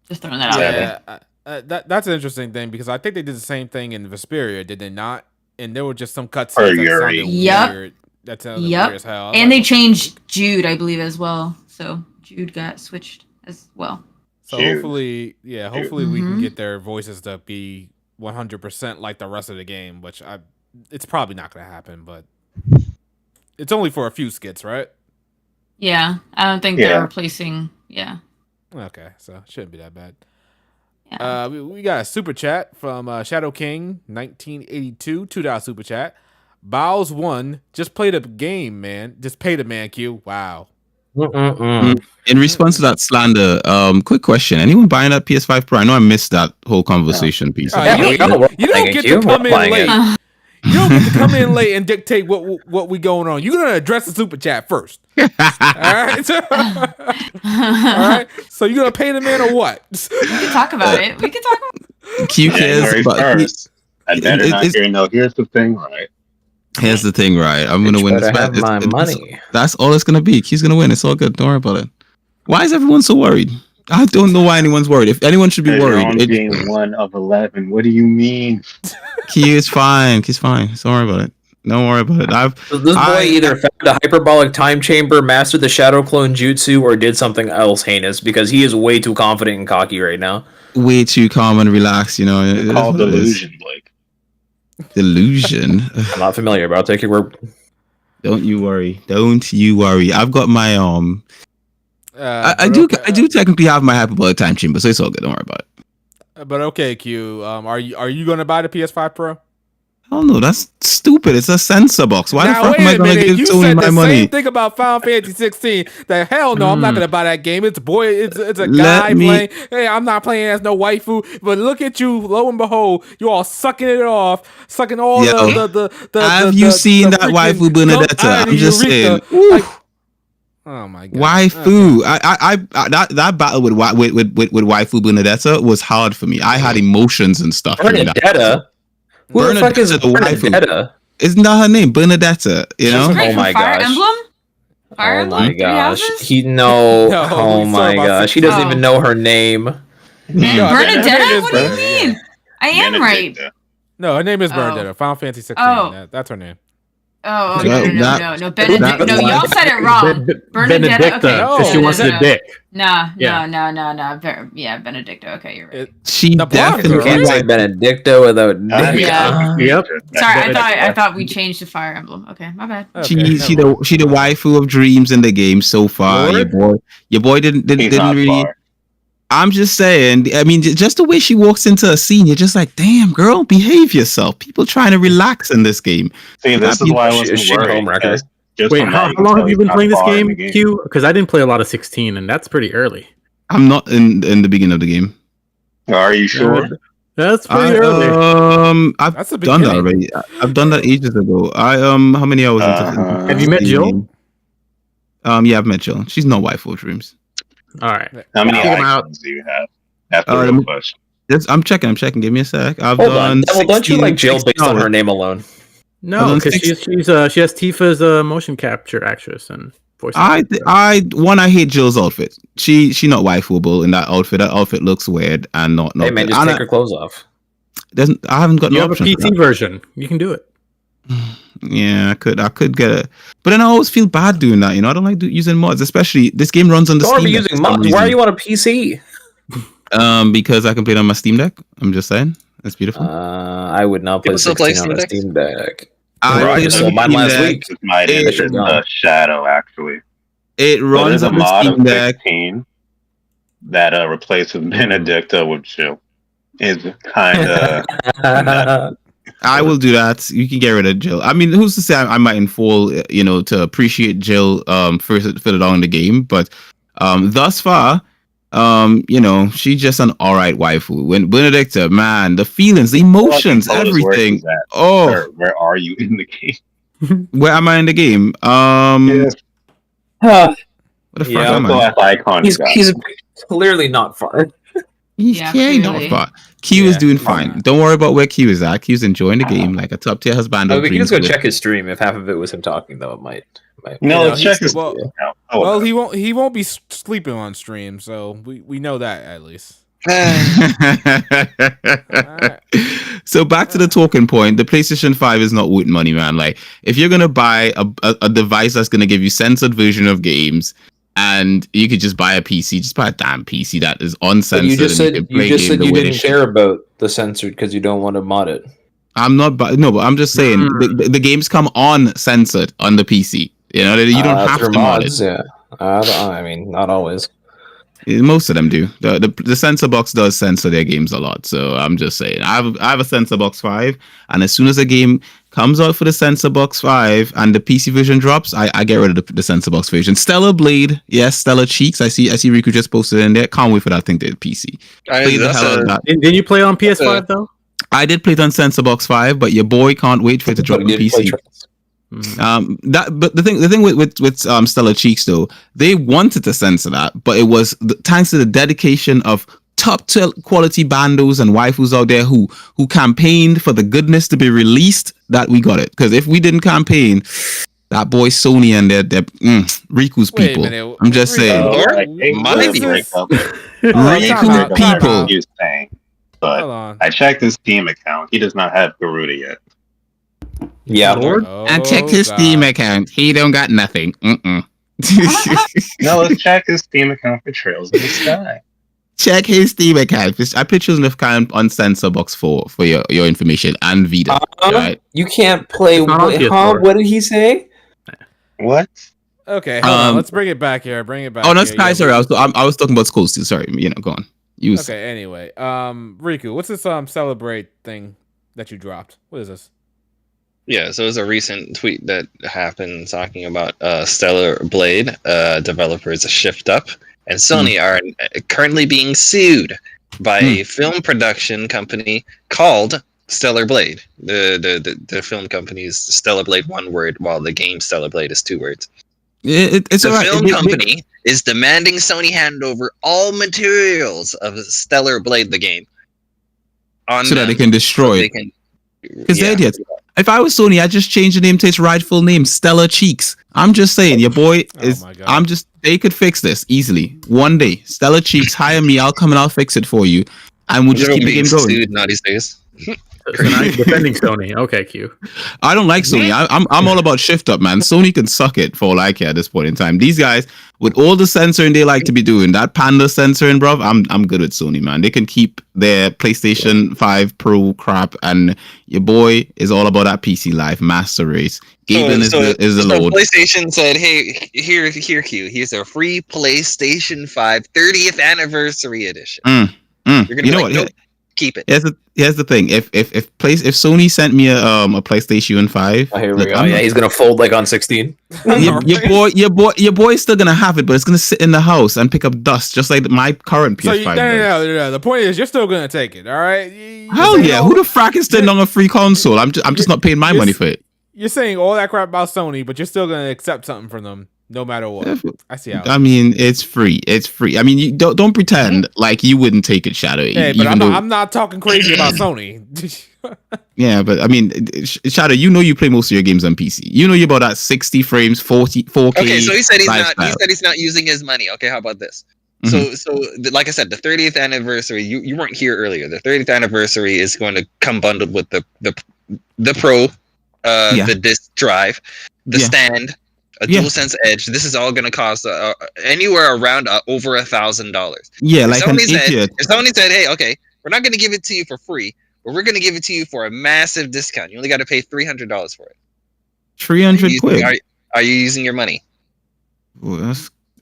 Speaker 6: Just throwing that out there.
Speaker 1: That's an interesting thing because I think they did the same thing in Vesperia, did they not? And there were just some cutscenes that sounded weird. That sounded weird as hell.
Speaker 6: And they changed Jude, I believe, as well. So Jude got switched as well.
Speaker 1: So hopefully we can get their voices to be 100% like the rest of the game, which it's probably not going to happen, but it's only for a few skits, right?
Speaker 6: Yeah, I don't think they're replacing. Yeah.
Speaker 1: Okay, so it shouldn't be that bad.
Speaker 6: Yeah.
Speaker 1: We got a super chat from Shadow King 1982, $2 super chat. Bows 1, just play the game, man. Just pay the man, Q. Wow.
Speaker 8: In response to that slander, quick question: anyone buying that PS5 Pro? I know I missed that whole conversation piece.
Speaker 1: You don't get to come in late. You don't get to come in late and dictate what we going on. You're gonna address the super chat first. All right. All right. So you gonna pay the man or what?
Speaker 6: We can talk about it. We can talk about
Speaker 8: Q cares
Speaker 2: January
Speaker 8: about.
Speaker 2: 1st. I better not hear no. Here's the thing, right?
Speaker 8: Here's the thing, right? I'm gonna win this
Speaker 3: Better have
Speaker 8: bet.
Speaker 3: my money.
Speaker 8: That's all it's gonna be. Q's gonna win. It's all good. Don't worry about it. Why is everyone so worried? I don't know why anyone's worried. If anyone should be
Speaker 2: You're
Speaker 8: worried,
Speaker 2: on game 1 of 11. What do you mean?
Speaker 8: Q is fine. Q's fine. Don't worry about it. Don't worry about it.
Speaker 3: So this boy either found a hyperbolic time chamber, mastered the shadow clone jutsu, or did something else heinous because he is way too confident and cocky right now.
Speaker 8: Way too calm and relaxed, you know.
Speaker 2: It's called delusion, Blake.
Speaker 8: Delusion.
Speaker 3: I'm not familiar, but I'll take your word.
Speaker 8: Don't you worry. Don't you worry. I've got my I do technically have my hyperbolic time chamber, so it's all good. Don't worry about it.
Speaker 1: But okay, Q. Are you gonna buy the PS5 Pro?
Speaker 8: Oh no, that's stupid. It's a sensor box. Why the fuck am I gonna give
Speaker 1: you
Speaker 8: Tony
Speaker 1: said
Speaker 8: my
Speaker 1: the
Speaker 8: money?
Speaker 1: same thing about Final Fantasy 16. That hell no, I'm not gonna buy that game. It's a guy playing. Hey, I'm not playing as no waifu. But look at you, lo and behold, you all sucking it off, sucking all the.
Speaker 8: Have you seen that waifu Benedetta? I'm just saying.
Speaker 1: Oh my god,
Speaker 8: waifu! Okay. I that battle with waifu Benedetta was hard for me. I had emotions and stuff.
Speaker 3: Benedetta. Who the fuck is Benedetta?
Speaker 8: Isn't that her name, Benedetta? You know?
Speaker 6: Oh my gosh! Fire Emblem?
Speaker 3: Oh my gosh! Oh my gosh! She doesn't even know her name.
Speaker 6: Bernadetta? What do you mean? I am right.
Speaker 1: No, her name is Bernadetta. Final Fantasy 16.
Speaker 6: Oh.
Speaker 1: That's her name.
Speaker 6: Oh, no. Benedicta. No, y'all said it wrong.
Speaker 5: Benedicta, because she wants the dick.
Speaker 6: No. Yeah, Benedicta. Okay, you're right.
Speaker 8: She definitely
Speaker 3: can't say Benedicta without dick.
Speaker 6: Yeah.
Speaker 5: Yep.
Speaker 6: Sorry, I thought we changed the Fire Emblem. Okay, my bad.
Speaker 8: She the waifu of dreams in the game so far. Lord? Your boy didn't really. Far. I'm just saying. I mean, just the way she walks into a scene, you're just like, damn, girl, behave yourself. People trying to relax in this game.
Speaker 2: See, this is why I wasn't worried.
Speaker 5: Wait, how long have you been playing this game, Q? Because I didn't play a lot of 16, and that's pretty early.
Speaker 8: I'm not in the beginning of the game.
Speaker 2: Are you sure?
Speaker 5: That's pretty early.
Speaker 8: I've done that already. I've done that ages ago. How many hours into
Speaker 5: have you met Jill?
Speaker 8: Yeah, I've met Jill. She's no waifu of dreams.
Speaker 5: All right.
Speaker 2: How many icons do you have? After the question.
Speaker 8: I'm checking. Give me a sec.
Speaker 3: Hold on. Well, don't you like Jill based on her name alone?
Speaker 5: No, because she has Tifa's motion capture actress and voice.
Speaker 8: I hate Jill's outfit. She not waifuable in that outfit. That outfit looks weird and not.
Speaker 3: Hey man, just take her clothes off.
Speaker 8: I haven't got.
Speaker 5: You have a PC version. You can do it.
Speaker 8: Yeah, I could get it, but then I always feel bad doing that. You know, I don't like using mods, especially this game runs on the Steam Deck.
Speaker 3: Using mods. Why are you on a PC?
Speaker 8: Because I can play it on my Steam Deck. I'm just saying, it's beautiful.
Speaker 3: I would not play 16 on a Steam Deck.
Speaker 8: I
Speaker 3: sold mine last week.
Speaker 2: It's the Shadow actually.
Speaker 8: It runs on the Steam Deck.
Speaker 2: 16 that replaces Benedicta with Jill. Is kind of.
Speaker 8: I will do that. You can get rid of Jill. I mean, who's to say I mightn't fall, to appreciate Jill further down in the game. But thus far, she's just an alright waifu. When Benedicta, man, the feelings, the emotions, everything. Oh,
Speaker 2: where are you in the game?
Speaker 8: Where am I in the game?
Speaker 2: Yes.
Speaker 8: What the fuck am I?
Speaker 3: He's clearly not far.
Speaker 8: He's not far. Q is doing fine. Don't worry about where Q is at. Q's enjoying the game like a top tier husband.
Speaker 3: We can just go check his stream. If half of it was him talking, though, it might.
Speaker 2: No, check his.
Speaker 1: Well, he won't be sleeping on stream, so we know that at least.
Speaker 8: So back to the talking point. The PlayStation 5 is not worth money, man. Like, if you're gonna buy a device that's gonna give you censored version of games, and you could just buy a PC, just buy a damn PC that is uncensored. But
Speaker 3: you just said you didn't care about the censored because you don't want to mod it.
Speaker 8: I'm not, but I'm just saying the games come uncensored on the PC. You know, you don't have to mod it.
Speaker 3: Yeah, I mean, not always.
Speaker 8: Most of them do. The censor box does censor their games a lot. So I'm just saying, I have a censor box 5, and as soon as a game comes out for the censor box 5 and the PC version drops, I get rid of the censor box version. Stellar Blade, yes, Stellar Cheeks. I see Riku just posted in there. Can't wait for that thing to hit PC.
Speaker 5: Did you play on PS5 though?
Speaker 8: I did play it on censor box 5, but your boy can't wait for it to drop on PC. But the thing with Stellar Cheeks though, they wanted to censor that, but it was thanks to the dedication of top quality bandos and waifus out there who campaigned for the goodness to be released that we got it. Because if we didn't campaign, that boy Sony and their Riku's people.
Speaker 1: Minute,
Speaker 8: I'm just saying. Riku people.
Speaker 2: But I checked his Steam account. He does not have Garuda yet.
Speaker 3: Yeah,
Speaker 5: Lord.
Speaker 8: I checked his Steam account. He don't got nothing.
Speaker 2: No, let's check his Steam account for Trails in the Sky.
Speaker 8: Check his Steam account. I put Trails in the Sky on censor box for your information and Vita. Right?
Speaker 3: You can't play. What did he say?
Speaker 2: What?
Speaker 1: Okay, hold on. Let's bring it back here.
Speaker 8: Oh, no, Sky. Sorry, I was talking about Skull Steel. Sorry, go on.
Speaker 1: Okay. Anyway, Riku, what's this celebrate thing that you dropped? What is this?
Speaker 7: Yeah, so it was a recent tweet that happened talking about Stellar Blade developers shift up, and Sony are currently being sued by a film production company called Stellar Blade. The film company is Stellar Blade, one word, while the game Stellar Blade is two words.
Speaker 8: It's
Speaker 7: the film company is demanding Sony hand over all materials of Stellar Blade, the game,
Speaker 8: so that they can destroy it. Because they're idiots. If I was Sony, I'd just change the name to its rightful name, Stellar Cheeks. I'm just saying, your boy is. They could fix this easily one day. Stellar Cheeks, hire me. I'll come and I'll fix it for you, and we'll just keep the game going.
Speaker 7: Sued, not these days.
Speaker 5: So now you're defending Sony. Okay, Q.
Speaker 8: I don't like Sony. I'm all about shift up, man. Sony can suck it for all I care at this point in time. These guys, with all the censoring they like to be doing, that panda censoring, bruv, I'm good with Sony, man. They can keep their PlayStation 5 Pro crap, and your boy is all about that PC life, master race. Gaming is the load.
Speaker 7: PlayStation said, "Hey, here, Q. Here's a free PlayStation 5 30th anniversary edition. You're gonna be nope, keep it."
Speaker 8: Here's the thing. If Sony sent me a PlayStation 5,
Speaker 3: here we go. He's gonna fold like on 16.
Speaker 8: Your boy's still gonna have it, but it's gonna sit in the house and pick up dust, just like my current PS5.
Speaker 1: No. The point is, you're still gonna take it. All right.
Speaker 8: Hell yeah! Who the frack is sitting on a free console? I'm just not paying my money for it.
Speaker 1: You're saying all that crap about Sony, but you're still gonna accept something from them. No matter what. I see how.
Speaker 8: I mean, it's free. It's free. I mean, you don't pretend like you wouldn't take it, Shadow.
Speaker 1: Hey, but I'm not talking crazy about Sony.
Speaker 8: Yeah, but I mean, Shadow, you play most of your games on PC. You know you're about that 60 frames, 4K.
Speaker 7: Okay, so he said he's not using his money. Okay, how about this? So like I said, the 30th anniversary. You weren't here earlier. The 30th anniversary is going to come bundled with the Pro, the disc drive, the stand. A DualSense Edge. This is all going to cost anywhere around over $1,000.
Speaker 8: Yeah, like an idiot.
Speaker 7: If Sony said, "Hey, okay, we're not going to give it to you for free, but we're going to give it to you for a massive discount. You only got to pay $300 for it."
Speaker 8: 300 quid.
Speaker 7: Are you using your money?
Speaker 8: Well,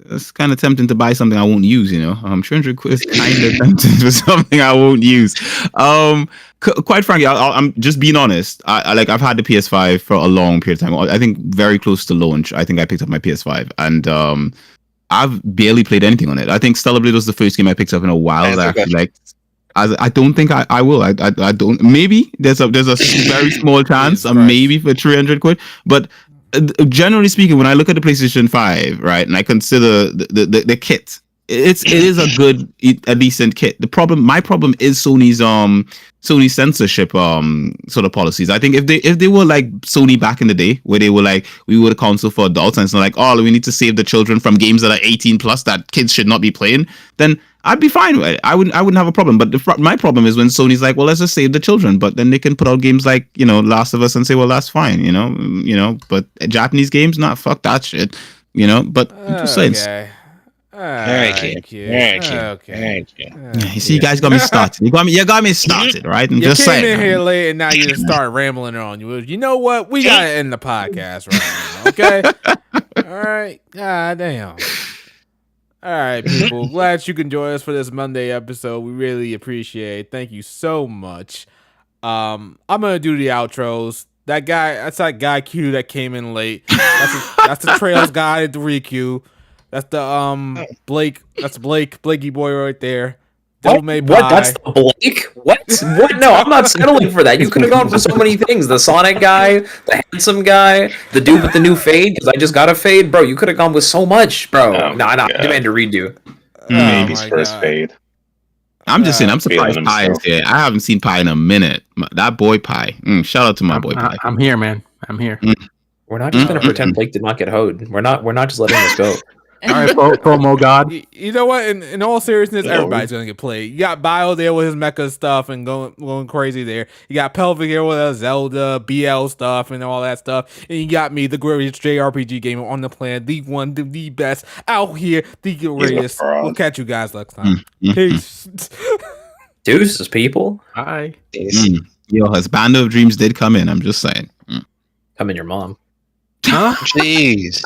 Speaker 8: that's kind of tempting to buy something I won't use. 300 quid is kind of tempting for something I won't use. Quite frankly, I'm just being honest. I've had the PS5 for a long period of time. I think very close to launch. I think I picked up my PS5, and I've barely played anything on it. I think Stellar Blade was the first game I picked up in a while that I don't think I will. I don't. Maybe there's a very small chance. Maybe for 300 quid, but. Generally speaking, when I look at the PlayStation 5, right, and I consider the kit, it is a decent kit. My problem is Sony's censorship sort of policies. I think if they were like Sony back in the day, where they were like, we were a console for adults, and it's like, oh, we need to save the children from games that are 18 plus that kids should not be playing, then I'd be fine with it. I wouldn't have a problem. But my problem is when Sony's like, well, let's just save the children. But then they can put out games like, Last of Us and say, well, that's fine, But Japanese games, not fuck that shit, But I'm just saying.
Speaker 7: Thank you.
Speaker 8: You see, you guys got me started. You got me started, right? I'm just saying.
Speaker 1: You came in here late and now you just start rambling on you. You know what? We gotta end the podcast right now, okay? All right. God damn. All right, people. Glad you can join us for this Monday episode. We really appreciate it. Thank you so much. I'm gonna do the outros. That's that guy Q that came in late. That's the Trails guy at the Riku. That's the Blake. That's Blakey boy right there. Devil May
Speaker 3: What?
Speaker 1: Pie.
Speaker 3: That's the Blake? What? What? No, I'm not settling for that. You could have gone for so many things. The Sonic guy, the handsome guy, the dude with the new fade, because I just got a fade. Bro, you could have gone with so much, bro.
Speaker 2: Oh
Speaker 3: Nah,
Speaker 2: my
Speaker 3: I
Speaker 2: God.
Speaker 3: demand a redo.
Speaker 2: Maybe
Speaker 1: my
Speaker 2: first
Speaker 1: God.
Speaker 2: fade.
Speaker 8: I'm just saying, I'm
Speaker 2: Feeling
Speaker 8: surprised Pi is
Speaker 2: himself.
Speaker 8: here. I haven't seen Pi in a minute. That boy Pi. Shout out to my boy Pi.
Speaker 5: I'm here, man. I'm here.
Speaker 3: We're not just gonna
Speaker 1: Mm.
Speaker 3: pretend Blake did not get hoed. We're not just letting this go.
Speaker 5: All right, promo god.
Speaker 1: You know what? In all seriousness,
Speaker 2: Lord.
Speaker 1: everybody's gonna get played. You got Bio there with his mecha stuff and going crazy there. You got Pelvic here with his Zelda BL stuff and all that stuff. And you got me, the greatest JRPG gamer on the planet, the one, the best out here, the greatest.
Speaker 2: fraud.
Speaker 1: We'll catch you guys next time.
Speaker 8: Mm.
Speaker 1: Peace.
Speaker 3: Deuces, people.
Speaker 5: Hi.
Speaker 8: Yo, his band of dreams did come in. I'm just saying.
Speaker 3: Come in your mom.
Speaker 5: Huh?
Speaker 7: Jeez.